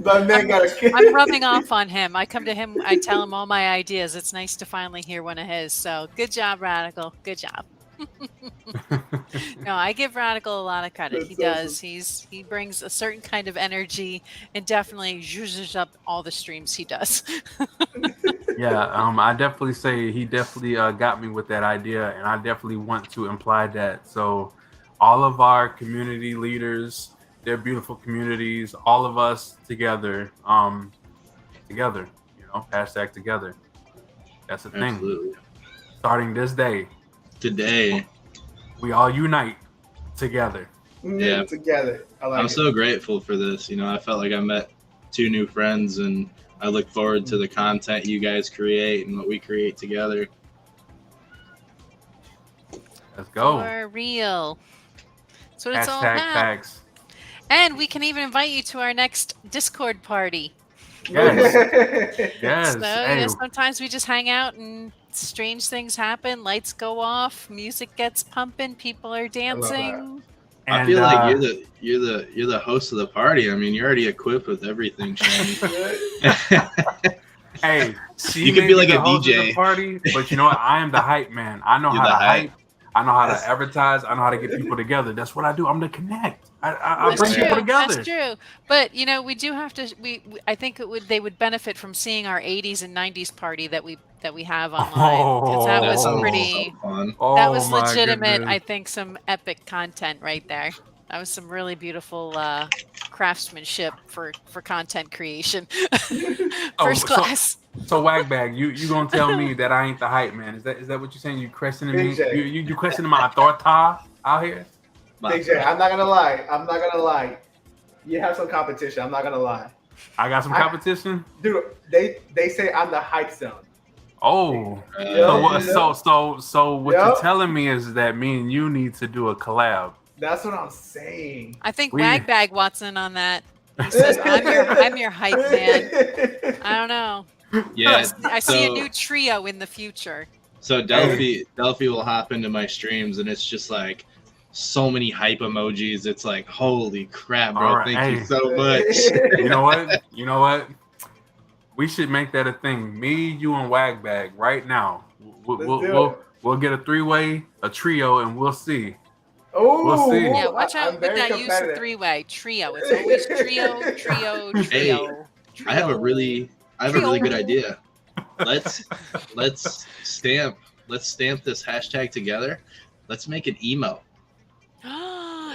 I'm rubbing off on him. I come to him, I tell him all my ideas. It's nice to finally hear one of his. So good job, Radical. Good job. No, I give Radical a lot of credit. That's He does. awesome. He brings a certain kind of energy and definitely zhuzhes up all the streams he does. Yeah, I definitely say he definitely got me with that idea, and I definitely want to imply that. So, all of our community leaders, their beautiful communities, all of us together, together, hashtag together. That's the thing. Absolutely. Starting this day, Today, we all unite together. Yeah. Together. I'm so grateful for this. I felt like I met 2 new friends, and I look forward to the content you guys create and what we create together. Let's go. For real. That's what it's all Hashtag about. facts. And we can even invite you to our next Discord party. Yes. Yes. So, Hey, sometimes we just hang out and strange things happen. Lights go off, music gets pumping, people are dancing. I feel like you're the host of the party. I mean, you're already equipped with everything, Shani. hey, you could be like a DJ party, but you know what? I am the hype man. I know how to hype. I know how to advertise. I know how to get people together. That's what I do. I'm the connect. I bring people together. That's true. But we do have to. I think they would benefit from seeing our 80s and 90s party that we have online. Because that was pretty. So fun. That was legitimate. I think some epic content right there. That was some really beautiful craftsmanship for content creation. First class. So Wagbag, you gonna tell me that I ain't the hype man? Is that what you're saying? You questioning me? You questioning my authority out here? Big J, I'm not gonna lie. You have some competition. I'm not gonna lie. I got some competition, dude. They say I'm the hype zone. Oh, so what you're telling me is that me and you need to do a collab. That's what I'm saying. I think Wagbag Watson on that. He says I'm your hype man. I don't know. Yeah, I see a new trio in the future. So Delphi will hop into my streams, and it's just like so many hype emojis. It's like, holy crap, bro! Right, thank you so much. You know what? We should make that a thing. Me, you, and Wagbag right now. We'll get a 3-way, a trio, and we'll see. Oh, we'll see. Yeah, watch out with that use of 3-way trio. It's always trio. Hey, I have a really good idea. Let's stamp this hashtag together. Let's make an emo.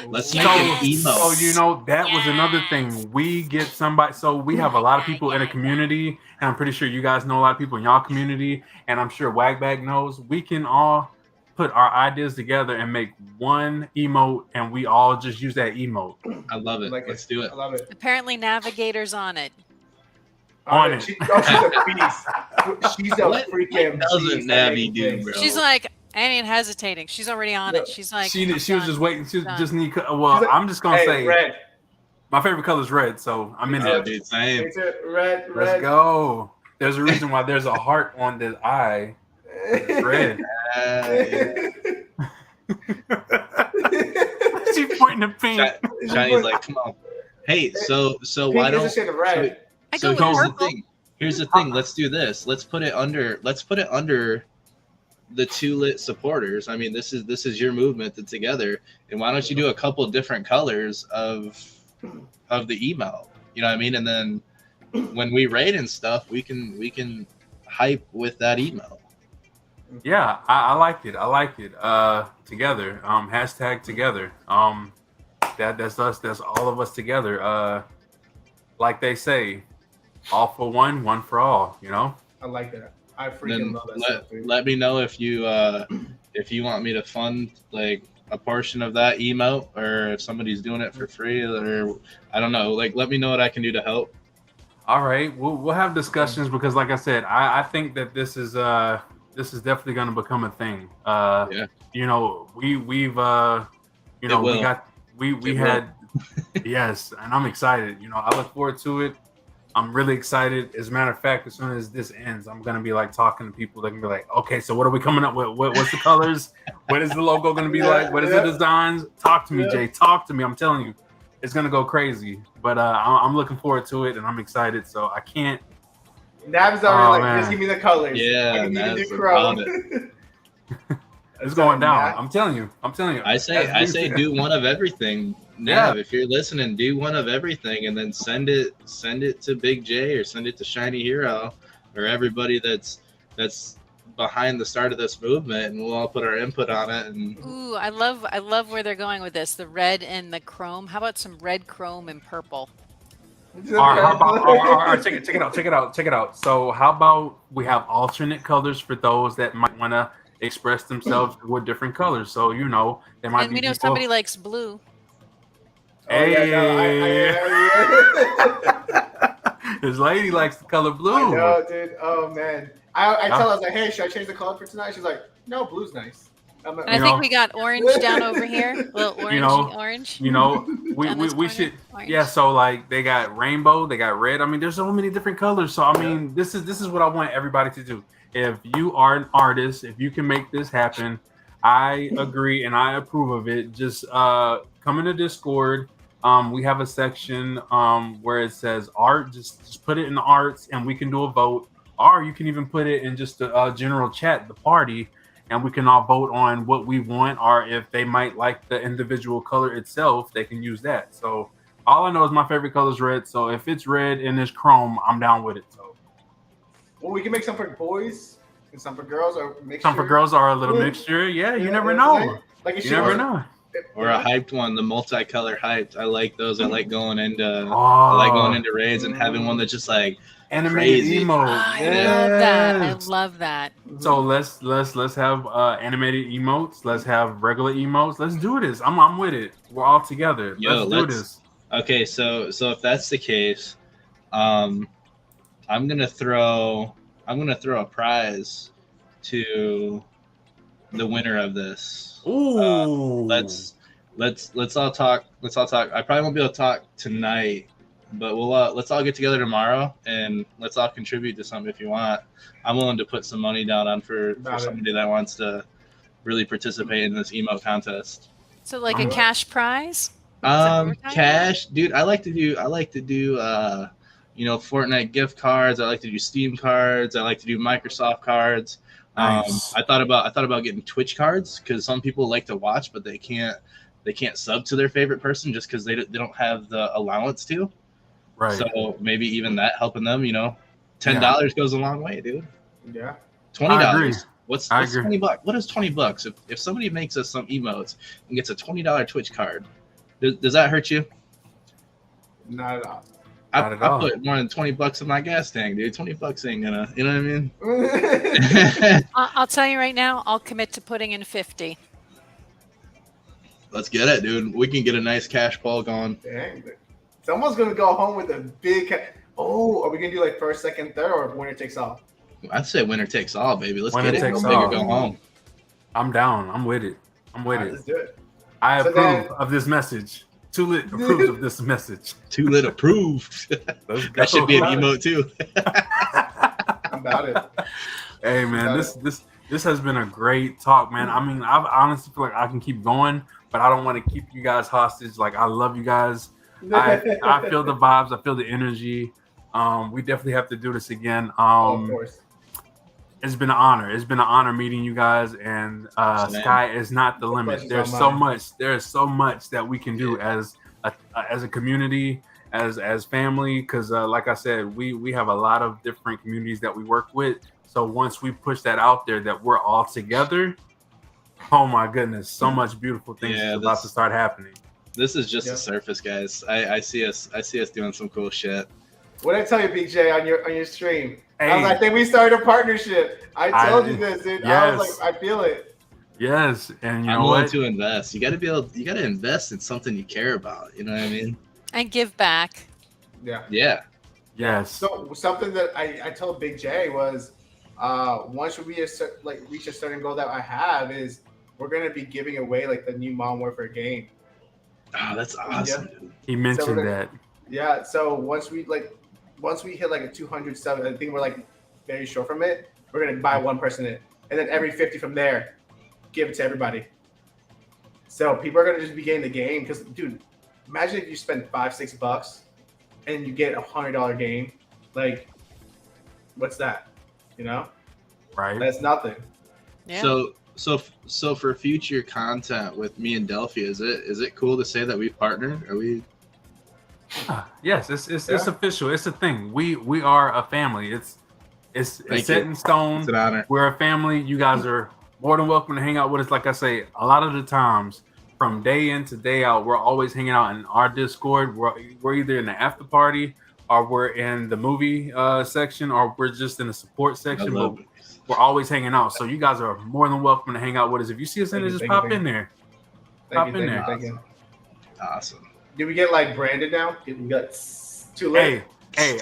Let's make an emo. Oh, that was another thing. We get somebody. So we have a lot of people in a community, and I'm pretty sure you guys know a lot of people in y'all community, and I'm sure Wagbag knows. We can all put our ideas together and make one emote, and we all just use that emote. I love it. Let's do it. I love it. Apparently, Navigator's on it. She's a beast. She's a freaking doesn't Navi do, bro? She's like, I ain't hesitating. She's already on it. She's like, she was just waiting. She just need. Well, I'm just gonna say red. My favorite color is red, so I'm in it. Dude, same. Red. Let's go. There's a reason why there's a heart on this eye. It's red. She pointing the pink. Shini's like, come on. Hey, so why don't? So here's the thing. Let's do this. Let's put it under the 2 lit supporters. I mean, this is your movement together. And why don't you do a couple different colors of the email? You know what I mean? And then when we raid and stuff, we can hype with that email. Yeah, I like it. Together. Hashtag together. That's us. That's all of us together. Like they say, all for one, one for all. I like that. I freaking love that stuff, dude. Let me know if you want me to fund like a portion of that emote, or if somebody's doing it for free, or I don't know. Like, let me know what I can do to help. All right, we'll have discussions because, like I said, I think that this is definitely going to become a thing. Yeah. We had yes, and I'm excited. I look forward to it. I'm really excited. As a matter of fact, as soon as this ends, I'm gonna be like talking to people. They're gonna be like, "Okay, so what are we coming up with? What's the colors? What is the logo gonna be like? What is the designs? Talk to me, Jay. Talk to me. I'm telling you, it's gonna go crazy." But I'm looking forward to it, and I'm excited. So I can't. Nav's already just give me the colors. Yeah, I need a new crown. It's going down. I'm telling you. I say do one of everything. Nav, if you're listening, do one of everything and then send it to Big J or send it to Shiny Hero or everybody that's behind the start of this movement, and we'll all put our input on it. And ooh, I love where they're going with this. The red and the chrome. How about some red, chrome, and purple? All right, check it out. So how about we have alternate colors for those that might want to express themselves with different colors? So they might. And we know somebody likes blue. Hey, this lady likes the color blue. I know, dude. Oh man, I tell her, I was like, hey, should I change the color for tonight? She's like, no, blue's nice. And I think we got orange down over here. A little orange. We should. Orange. Yeah, so like they got rainbow, they got red. I mean, there's so many different colors. So I mean, this is what I want everybody to do. If you are an artist, if you can make this happen, I agree and I approve of it. Just come into Discord. We have a section where it says art. Just put it in the arts, and we can do a vote. Or you can even put it in just a general chat, the party. And we can all vote on what we want, or if they might like the individual color itself, they can use that. So all I know is my favorite color is red. So if it's red and it's chrome, I'm down with it. So, well, we can make some for boys and some for girls, or mixture. Some for girls are a little mixture. Yeah, you never know. Like you never know. Or a hyped one, the multicolor hyped. I like those. I like going into raids and having one that's just like animated emote. I love that. So let's have animated emotes. Let's have regular emotes. Let's do this. I'm with it. We're all together. Let's do this. Okay, so if that's the case, I'm gonna throw a prize to the winner of this. Ooh. Let's all talk. I probably won't be able to talk tonight, but let's all get together tomorrow and let's all contribute to something if you want. I'm willing to put some money down on for somebody that wants to really participate in this emote contest. So like a cash prize? Cash, dude. I like to do Fortnite gift cards. I like to do Steam cards. I like to do Microsoft cards. Nice. I thought about getting Twitch cards because some people like to watch, but they can't sub to their favorite person just because they don't have the allowance to. Right. So maybe even that helping them, $10 goes a long way, dude. Yeah. $20. What's $20? What is $20? If somebody makes us some emotes and gets a $20 Twitch card, does that hurt you? Not at all. I put more than $20 in my gas tank, dude. $20 ain't gonna, you know what I mean? I'll tell you right now, I'll commit to putting in 50. Let's get it, dude. We can get a nice cash poll going. Dang. Someone's gonna go home with a big. Are we gonna do like first, second, third, or winner takes all? I'd say winner takes all, baby. Let's winner get it. Go big or go home. I'm down. I'm with it. Let's do it. I approve of this message. Too Lit approves of this message. Too Lit approved. That should be an emote too. I'm about it. Hey man, this has been a great talk, man. I mean, I honestly feel like I can keep going, but I don't want to keep you guys hostage. Like, I love you guys. I feel the vibes. I feel the energy. We definitely have to do this again. Of course. It's been an honor. It's been an honor meeting you guys, and sky is not the limit. There's so much. There's so much that we can do as a community, as family. Because like I said, we have a lot of different communities that we work with. So once we push that out there, that we're all together, oh my goodness, so much beautiful things is about to start happening. This is just the surface, guys. I see us doing some cool shit. What did I tell you, Big J, on your stream? Hey. I was like, I think we started a partnership. I told you this, dude. Yes. I was like, I feel it. Yes, and I'm willing to invest. You got to invest in something you care about. You know what I mean? And give back. Yeah. Yeah. Yes. So something that I told Big J was, once we reach a certain goal that I have is we're gonna be giving away like the new Modern Warfare game. Oh, that's awesome. Yeah. He mentioned that. Yeah. So once we hit like a 207, I think we're like very short from it. We're gonna buy one person it, and then every 50 from there, give it to everybody. So people are gonna just be getting the game because, dude, imagine if you spend $5-6 and you get $100 game. Like, what's that? You know? Right. That's nothing. Yeah. So for future content with me and Delphi, is it cool to say that we've partnered? Are we? Yes, it's official. It's a thing. We are a family. It's set in stone. It's an honor. We're a family. You guys are more than welcome to hang out with us. Like I say, a lot of the times, from day in to day out, we're always hanging out in our Discord. We're either in the after party, or we're in the movie section, or we're just in the support section. But we're always hanging out. So you guys are more than welcome to hang out with us. If you see us in there, just pop in there. Pop in there. Awesome. Did we get like branded now? Did we got too late? Hey,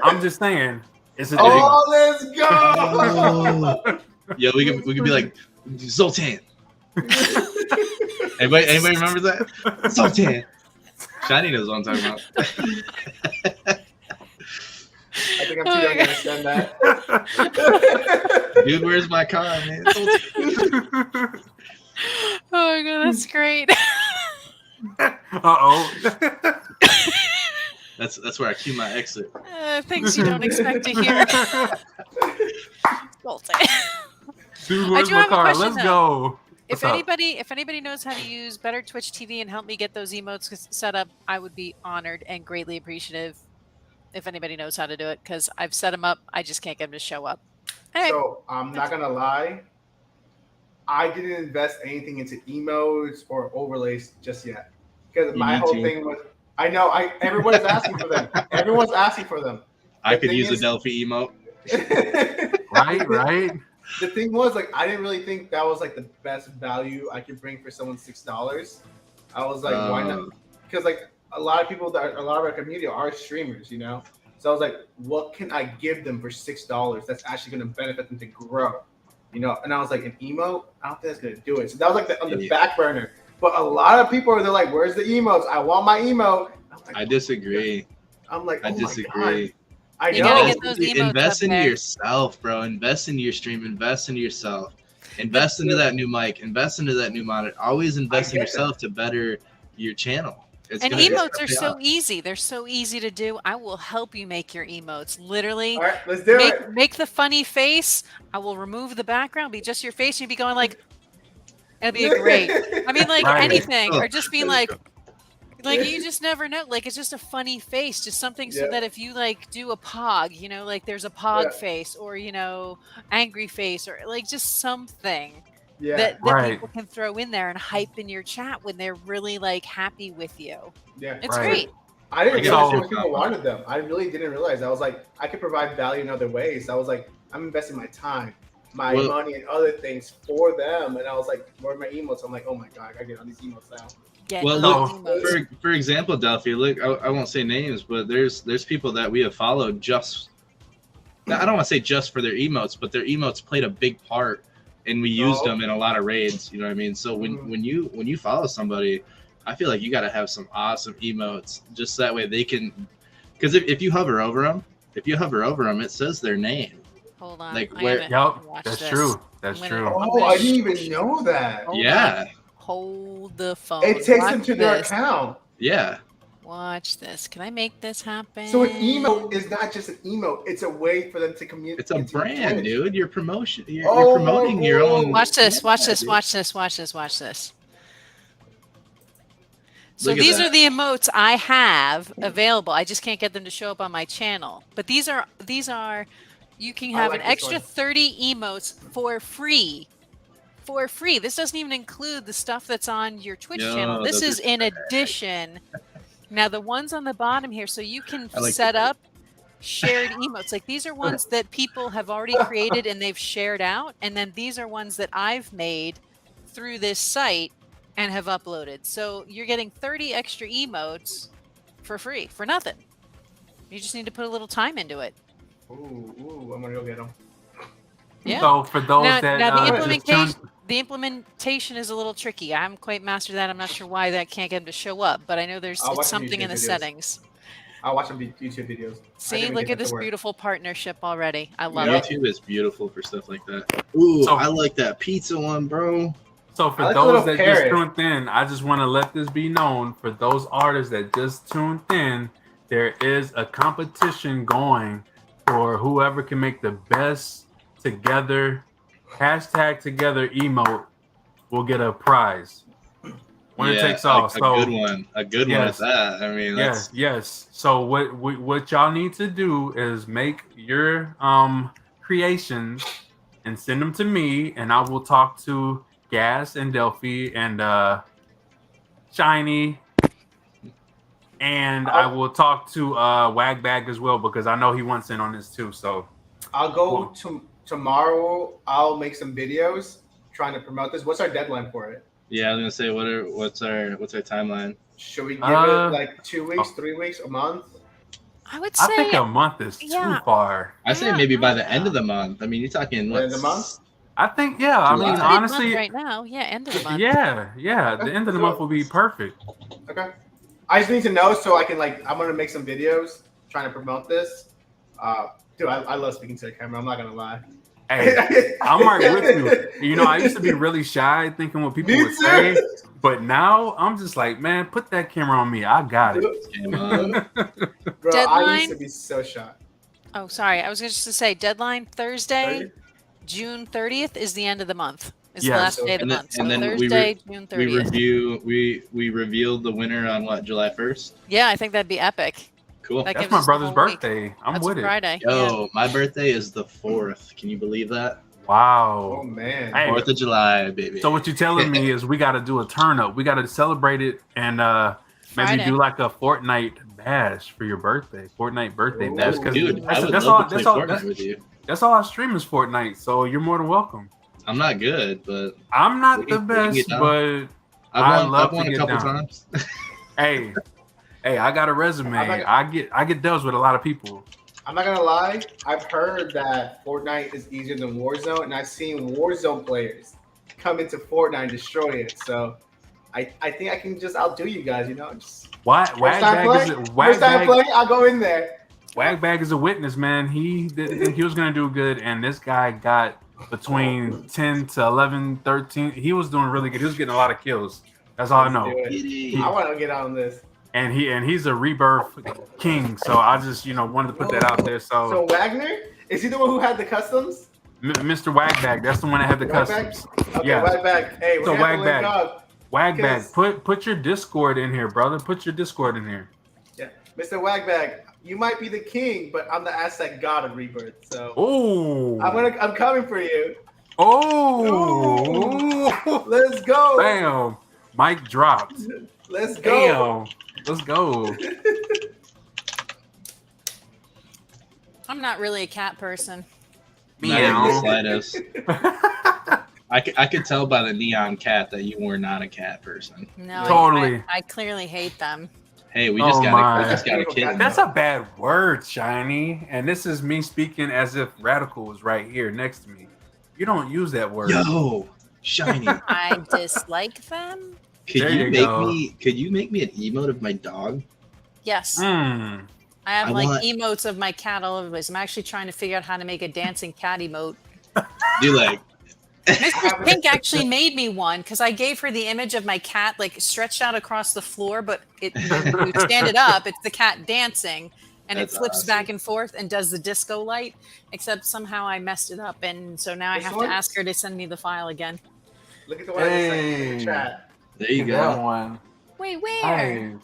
I'm just saying. It's a thing. Oh, let's go! Yeah, we could be like Zoltan. Anybody remember that? Zoltan. Shiny knows what I'm talking about. I think I'm too young to understand that. Dude, where's my car, man? Oh my god, that's great. That's where I cue my exit. Things you don't expect to hear. Dude, where's my car? Let's go. If anybody knows how to use better Twitch TV and help me get those emotes set up, I would be honored and greatly appreciative if anybody knows how to do it, because I've set them up. I just can't get them to show up. Anyway, so I'm not gonna lie. I didn't invest anything into emotes or overlays just yet, because my whole thing was, I know everyone's asking for them. Everyone's asking for them. I could use a Delphi emote. Right. The thing was, like, I didn't really think that was like the best value I could bring for someone $6. I was like, why not? Because like a lot of our community are streamers, you know. So I was like, what can I give them for $6 that's actually going to benefit them to grow, you know? And I was like, an emote? I don't think that's going to do it. So that was like on the back burner. But a lot of people they're like, where's the emotes? I want my emote. Like, I disagree. I'm like, I disagree. I know. know. Invest into yourself, bro. Invest into your stream. Invest into yourself. Invest into that new mic. Invest into that new monitor. Always invest in yourself to better your channel. And emotes are so easy. They're so easy to do. I will help you make your emotes. Literally, all right, let's do it. Make the funny face. I will remove the background. Be just your face. You'd be going like, it'll be great. I mean, like anything, or just being like you just never know. Like it's just a funny face, just something so that if you like do a pog, you know, like there's a pog face, or you know, angry face, or like just something. That people can throw in there and hype in your chat when they're really like happy with you. Yeah, it's great. I didn't realize people wanted them. I really didn't realize. I was like, I could provide value in other ways. I was like, I'm investing my time, my money, and other things for them. And I was like, where are my emotes? I'm like, oh my god, I gotta get on these emotes now. Look, for example, Delphi. Look, I won't say names, but there's people that we have followed just. I don't want to say just for their emotes, but their emotes played a big part. And we used them in a lot of raids, you know what I mean? So when you follow somebody, I feel like you got to have some awesome emotes, just that way they can, because if you hover over them, it says their name. Hold on, like where? Yep, that's true. That's true. Oh, I didn't even know that. Hold the phone. It takes them to their account. Yeah. Watch this. Can I make this happen? So an emote is not just an emote; it's a way for them to communicate. It's a brand, dude. You're promoting your own. Watch this. Watch this. Watch this. Watch this. Watch this. So these are the emotes I have available. I just can't get them to show up on my channel. But these are you can have an extra 30 emotes for free. For free. This doesn't even include the stuff that's on your Twitch channel. This is in addition. Now the ones on the bottom here, so you can set up shared emotes. Like these are ones that people have already created and they've shared out. And then these are ones that I've made through this site and have uploaded. So you're getting 30 extra emotes for free, for nothing. You just need to put a little time into it. Ooh, I'm gonna go get them. Yeah. So for those the implementation is a little tricky. I haven't quite mastered that. I'm not sure why that can't get them to show up, but I know there's something in the settings. I'll watch some YouTube videos. See, look at this beautiful partnership already. I love it. YouTube is beautiful for stuff like that. Ooh, I like that pizza one, bro. So for those that just tuned in, I just want to let this be known. For those artists that just tuned in, there is a competition going for whoever can make the best together hashtag together emote will get a prize. Winner takes all. A good one. A good one at that. I mean, yes. So what y'all need to do is make your creations and send them to me, and I will talk to Gas and Delphi and Shiny, and I will talk to Wagbag as well because I know he wants in on this too. So I'll go tomorrow. I'll make some videos trying to promote this. What's our deadline for it? Yeah, I was gonna say what's our timeline? Should we give it like 2 weeks, 3 weeks, a month? I would say I think a month is too far. I say maybe by the end of the month. I mean, you're talking what? End of the month? I think I mean honestly, right now, end of the month. Yeah. The end of the month will be perfect. Okay. I just need to know so I can I'm gonna make some videos trying to promote this. Dude, I love speaking to the camera. I'm not gonna lie. Hey, I'm right with you. You know, I used to be really shy thinking what people would say, but now I'm just like, man, put that camera on me. I got it. Bro, Deadline? I used to be so shy. Oh, sorry. I was just to say deadline Thursday, June 30th is the end of the month. Is the last day of the month. So Thursday, June 30th. We revealed the winner on what, July 1st? Yeah, I think that'd be epic. Cool. That's my brother's birthday. I'm with it. Friday. Yo, my birthday is the 4th. Can you believe that? Wow. Oh man. Hey, 4th of July, baby. So what you're telling me is we got to do a turn up. We got to celebrate it and maybe do like a Fortnite bash for your birthday. Fortnite birthday bash. Dude, I would that's love all. to play Fortnite with you. That's all I stream is Fortnite. So you're more than welcome. I'm not good, but I'm not the best, but I've won a couple times. Hey, I got a resume. I get dubs with a lot of people. I'm not gonna lie. I've heard that Fortnite is easier than Warzone, and I've seen Warzone players come into Fortnite and destroy it. So I think I can just outdo you guys. You know, just First time playing, I'll go in there. Wagbag is a witness, man. He didn't think he was gonna do good, and this guy got between 10 to 11, 13. He was doing really good. He was getting a lot of kills. That's all I know. I want to get on this. And he's a rebirth king, so I just wanted to put that out there. So Wagner, is he the one who had the customs? Mr. Wagbag, that's the one that had the customs. Okay, yeah. Wagbag. Hey, we're Wagbag, put your Discord in here, brother. Put your Discord in here. Yeah, Mr. Wagbag, you might be the king, but I'm the Aztec god of rebirth. So I'm coming for you. Oh, let's go. Bam, mic dropped. Let's go. Damn. Let's go. I'm not really a cat person. Meow. I could tell by the neon cat that you were not a cat person. No, totally. I clearly hate them. Hey, we just got a kid. That's a bad word, Shiny. And this is me speaking as if Radical was right here next to me. You don't use that word. Yo, Shiny. I dislike them. Could you make me an emote of my dog? Yes. I have emotes of my cat all over the place. I'm actually trying to figure out how to make a dancing cat emote. Mrs. Pink actually made me one because I gave her the image of my cat stretched out across the floor, but when you stand it up, it's the cat dancing and it flips back and forth and does the disco light, except somehow I messed it up. And so now I have to ask her to send me the file again. Look at the one I sent in the chat. There you go. That one. Wait, where?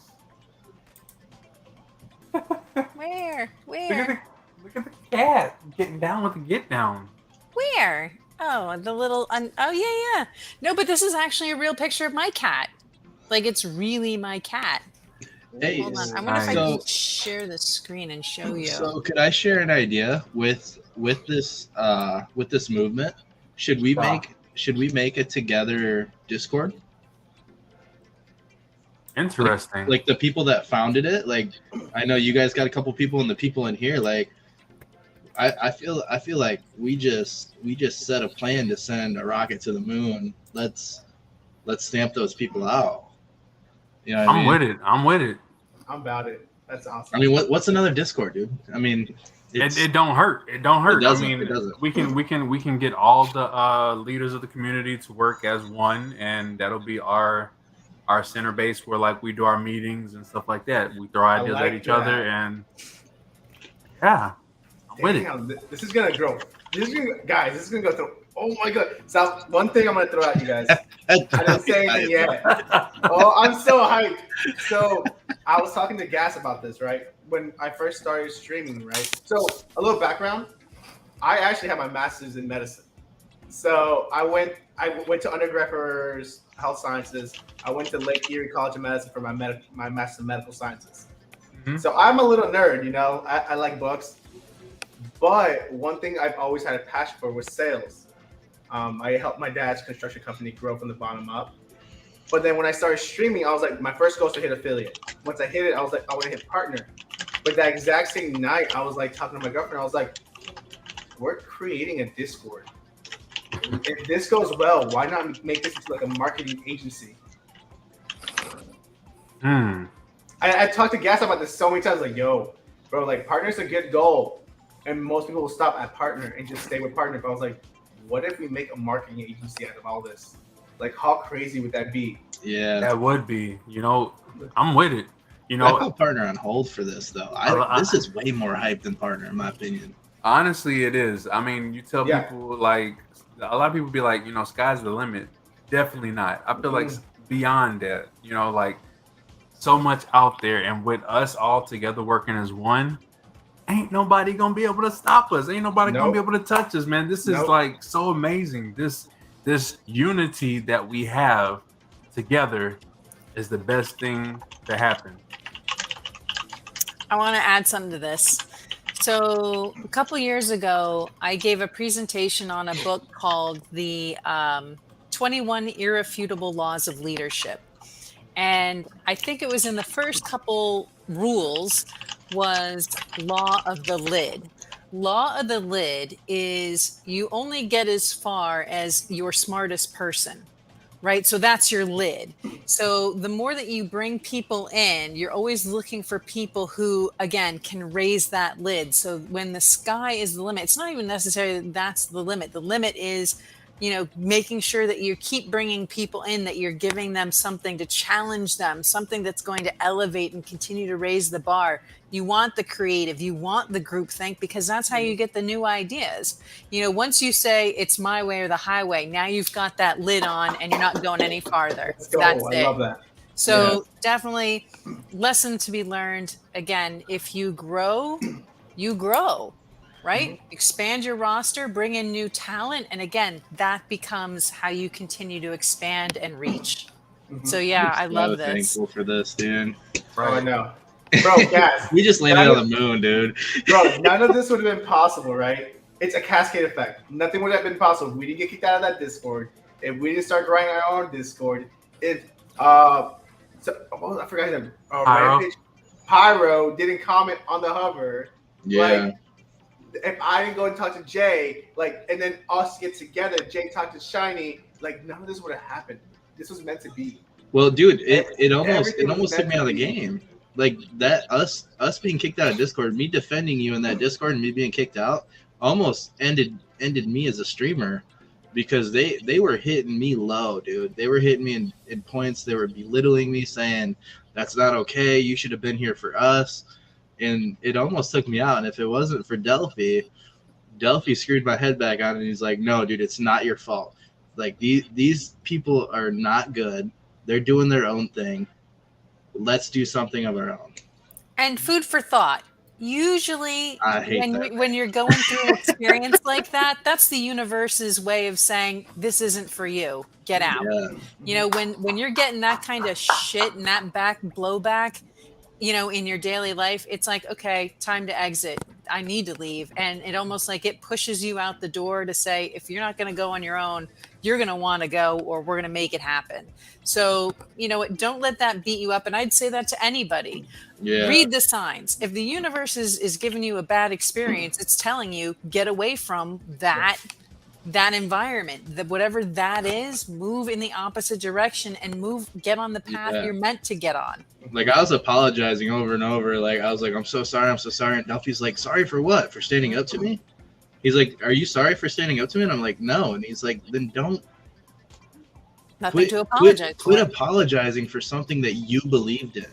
Nice. Where? Look at the cat getting down with the get down. Where? Oh, the little. Oh yeah. No, but this is actually a real picture of my cat. It's really my cat. Hey, hold on. I wonder if I can share the screen and show you. So, could I share an idea with this movement? Should we make a together Discord? Interesting. Like the people that founded it, I know you guys got a couple people and the people in here, I feel like we just set a plan to send a rocket to the moon. Let's stamp those people out. You know what I mean? I'm with it. I'm about it. That's awesome. I mean, what's another Discord, dude? I mean, it don't hurt. It don't hurt. It we can get all the leaders of the community to work as one, and that'll be our center base where we do our meetings and stuff like that. We throw ideas at each other, and I'm with it. This is gonna grow. This is gonna go through Oh my god! So one thing I'm gonna throw at you guys. I didn't say anything yet. Oh, I'm so hyped. So I was talking to Gas about this, right? When I first started streaming, right? So a little background. I actually have my master's in medicine. So I went to undergrad for health sciences. I went to Lake Erie College of Medicine for my master's in medical sciences. Mm-hmm. So I'm a little nerd, you know. I like books. But one thing I've always had a passion for was sales. I helped my dad's construction company grow from the bottom up. But then when I started streaming, I was like, my first goal is to hit affiliate. Once I hit it, I was like, I want to hit partner. But that exact same night, I was like talking to my girlfriend. I was like, we're creating a Discord. If this goes well, why not make this into like a marketing agency? I talked to Gas about this so many times. Like, yo, bro, like partner's a good goal. And most people will stop at partner and just stay with partner. But I was like, what if we make a marketing agency out of all this? Like, how crazy would that be? Yeah, that would be. You know, I'm with it. You know, I put partner on hold for this though. This is way more hype than partner, in my opinion. Honestly, it is. I mean, you tell people like a lot of people be like, you know, sky's the limit. Definitely not. I feel like beyond that. You know, like so much out there, and with us all together working as one. Ain't nobody gonna be able to stop us. Ain't nobody gonna be able to touch us, man. This is like so amazing. This unity that we have together is the best thing to happen. I want to add something to this. So a couple years ago, I gave a presentation on a book called The 21 Irrefutable Laws of Leadership. And I think it was in the first couple rules was law of the lid. Law of the lid is you only get as far as your smartest person, right? So that's your lid. So the more that you bring people in, you're always looking for people who, again, can raise that lid. So when the sky is the limit, it's not even necessarily that's the limit. The limit is, you know, making sure that you keep bringing people in, that you're giving them something to challenge them, something that's going to elevate and continue to raise the bar. You want the creative, you want the groupthink, because that's how you get the new ideas. You know, once you say it's my way or the highway, now you've got that lid on and you're not going any farther. That's it. I love that. So definitely lesson to be learned. Again, if you grow, you grow. Right? Expand your roster, bring in new talent. And again, that becomes how you continue to expand and reach. So yeah, I love this. Thankful for this, dude. Bro, I know. Bro, guys. We just landed on the moon, dude. Bro, none of this would have been possible, right? It's a cascade effect. Nothing would have been possible if we didn't get kicked out of that Discord. If we didn't start growing our own Discord. If I forgot his name. Pyro didn't comment on the hover. Yeah. Like, if I didn't go and talk to Jay, like, and then us get together, Jay talked to Shiny, like, none of this would have happened. This was meant to be. Well, dude, it almost took me out of the game. Like that, us being kicked out of Discord, me defending you in that Discord, and me being kicked out, almost ended me as a streamer, because they were hitting me low, dude. They were hitting me in points. They were belittling me, saying that's not okay. You should have been here for us. And it almost took me out. And if it wasn't for Delphi screwed my head back on, and he's like, no, dude, it's not your fault. Like, these people are not good. They're doing their own thing. Let's do something of our own. And food for thought. Usually when you're going through an experience like that, that's the universe's way of saying, this isn't for you. Get out. Yeah. You know, when you're getting that kind of shit and that blowback, you know, in your daily life, it's like, okay, time to exit. I need to leave. And it almost like it pushes you out the door to say, if you're not going to go on your own, you're going to want to go, or we're going to make it happen. So, you know, don't let that beat you up. And I'd say that to anybody. Yeah. Read the signs. If the universe is giving you a bad experience, it's telling you, get away from that environment, whatever that is, move in the opposite direction and get on the path you're meant to get on. Like, I was apologizing over and over. Like, I was like, I'm so sorry. And Duffy's like, sorry for what? For standing up to me? He's like, are you sorry for standing up to me? And I'm like, no. And he's like, then don't. Nothing to apologize for. Quit apologizing for something that you believed in.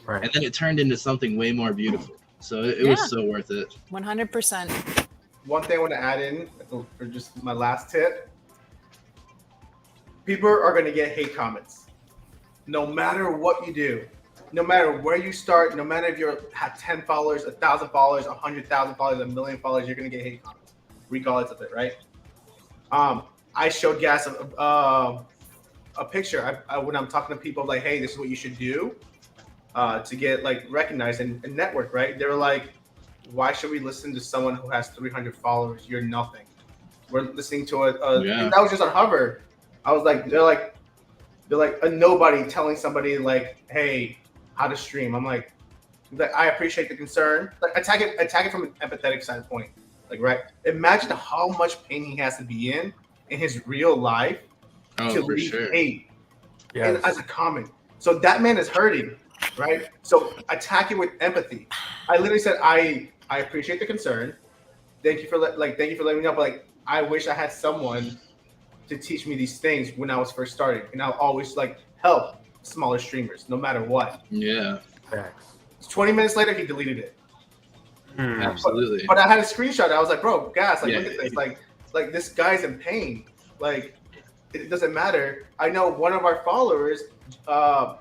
Right. And then it turned into something way more beautiful. So it was so worth it. 100%. one thing I want to add in for just my last tip. People are going to get hate comments. No matter what you do, no matter where you start, no matter if you have 10 followers, 1,000 followers, 100,000 followers, 1,000,000 followers, you're going to get hate comments, regardless of it, right? I showed Gas a picture when I'm talking to people like, hey, this is what you should do to get like recognized and network, right? They were like, why should we listen to someone who has 300 followers? You're nothing. We're listening to and that was just on Hover. I was like, they're like a nobody telling somebody like, hey, how to stream. I'm like, I appreciate the concern. Like attack it from an empathetic standpoint. Like, right? Imagine how much pain he has to be in his real life to leave hate as a comment. So that man is hurting, right? So attack it with empathy. I literally said, I appreciate the concern. Thank you for letting me know. But like, I wish I had someone to teach me these things when I was first starting, and I'll always like help smaller streamers, no matter what. Yeah. Facts. 20 minutes later, he deleted it. Absolutely. But I had a screenshot. I was like, bro, Gas, like, look at this. Like this guy's in pain. Like, it doesn't matter. I know one of our followers, I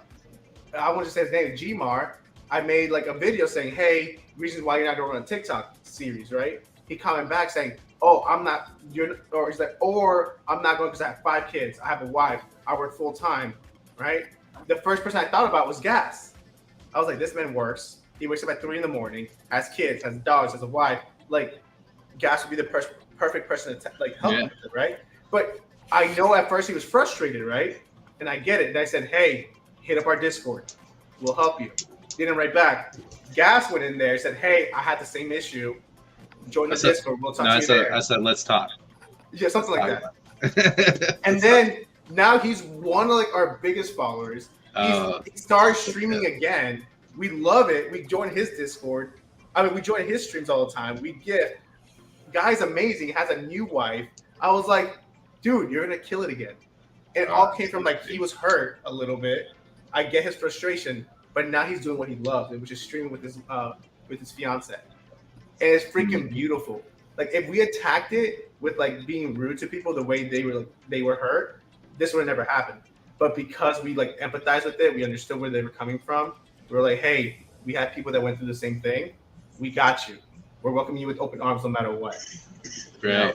want to say his name, Gmar. I made like a video saying, hey, reasons why you're not going on a TikTok series, right? He commented back saying, oh, I'm not, or he's like, or I'm not going because I have 5 kids. I have a wife. I work full time, right? The first person I thought about was Gas. I was like, this man works. He wakes up at 3 a.m, has kids, has dogs, has a wife. Like, Gas would be the perfect person to like help him with it, right? But I know at first he was frustrated, right? And I get it. And I said, hey, hit up our Discord. We'll help you. Didn't write back. Gas went in there, said, hey, I had the same issue. Join the Discord. We'll talk to you there. I said, let's talk. Yeah, something like that. And then now he's one of like our biggest followers. He started streaming again. We love it. We join his Discord. I mean, we join his streams all the time. We get guy's amazing. He has a new wife. I was like, dude, you're gonna kill it again. It all came from like he was hurt a little bit. I get his frustration, but now he's doing what he loves, which is streaming with his fiance. And it's freaking beautiful. Like if we attacked it with like being rude to people the way they were hurt, this would have never happened. But because we like empathized with it, we understood where they were coming from. We were like, hey, we had people that went through the same thing. We got you. We're welcoming you with open arms no matter what. Right. You know?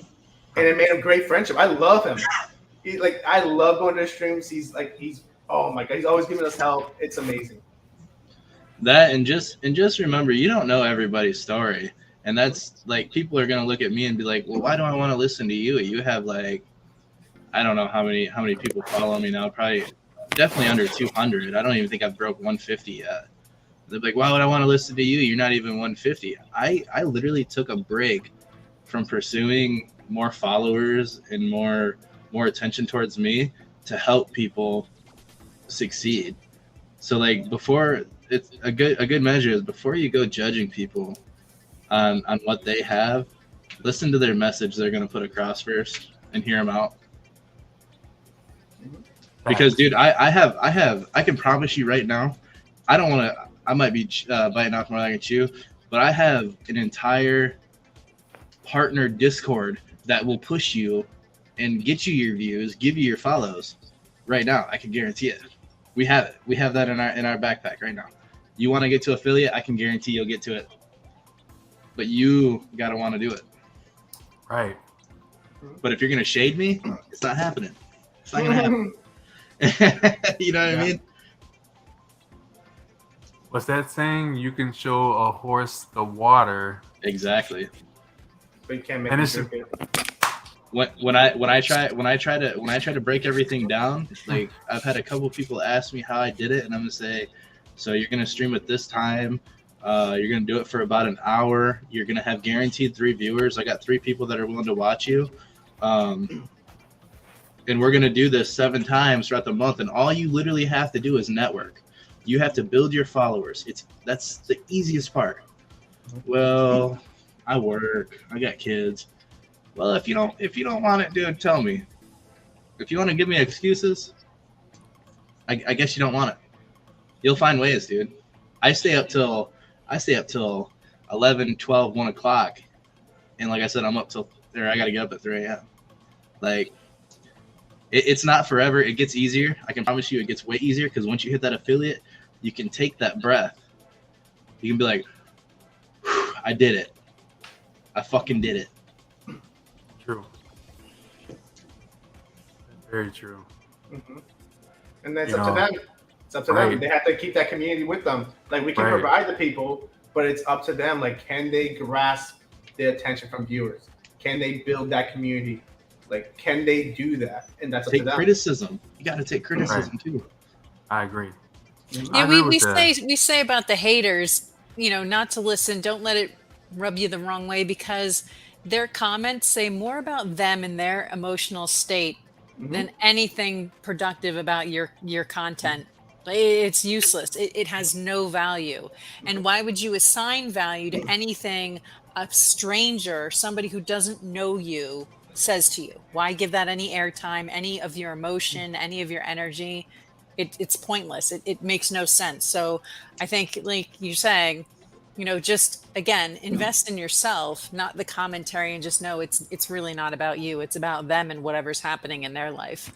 And it made a great friendship. I love him. I love going to his streams. He's oh my God, he's always giving us help. It's amazing. That and just remember, you don't know everybody's story. And that's like people are gonna look at me and be like, well, why do I want to listen to you? You have like, I don't know how many people follow me now, probably definitely under 200. I don't even think I've broke 150 yet. They're like, why would I want to listen to you? You're not even 150. I literally took a break from pursuing more followers and more attention towards me to help people succeed. So like before, it's a good measure is before you go judging people on what they have, listen to their message they're going to put across first and hear them out. Because dude, I can promise you right now, I might be biting off more than I can chew, but I have an entire partner Discord that will push you and get you your views, give you your follows right now. I can guarantee it. We have it. We have that in our backpack right now. You want to get to affiliate, I can guarantee you'll get to it. But you got to want to do it. Right. But if you're going to shade me, it's not happening. It's not going to happen. You know what I mean? What's that saying? You can show a horse the water. Exactly. But you can't make And it drink it. When I try to break everything down, like I've had a couple people ask me how I did it, and I'm gonna say, so you're gonna stream at this time, you're gonna do it for about an hour, you're gonna have guaranteed 3 viewers. I got 3 people that are willing to watch you, and we're gonna do this 7 times throughout the month, and all you literally have to do is network. You have to build your followers. That's the easiest part. Well, I work, I got kids. Well, if you don't want it, dude, tell me. If you want to give me excuses, I guess you don't want it. You'll find ways, dude. I stay up till 11, 12, 1 o'clock and like I said, I'm up till there. I got to get up at 3 a.m. Like, it's not forever. It gets easier. I can promise you, it gets way easier because once you hit that affiliate, you can take that breath. You can be like, I did it. I fucking did it. True. Very true. Mm-hmm. And then it's up to them. It's up to them. They have to keep that community with them. Like, we can provide the people, but it's up to them. Like, can they grasp the attention from viewers? Can they build that community? Like, can they do that? And that's up to them. Take criticism. You got to take criticism too. I agree. Yeah, we say about the haters, not to listen. Don't let it rub you the wrong way, because their comments say more about them and their emotional state than anything productive about your content. It's useless. It has no value. And why would you assign value to anything a stranger, somebody who doesn't know you, says to you? Why give that any airtime, any of your emotion, any of your energy? It's pointless. It makes no sense. So I think, like you're saying, just again, invest in yourself, not the commentary, and just know it's really not about you. It's about them and whatever's happening in their life.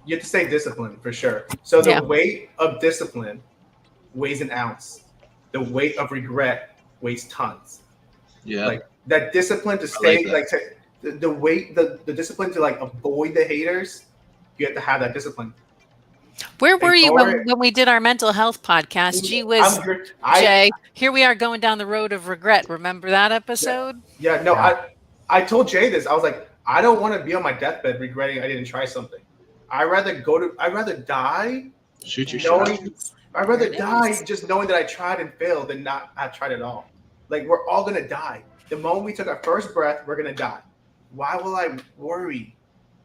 You have to stay disciplined for sure. So the weight of discipline weighs an ounce. The weight of regret weighs tons. Yeah. Like that discipline to stay the discipline to like avoid the haters, you have to have that discipline. Where were you when we did our mental health podcast? Gee whiz, Jay, here we are going down the road of regret. Remember that episode? Yeah, no, I told Jay this. I was like, I don't want to be on my deathbed regretting I didn't try something. I'd rather die. Shoot your shot. I'd rather die just knowing that I tried and failed than not have tried at all. Like, we're all going to die. The moment we took our first breath, we're going to die. Why will I worry?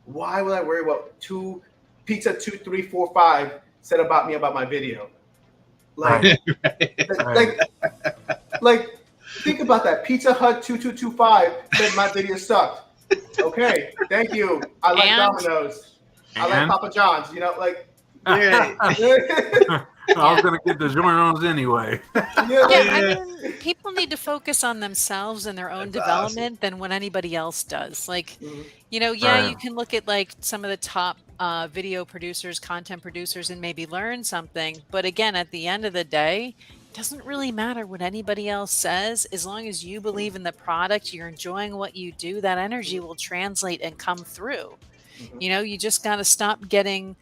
Why will I worry about Pizza 2, 3, 4, 5 said about me about my video? Like, like think about that. Pizza Hut 2225 said my video sucked. Okay, thank you. I like Domino's. I like Papa John's. I was gonna get the joint anyway. I mean, people need to focus on themselves and their own development than what anybody else does. Like, you can look at like some of the top video producers, content producers, and maybe learn something. But again, at the end of the day, it doesn't really matter what anybody else says. As long as you believe in the product, you're enjoying what you do, that energy will translate and come through. You just got to stop getting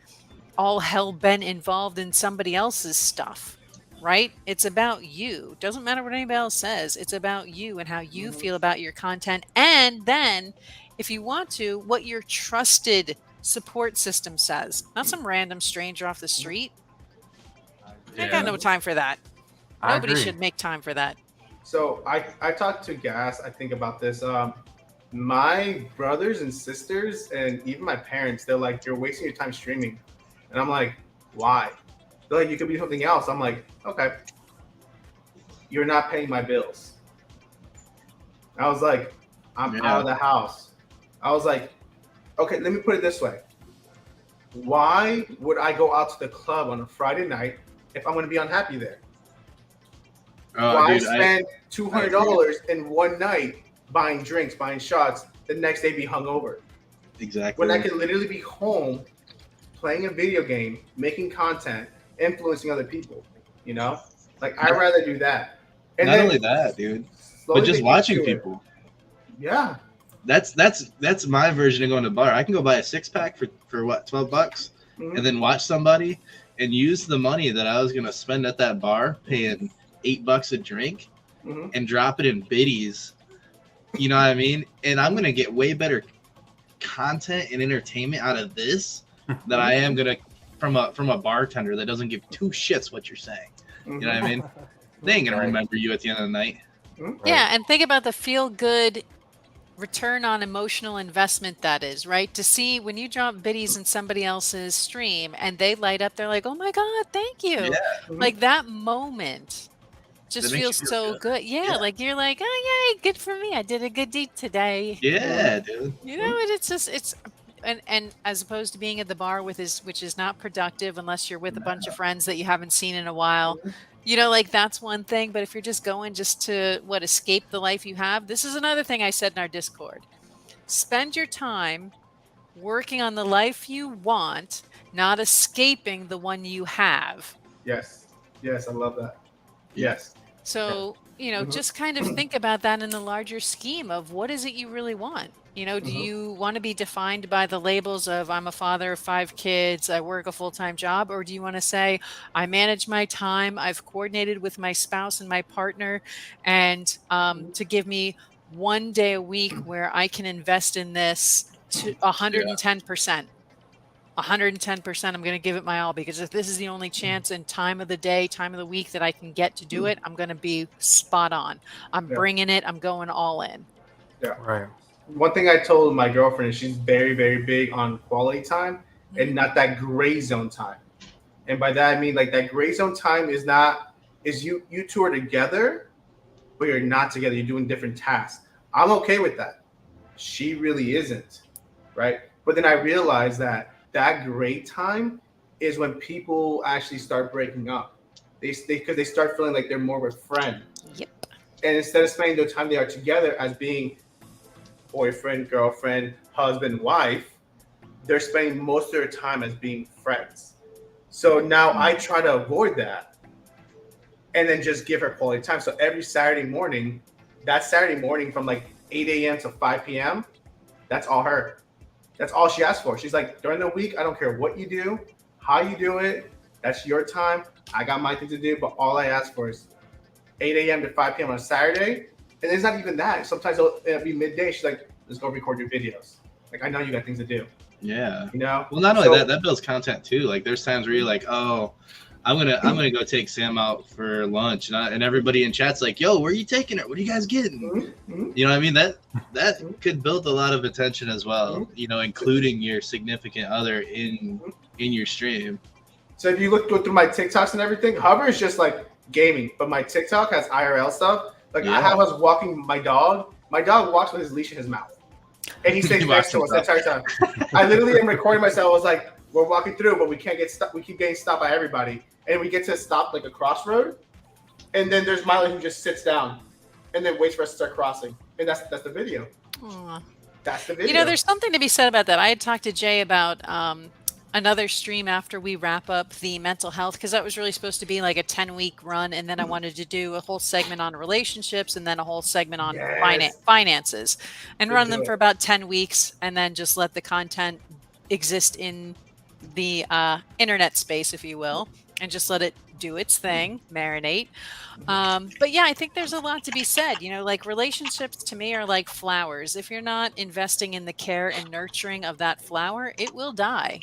all hell bent involved in somebody else's stuff, right? It's about you. Doesn't matter what anybody else says. It's about you and how you feel about your content. And then if you want to, what your trusted support system says, not some random stranger off the street. I got no time for that. Nobody should make time for that. So I talked to Gas, I think, about this. My brothers and sisters and even my parents, they're like, you're wasting your time streaming. And I'm like, why? They're like, you could be something else. I'm like, okay. You're not paying my bills. I was like, I'm out of the house. I was like, okay, let me put it this way. Why would I go out to the club on a Friday night if I'm going to be unhappy there? Why spend $200 in one night buying drinks, buying shots, the next day be hungover? Exactly. When I can literally be home, playing a video game, making content, influencing other people, Like, I'd rather do that. And not only that, dude, but just watching people. Yeah. That's my version of going to the bar. I can go buy a 6-pack for what, $12, and then watch somebody and use the money that I was gonna spend at that bar, paying $8 a drink, and drop it in biddies. You know what I mean? And I'm gonna get way better content and entertainment out of this than I am gonna from a bartender that doesn't give two shits what you're saying. You know what I mean? They ain't gonna remember you at the end of the night. Yeah, and think about the feel good return on emotional investment that is, right? To see when you drop biddies in somebody else's stream and they light up, they're like, oh my God, thank you. Yeah. Like that moment just feels so good. Yeah, like you're like, oh yay, good for me. I did a good deed today. Yeah, dude. It's just and as opposed to being at the bar which is not productive unless you're with a bunch of friends that you haven't seen in a while. Like that's one thing. But if you're just going just to escape the life you have, this is another thing I said in our Discord. Spend your time working on the life you want, not escaping the one you have. Yes. Yes, I love that. Yes. So, just kind of think about that in the larger scheme of what is it you really want? Do you want to be defined by the labels of I'm a father of 5 kids, I work a full-time job, or do you want to say I manage my time, I've coordinated with my spouse and my partner, and to give me 1 day a week where I can invest in this to 110%. 110%, I'm going to give it my all, because if this is the only chance and time of the day, time of the week that I can get to do it, I'm going to be spot on. I'm bringing it. I'm going all in. Yeah. Right. One thing I told my girlfriend is she's very, very big on quality time and not that gray zone time. And by that, I mean like that gray zone time is you two are together, but you're not together. You're doing different tasks. I'm okay with that. She really isn't. Right. But then I realized that gray time is when people actually start breaking up. Because they start feeling like they're more of a friend. Yep. And instead of spending the time they are together as being boyfriend, girlfriend, husband, wife, they're spending most of their time as being friends. So now I try to avoid that and then just give her quality time. So every Saturday morning from like 8 a.m. to 5 p.m., that's all her. That's all she asks for. She's like, during the week, I don't care what you do, how you do it. That's your time. I got my thing to do, but all I ask for is 8 a.m. to 5 p.m. on a Saturday. And it's not even that. Sometimes it'll be midday. She's like, let's go record your videos. Like, I know you got things to do. Yeah. Well, not only that builds content too. Like, there's times where you're like, oh, I'm gonna go take Sam out for lunch, and everybody in chat's like, "Yo, where are you taking her? What are you guys getting?" Mm-hmm. You know what I mean? That could build a lot of attention as well. Including your significant other in your stream. So if you look through my TikToks and everything, Hover is just like gaming, but my TikTok has IRL stuff. Like I have us walking my dog. My dog walks with his leash in his mouth, and he stays next to us the entire time. I literally am recording myself. I was like, we're walking through, but we can't get stuck. We keep getting stopped by everybody. And we get to stop like a crossroad. And then there's Miley who just sits down and then waits for us to start crossing. And that's the video. Aww. That's the video. There's something to be said about that. I had talked to Jay about another stream after we wrap up the mental health, because that was really supposed to be like a 10-week run. And then I wanted to do a whole segment on relationships and then a whole segment on finances and run them for about 10 weeks and then just let the content exist in the internet space, if you will, and just let it do its thing, marinate. But yeah, I think there's a lot to be said. Like relationships to me are like flowers. If you're not investing in the care and nurturing of that flower, it will die.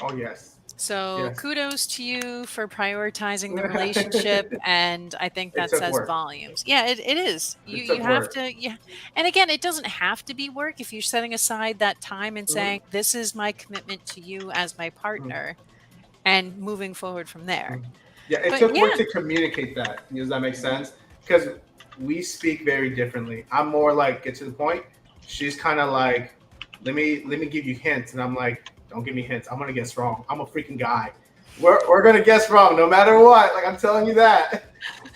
Oh, yes. So kudos to you for prioritizing the relationship, and I think that says volumes. Yeah, it is. You have to. Yeah, and again, it doesn't have to be work if you're setting aside that time and saying, "This is my commitment to you as my partner," and moving forward from there. Yeah, it took work to communicate that. Does that make sense? Because we speak very differently. I'm more like get to the point. She's kind of like, let me give you hints, and I'm like, don't give me hints. I'm gonna guess wrong. I'm a freaking guy. We're gonna guess wrong no matter what. Like I'm telling you that.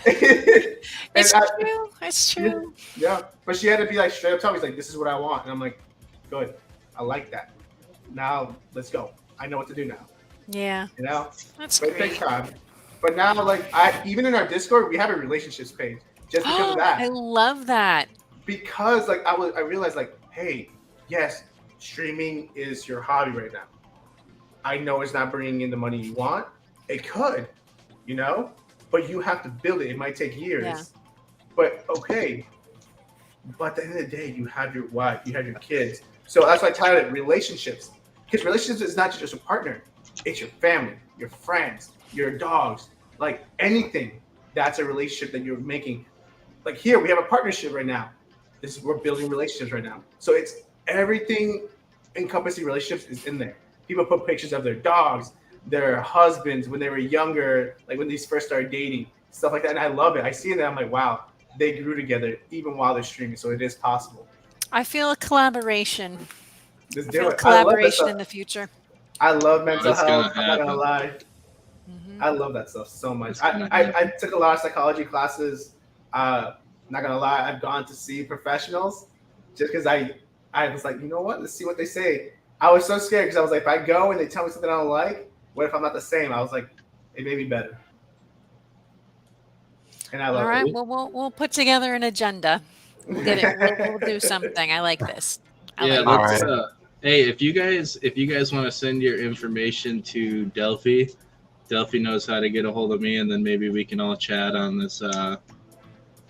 It's true. It's true. Yeah, but she had to be like straight up tell me, like, this is what I want, and I'm like, good. I like that. Now let's go. I know what to do now. Yeah. That's great. It takes time. But now, like, even in our Discord, we have a relationships page just because of that. I love that. Because like I realized like, hey, yes, streaming is your hobby right now. I know it's not bringing in the money you want. It could, but you have to build it. It might take years. Yeah. But okay. But at the end of the day, you have your wife, you have your kids. So that's why I titled it relationships. Because relationships is not just a partner. It's your family, your friends, your dogs, like anything. That's a relationship that you're making. Like here, we have a partnership right now. We're building relationships right now. So it's everything encompassing relationships is in there. People put pictures of their dogs, their husbands when they were younger, like when they first started dating, stuff like that. And I love it. I see it and I'm like, wow, they grew together even while they're streaming. So it is possible. I feel a collaboration. Let's do it. Collaboration in the future. I love mental health. I'm not gonna lie. I love that stuff so much. I took a lot of psychology classes. Not gonna lie, I've gone to see professionals just because I was like, you know what? Let's see what they say. I was so scared because I was like, if I go and they tell me something I don't like, what if I'm not the same? I was like, it may be better. And I love All right. it. Well, we'll put together an agenda. We'll get it. We'll do something. I like this. Yeah, like let's. All right. Hey, if you guys want to send your information to Delphi knows how to get a hold of me, and then maybe we can all chat on this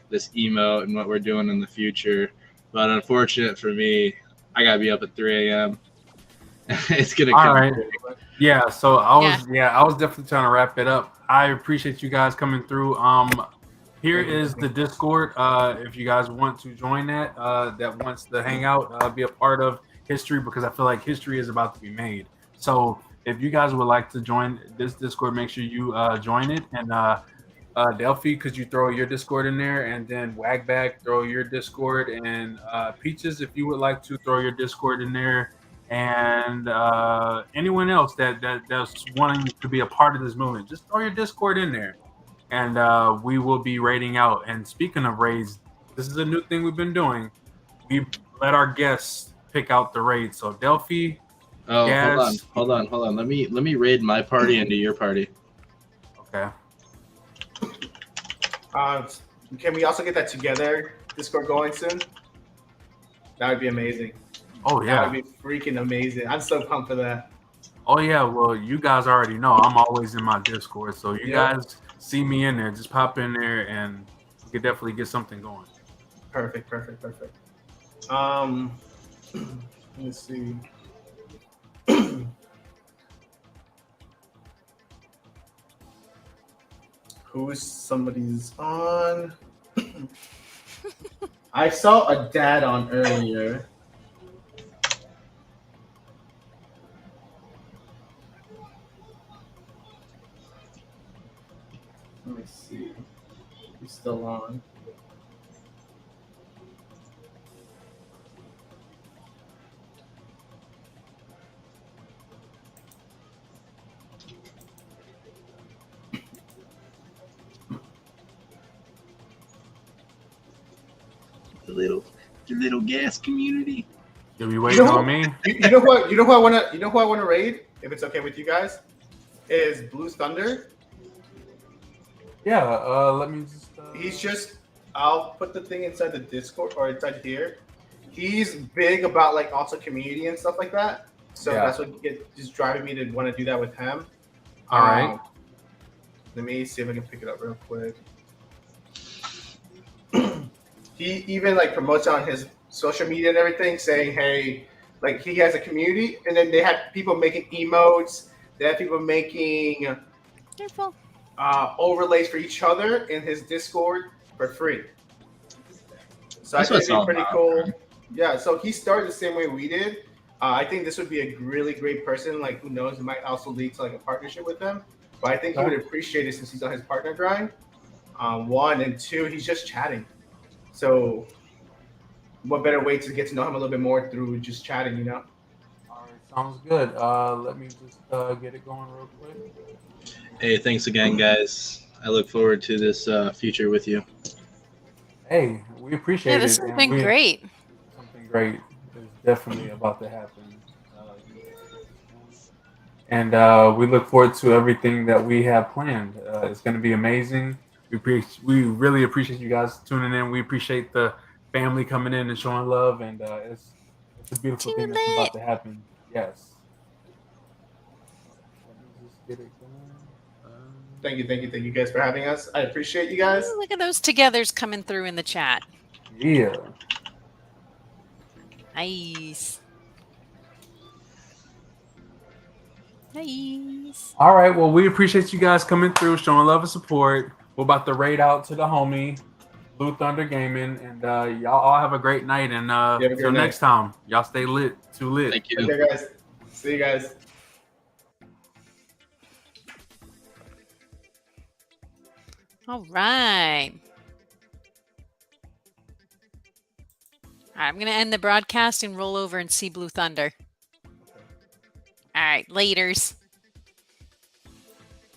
this emote and what we're doing in the future. But unfortunate for me, I gotta be up at 3 a.m. It's gonna All come. right. Yeah. So I was definitely trying to wrap it up. I appreciate you guys coming through. Here is the Discord. If you guys want to join that wants to hang out, be a part of history, because I feel like history is about to be made. So if you guys would like to join this Discord, make sure you join it. And Delphi, could you throw your Discord in there? And then Wagbag, throw your Discord. And Peaches, if you would like to throw your Discord in there. And anyone else that's wanting to be a part of this movement, just throw your Discord in there. And we will be raiding out. And speaking of raids, this is a new thing we've been doing. We let our guests pick out the raid. So Delphi. Oh, Gaz, hold on. Let me raid my party into your party. Okay. Can we also get that together Discord going soon? That would be amazing. Oh yeah. That would be freaking amazing. I'm so pumped for that. Oh yeah. Well, you guys already know I'm always in my Discord, so you guys see me in there, just pop in there, and we could definitely get something going. Perfect. Let's see. Who's somebody's on? I saw a dad on earlier. Let me see. He's still on. The little gas community. You'll be waiting on me. You know who I wanna raid, if it's okay with you guys, is Blue Thunder. Yeah. Let me just. He's just. I'll put the thing inside the Discord or inside here. He's big about like also community and stuff like that. So that's what just driving me to want to do that with him. All right. Let me see if I can pick it up real quick. He even like promotes on his social media and everything, saying, "Hey, like he has a community," and then they have people making emotes. They have people making overlays for each other in his Discord for free. So I think it's pretty cool. Yeah, so he started the same way we did. I think this would be a really great person. Like, who knows, it might also lead to like a partnership with him. But I think he would appreciate it since he's on his partner grind. One and two, he's just chatting. So, what better way to get to know him a little bit more through just chatting, you know? All right, sounds good. Let me just get it going real quick. Hey, thanks again, guys. I look forward to this future with you. Hey, we appreciate it. Yeah, this has been great. Something great is definitely about to happen. And we look forward to everything that we have planned. It's going to be amazing. We really appreciate you guys tuning in. We appreciate the family coming in and showing love, and it's a beautiful thing that's about to happen. Yes. Let me just get it going. Thank you guys for having us. I appreciate you guys. Ooh, look at those togethers coming through in the chat. Yeah. Nice. Nice. All right. Well, we appreciate you guys coming through, showing love and support. We're about to raid out to the homie, Blue Thunder Gaming, and y'all all have a great night. And until next time, y'all stay lit. Too lit. Thank you. Okay, guys. See you guys. All right. I'm going to end the broadcast and roll over and see Blue Thunder. All right, laters.